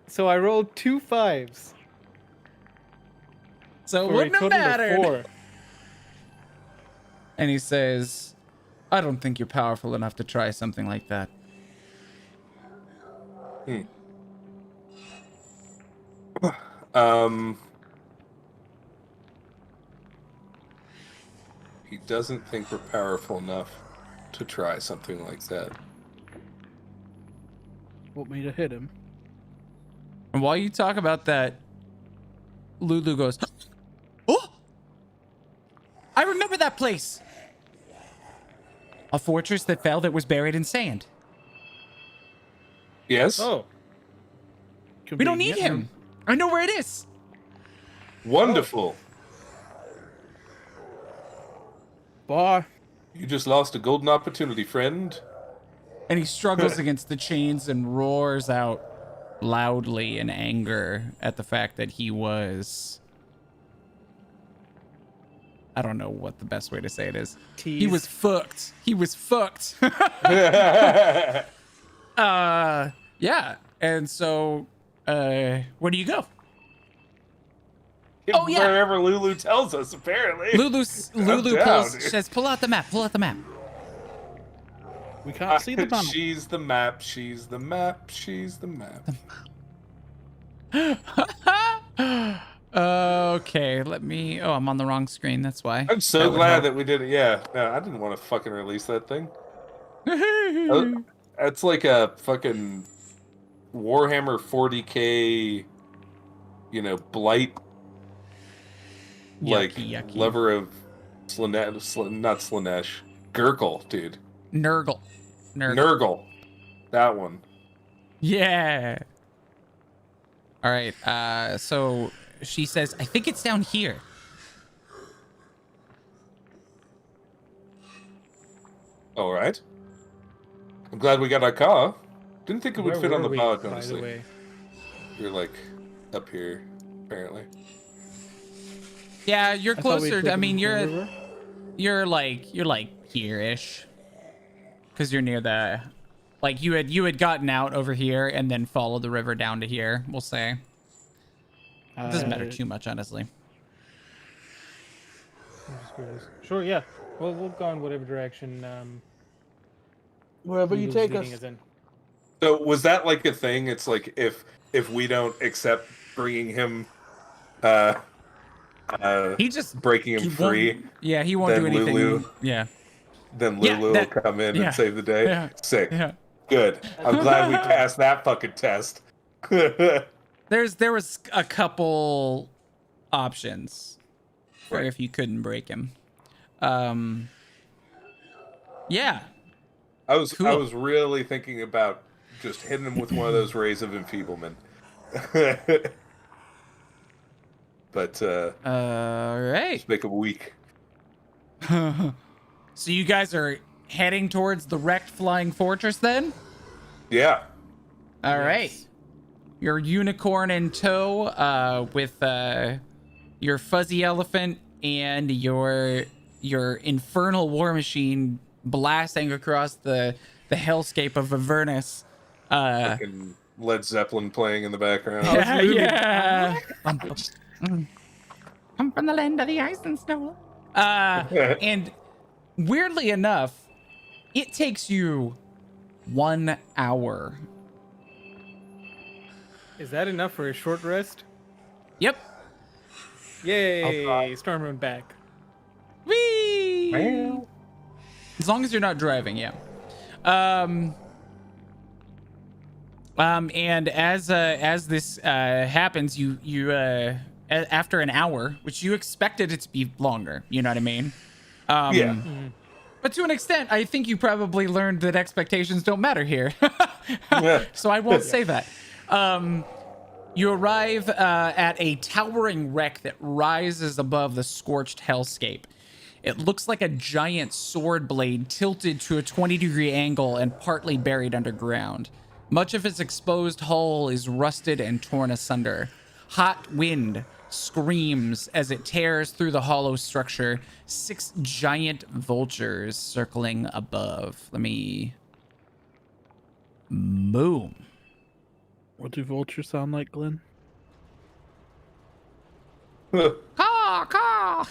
Speaker 1: So I rolled 2 5s
Speaker 4: So it
Speaker 1: for a
Speaker 4: wouldn't have
Speaker 1: total of
Speaker 4: mattered.
Speaker 1: 4.
Speaker 4: And he says, I don't think you're powerful enough to try something like that.
Speaker 3: He doesn't think we're powerful enough to try something like that.
Speaker 2: Want me to hit him?
Speaker 4: And while you talk about that, Lulu goes, oh! I remember that place! A fortress that fell that was buried in sand.
Speaker 3: Yes?
Speaker 1: Oh,
Speaker 4: We don't need
Speaker 2: Convenient.
Speaker 4: him. I know where it is.
Speaker 3: Wonderful.
Speaker 2: Bye.
Speaker 3: You just lost a golden opportunity, friend.
Speaker 4: And he struggles against the chains and roars out loudly in anger at the fact that he was I don't know what the best way to say it is. He
Speaker 2: Tease.
Speaker 4: was fucked. He was fucked. Yeah. And so, where do you go? Oh, yeah.
Speaker 3: Wherever Lulu tells us, apparently.
Speaker 4: Lulu
Speaker 3: down, dude.
Speaker 4: says, pull out the map. Pull out the map.
Speaker 2: We can't see the map.
Speaker 3: She's the map. She's the map. She's the map.
Speaker 4: Okay, let me. Oh, I'm on the wrong screen. That's why.
Speaker 3: I'm so glad that we did it. Yeah, no, I didn't want to fucking release that thing. That's like a fucking Warhammer 40K, blight, like
Speaker 4: Yucky.
Speaker 3: lever of not Slanesh, Gurgle, dude.
Speaker 4: Nurgle.
Speaker 3: Nurgle, that one.
Speaker 4: Yeah. All right. So she says, I think it's down here.
Speaker 3: All right. I'm glad we got our car. Didn't think it would
Speaker 1: Where
Speaker 3: fit on
Speaker 1: were
Speaker 3: the
Speaker 1: we,
Speaker 3: pod,
Speaker 1: by the
Speaker 3: honestly.
Speaker 1: way?
Speaker 3: You're like up here, apparently.
Speaker 4: Yeah, you're
Speaker 2: I thought we
Speaker 4: closer.
Speaker 2: took
Speaker 4: I mean,
Speaker 2: him to the river.
Speaker 4: you're like here-ish, because you're near the, like you had gotten out over here and then followed the river down to here. We'll say it doesn't matter too much, honestly.
Speaker 1: I'm just curious. Sure, yeah. Well, we'll go in whatever direction.
Speaker 2: Wherever you
Speaker 1: Lulu's
Speaker 2: take
Speaker 1: leading
Speaker 2: us.
Speaker 1: in.
Speaker 3: So was that like a thing? It's like if we don't accept bringing him,
Speaker 4: He just
Speaker 3: breaking him free,
Speaker 4: Yeah, he won't
Speaker 3: then
Speaker 4: do anything.
Speaker 3: Lulu-
Speaker 4: Yeah.
Speaker 3: then
Speaker 4: Yeah,
Speaker 3: Lulu
Speaker 4: that-
Speaker 3: will come in
Speaker 4: yeah,
Speaker 3: and save the day.
Speaker 4: yeah,
Speaker 3: Sick.
Speaker 4: Yeah.
Speaker 3: Good. I'm glad we passed that fucking test.
Speaker 4: There was a couple options for
Speaker 3: Right.
Speaker 4: if you couldn't break him. Yeah.
Speaker 3: I was
Speaker 4: Cool.
Speaker 3: really thinking about just hitting him with one of those rays of enfeeblement. But
Speaker 4: All right.
Speaker 3: just make him weak.
Speaker 4: So you guys are heading towards the wrecked flying fortress then?
Speaker 3: Yeah.
Speaker 4: All right. Your unicorn in tow, with your fuzzy elephant and your infernal war machine blasting across the hellscape of Avernus.
Speaker 3: Fucking Led Zeppelin playing in the background.
Speaker 4: Yeah. I'm from the land of the ice and snow. And weirdly enough, it takes you 1 hour.
Speaker 1: Is that enough for a short rest?
Speaker 4: Yep.
Speaker 1: Yay! Stormwind back.
Speaker 4: Whee!
Speaker 3: Meow.
Speaker 4: As long as you're not driving, yeah. And as this happens, you after an hour, which you expected it to be longer, you know what I mean?
Speaker 3: Yeah.
Speaker 4: But to an extent, I think you probably learned that expectations don't matter here.
Speaker 3: Yeah.
Speaker 4: So I won't say that. You arrive at a towering wreck that rises above the scorched hellscape. It looks like a giant sword blade tilted to a 20-degree angle and partly buried underground. Much of its exposed hull is rusted and torn asunder. Hot wind screams as it tears through the hollow structure. 6 giant vultures circling above. Let me... Boom.
Speaker 2: What do vultures sound like, Glenn?
Speaker 4: Caw, caw.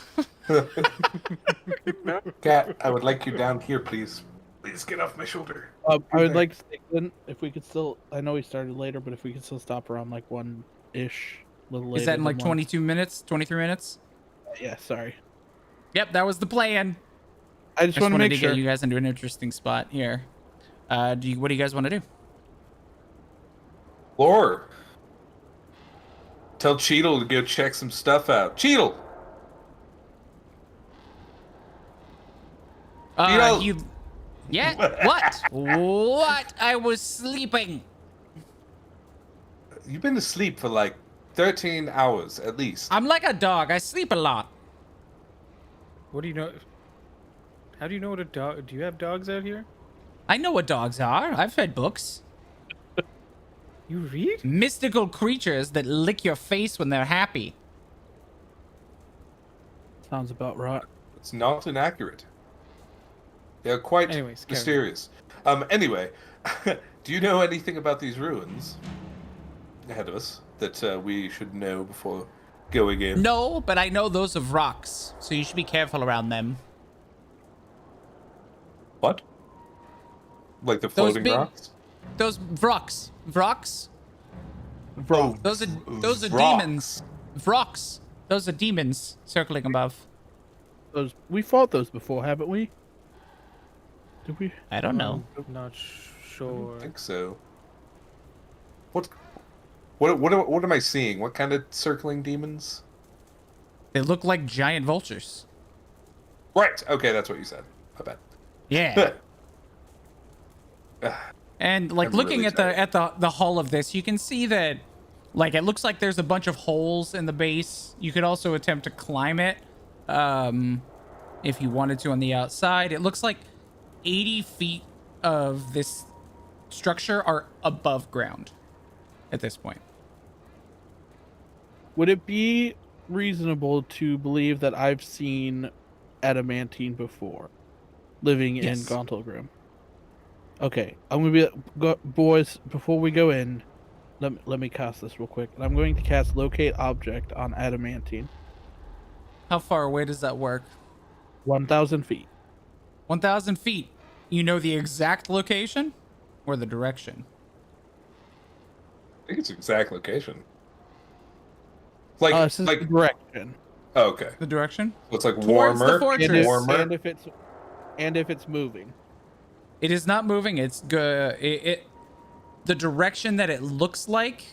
Speaker 3: Cat, I would like you down here, please. Please get off my shoulder.
Speaker 2: I would like to say, Glenn, if we could still, I know we started later, but if we could still stop around like 1-ish, a little later.
Speaker 4: Is that in
Speaker 2: than
Speaker 4: like
Speaker 2: 1.
Speaker 4: 22 minutes, 23 minutes?
Speaker 2: Yeah, sorry.
Speaker 4: Yep, that was the plan.
Speaker 2: I just
Speaker 4: Just
Speaker 2: want to
Speaker 4: wanted
Speaker 2: make
Speaker 4: to
Speaker 2: sure.
Speaker 4: get you guys into an interesting spot here. What do you guys want to do?
Speaker 3: Lore. Tell Cheetle to go check some stuff out. Cheetle!
Speaker 4: You... Yeah? What? What? I was sleeping.
Speaker 3: You've been asleep for like 13 hours at least.
Speaker 4: I'm like a dog. I sleep a lot.
Speaker 1: What do you know? How do you know what a dog? Do you have dogs out here?
Speaker 4: I know what dogs are. I've read books.
Speaker 1: You read?
Speaker 4: Mystical creatures that lick your face when they're happy.
Speaker 2: Sounds about right.
Speaker 3: It's not inaccurate. They're quite
Speaker 1: Anyways, carry on.
Speaker 3: mysterious. Anyway, do you know anything about these ruins ahead of us that we should know before going in?
Speaker 4: No, but I know those of rocks, so you should be careful around them.
Speaker 3: What? Like the
Speaker 4: Those
Speaker 3: floating
Speaker 4: big-
Speaker 3: rocks?
Speaker 4: Those vrocks. Vrocks?
Speaker 3: Oh,
Speaker 4: Those are
Speaker 3: rocks.
Speaker 4: demons. Vrocks. Those are demons circling above.
Speaker 2: We fought those before, haven't we? Did we?
Speaker 4: I don't know.
Speaker 1: Not
Speaker 3: I
Speaker 1: sure.
Speaker 3: don't think so. What am I seeing? What kind of circling demons?
Speaker 4: They look like giant vultures.
Speaker 3: Right. Okay, that's what you said. I bet.
Speaker 4: Yeah. And like
Speaker 3: I'm
Speaker 4: looking
Speaker 3: really
Speaker 4: at the hull of this, you can see that like it looks like there's a bunch of holes in the base. You could also attempt to climb it if you wanted to on the outside. It looks like 80 feet of this structure are above ground at this point.
Speaker 2: Would it be reasonable to believe that I've seen adamantine before, living in
Speaker 4: Yes.
Speaker 2: Gauntlegrim? Okay, I'm gonna boys. Before we go in, let me cast this real quick. I'm going to cast locate object on adamantine.
Speaker 4: How far away does that work?
Speaker 2: 1,000 feet.
Speaker 4: 1,000 feet. You know the exact location or the direction?
Speaker 3: I think it's exact location. Like,
Speaker 2: This is the direction.
Speaker 3: oh, okay.
Speaker 4: The direction?
Speaker 3: So it's like
Speaker 4: Towards the
Speaker 3: warmer,
Speaker 4: fortress.
Speaker 3: warmer.
Speaker 2: And if it's moving.
Speaker 4: It is not moving. It's good. The direction that it looks like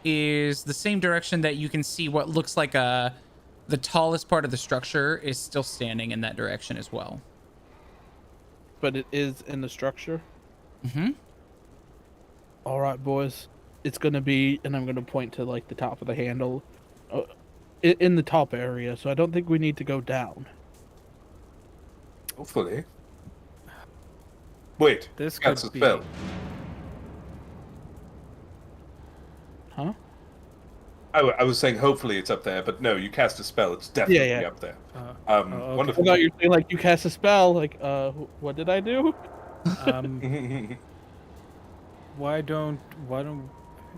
Speaker 4: is the same direction that you can see what looks like the tallest part of the structure is still standing in that direction as well.
Speaker 2: But it is in the structure.
Speaker 4: Mm-hmm.
Speaker 2: All right, boys. It's gonna be, and I'm gonna point to like the top of the handle, in the top area. So I don't think we need to go down.
Speaker 3: Hopefully. Wait,
Speaker 1: This
Speaker 3: that's
Speaker 1: could
Speaker 3: a
Speaker 1: be.
Speaker 3: spell.
Speaker 2: Huh?
Speaker 3: I was saying hopefully it's up there, but no, you cast a spell. It's definitely
Speaker 2: Yeah.
Speaker 3: up there.
Speaker 1: Okay.
Speaker 3: Wonderful.
Speaker 2: I thought you were saying like you cast a spell. Like, what did I do?
Speaker 1: Why don't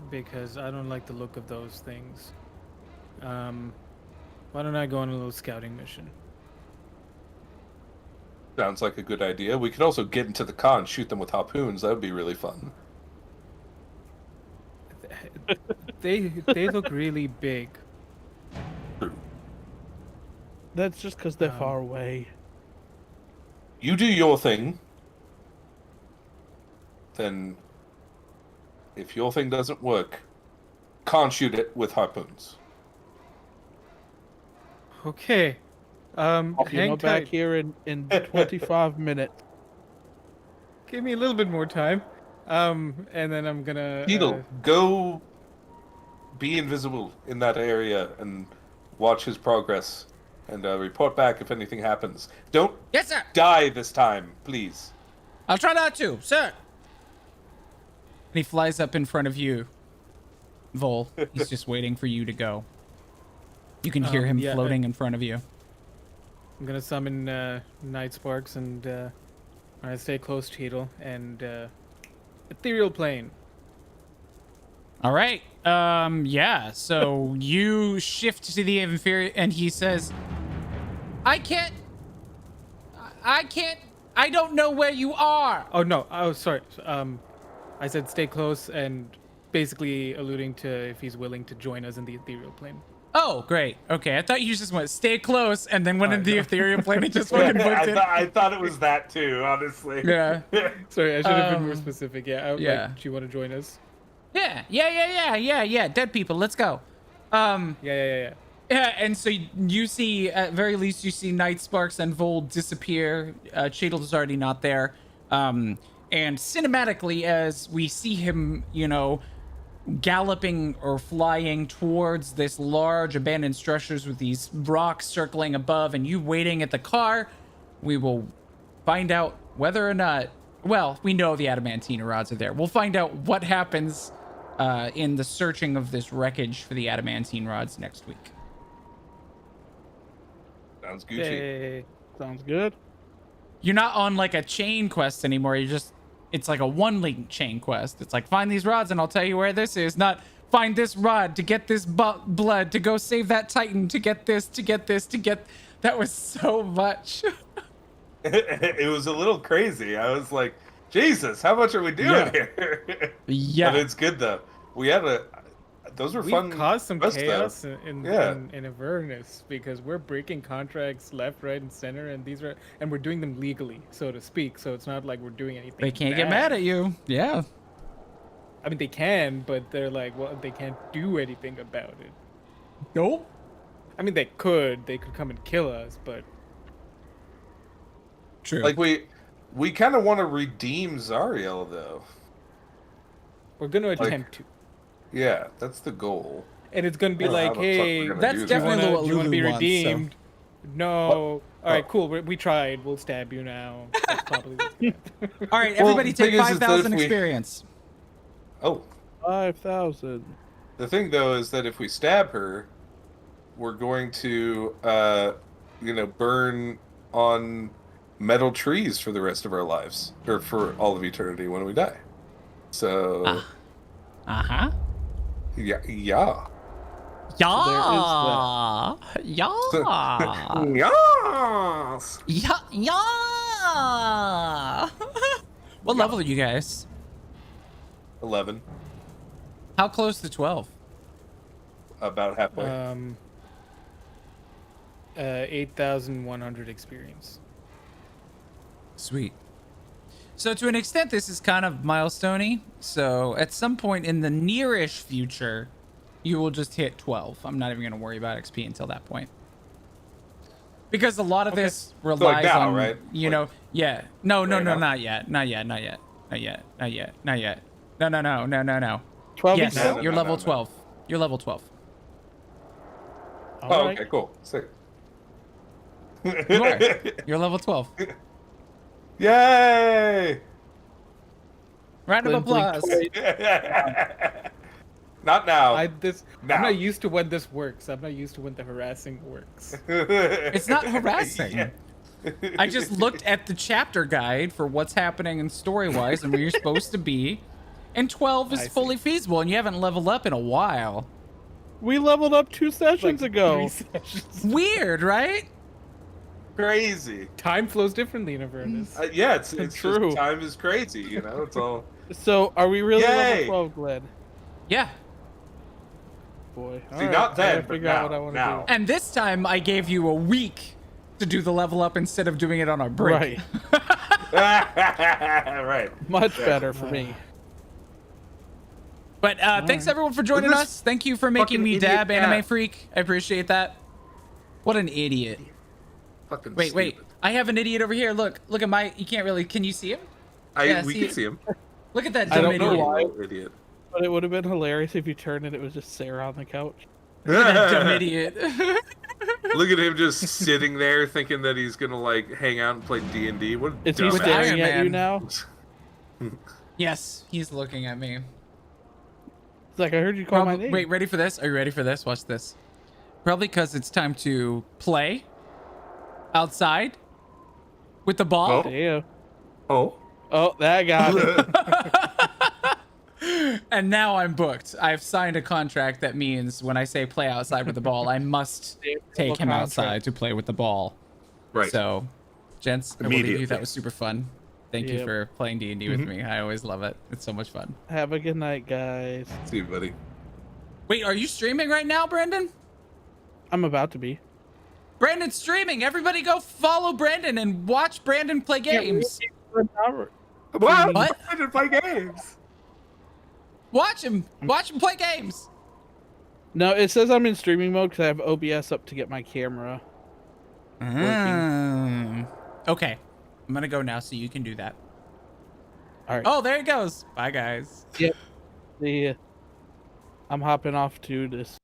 Speaker 1: because I don't like the look of those things. Why don't I go on a little scouting mission?
Speaker 3: Sounds like a good idea. We could also get into the car and shoot them with harpoons. That would be really fun.
Speaker 1: They look really big.
Speaker 3: True.
Speaker 2: That's just because they're
Speaker 1: Um,
Speaker 2: far away.
Speaker 3: You do your thing. Then, if your thing doesn't work, can't shoot it with harpoons.
Speaker 1: Okay.
Speaker 2: I'll be
Speaker 1: Hang
Speaker 2: back
Speaker 1: tight.
Speaker 2: here in 25 minutes.
Speaker 1: Give me a little bit more time. And then I'm gonna.
Speaker 3: Beetle, go be invisible in that area and watch his progress and report back if anything happens. Don't
Speaker 4: Yes, sir.
Speaker 3: die this time, please.
Speaker 4: I'll try not to, sir. And he flies up in front of you, Vol. He's just waiting for you to go. You can hear him
Speaker 1: yeah,
Speaker 4: floating in front of you.
Speaker 1: I'm gonna summon Night Sparks and I stay close to Heedle and Ethereal Plane.
Speaker 4: All right. Yeah. So you shift to the inferior, and he says, I can't. I don't know where you are.
Speaker 1: Oh no! Oh sorry. I said stay close and basically alluding to if he's willing to join us in the Ethereal Plane.
Speaker 4: Oh, great. Okay. I thought you just went stay close and then went into the ethereal plane and just fucking booked it.
Speaker 3: I thought it was that too, honestly.
Speaker 4: Yeah.
Speaker 1: Sorry, I should have been more specific. Yeah.
Speaker 4: yeah.
Speaker 1: Like, do you want to join us?
Speaker 4: Yeah. Dead people. Let's go.
Speaker 1: Yeah.
Speaker 4: Yeah, and so you see, at very least, you see Night Sparks and Vol disappear. Cheadle is already not there. And cinematically, as we see him, galloping or flying towards this large abandoned structures with these rocks circling above, and you waiting at the car, we will find out whether or not. Well, we know the adamantine rods are there. We'll find out what happens in the searching of this wreckage for the adamantine rods next week.
Speaker 3: Sounds Gucci.
Speaker 1: Hey.
Speaker 2: Sounds good.
Speaker 4: You're not on like a chain quest anymore. It's like a one link chain quest. It's like find these rods and I'll tell you where this is. Not find this rod to get this blood to go save that Titan to get this to get this to get. That was so much.
Speaker 3: It was a little crazy. I was like, Jesus, how much are we doing here?
Speaker 4: Yeah.
Speaker 3: But it's good though. We had those were
Speaker 1: We've
Speaker 3: fun.
Speaker 1: caused some
Speaker 3: quests, though.
Speaker 1: chaos
Speaker 3: Yeah.
Speaker 1: in Avernus because we're breaking contracts left, right, and center, and we're doing them legally, so to speak. So it's not like we're doing anything.
Speaker 4: They can't get
Speaker 1: bad.
Speaker 4: mad at you. Yeah.
Speaker 1: I mean, they can, but they're like, well, they can't do anything about it.
Speaker 4: Nope.
Speaker 1: I mean, they could come and kill us, but
Speaker 4: True.
Speaker 3: Like we kind of want to redeem Zariel though.
Speaker 1: we're gonna attempt to.
Speaker 3: Yeah, that's the goal.
Speaker 1: And it's gonna be
Speaker 3: I don't know
Speaker 1: like,
Speaker 3: how the fuck
Speaker 1: hey,
Speaker 3: we're gonna
Speaker 4: that's
Speaker 3: do that.
Speaker 4: definitely what
Speaker 1: do you want to
Speaker 4: Lulu
Speaker 1: be
Speaker 4: wants, so-
Speaker 1: redeemed? No.
Speaker 3: What?
Speaker 1: All right,
Speaker 3: Oh.
Speaker 1: cool. We tried. We'll stab you now. That's probably what's gonna happen.
Speaker 4: All right,
Speaker 3: Well,
Speaker 4: everybody
Speaker 3: the thing
Speaker 4: take
Speaker 3: is that
Speaker 4: 5,000
Speaker 3: if we-
Speaker 4: experience.
Speaker 3: Oh,
Speaker 2: 5,000.
Speaker 3: the thing though is that if we stab her, we're going to burn on metal trees for the rest of our lives, or for all of eternity when we die. So
Speaker 4: Uh-huh.
Speaker 3: yeah.
Speaker 4: Yeah. Yeah.
Speaker 3: Yes.
Speaker 4: Yeah. Yeah. What level are you guys?
Speaker 3: 11,
Speaker 4: How close to 12?
Speaker 3: about halfway.
Speaker 1: 8,100 experience.
Speaker 4: Sweet. So to an extent, this is kind of milestone-y. So at some point in the nearish future, you will just hit 12. I'm not even going to worry about XP until that point. Because a lot of this relies
Speaker 3: now,
Speaker 4: on,
Speaker 3: right?
Speaker 4: you
Speaker 3: Like-
Speaker 4: know, yeah. No,
Speaker 3: Right now?
Speaker 4: not yet. Not yet. Not yet. Not yet. Not yet. Not yet. No.
Speaker 2: 12
Speaker 4: Yes,
Speaker 3: No, no,
Speaker 4: you're
Speaker 3: no,
Speaker 4: level
Speaker 3: no, no.
Speaker 4: 12. You're level 12.
Speaker 3: Oh, okay, cool. Sick.
Speaker 4: You are. You're level 12.
Speaker 3: Yay!
Speaker 4: Round of
Speaker 2: Blink, blink
Speaker 4: applause.
Speaker 2: twice.
Speaker 3: Not now.
Speaker 1: I'm
Speaker 3: Now.
Speaker 1: not used to when this works. I'm not used to when the harassing works.
Speaker 4: It's not harassing.
Speaker 3: Yeah.
Speaker 4: I just looked at the chapter guide for what's happening in story-wise and where you're supposed to be. And 12
Speaker 1: I
Speaker 4: is
Speaker 1: see.
Speaker 4: fully feasible, and you haven't leveled up in a while.
Speaker 2: We leveled up 2 sessions
Speaker 1: Like
Speaker 2: ago.
Speaker 1: 3 sessions.
Speaker 4: Weird, right?
Speaker 3: Crazy.
Speaker 1: Time flows differently in Avernus.
Speaker 3: Yeah, it's
Speaker 2: True.
Speaker 3: Just, time is crazy. It's all.
Speaker 2: So, are we really
Speaker 3: Yay!
Speaker 2: level 12, Glenn?
Speaker 4: Yeah.
Speaker 2: Boy.
Speaker 3: See, not then, but
Speaker 1: figure out what I
Speaker 3: now.
Speaker 1: want
Speaker 3: Now.
Speaker 1: to do.
Speaker 4: And this time, I gave you a week to do the level up instead of doing it on our break.
Speaker 2: Right.
Speaker 3: Right.
Speaker 2: Much better for me.
Speaker 4: But thanks everyone for joining
Speaker 3: This
Speaker 4: us. Thank you for making
Speaker 3: fucking
Speaker 4: me
Speaker 3: idiot
Speaker 4: dab Anime
Speaker 3: cat.
Speaker 4: Freak. I appreciate that. What an idiot.
Speaker 3: Fucking
Speaker 4: Wait.
Speaker 3: stupid.
Speaker 4: I have an idiot over here. Look at my. You can't really. Can you see him?
Speaker 3: We
Speaker 4: Yeah,
Speaker 3: can see him.
Speaker 4: Look at that
Speaker 2: I
Speaker 4: dumb
Speaker 2: don't know
Speaker 4: idiot.
Speaker 2: why.
Speaker 3: Idiot.
Speaker 2: But it would have been hilarious if you turned and it was just Sarah on the couch.
Speaker 4: Look at that dumb idiot.
Speaker 3: Look at him just sitting there thinking that he's gonna like hang out and play D&D. What a
Speaker 2: Is he
Speaker 3: dumbass.
Speaker 4: With
Speaker 2: staring
Speaker 4: Iron
Speaker 2: at you
Speaker 4: Man.
Speaker 2: now?
Speaker 4: Yes, he's looking at me.
Speaker 2: It's like, I heard you call my name.
Speaker 4: Wait, ready for this? Are you ready for this? Watch this. Probably because it's time to play outside with the ball.
Speaker 3: Oh.
Speaker 2: Damn.
Speaker 3: Oh.
Speaker 2: Oh, that got it.
Speaker 4: And now I'm booked. I've signed a contract that means when I say play outside with the ball, I must take him outside to play with the ball.
Speaker 3: Right.
Speaker 4: So, gents, I will leave you.
Speaker 3: Immediately.
Speaker 4: That was super fun. Thank you
Speaker 2: Yep.
Speaker 4: for playing D&D with me. I always love it. It's so much fun.
Speaker 2: Have a good night, guys.
Speaker 3: See you, buddy.
Speaker 4: Wait, are you streaming right now, Brandon?
Speaker 2: I'm about to be.
Speaker 4: Brandon's streaming. Everybody go follow Brandon and watch Brandon play games.
Speaker 3: Wow.
Speaker 4: What?
Speaker 3: I didn't play games.
Speaker 4: Watch him. Watch him play games.
Speaker 2: No, it says I'm in streaming mode because I have OBS up to get my camera.
Speaker 4: Okay. I'm going to go now so you can do that.
Speaker 2: All right.
Speaker 4: Oh, there he goes. Bye, guys.
Speaker 2: Yep. See ya. I'm hopping off to this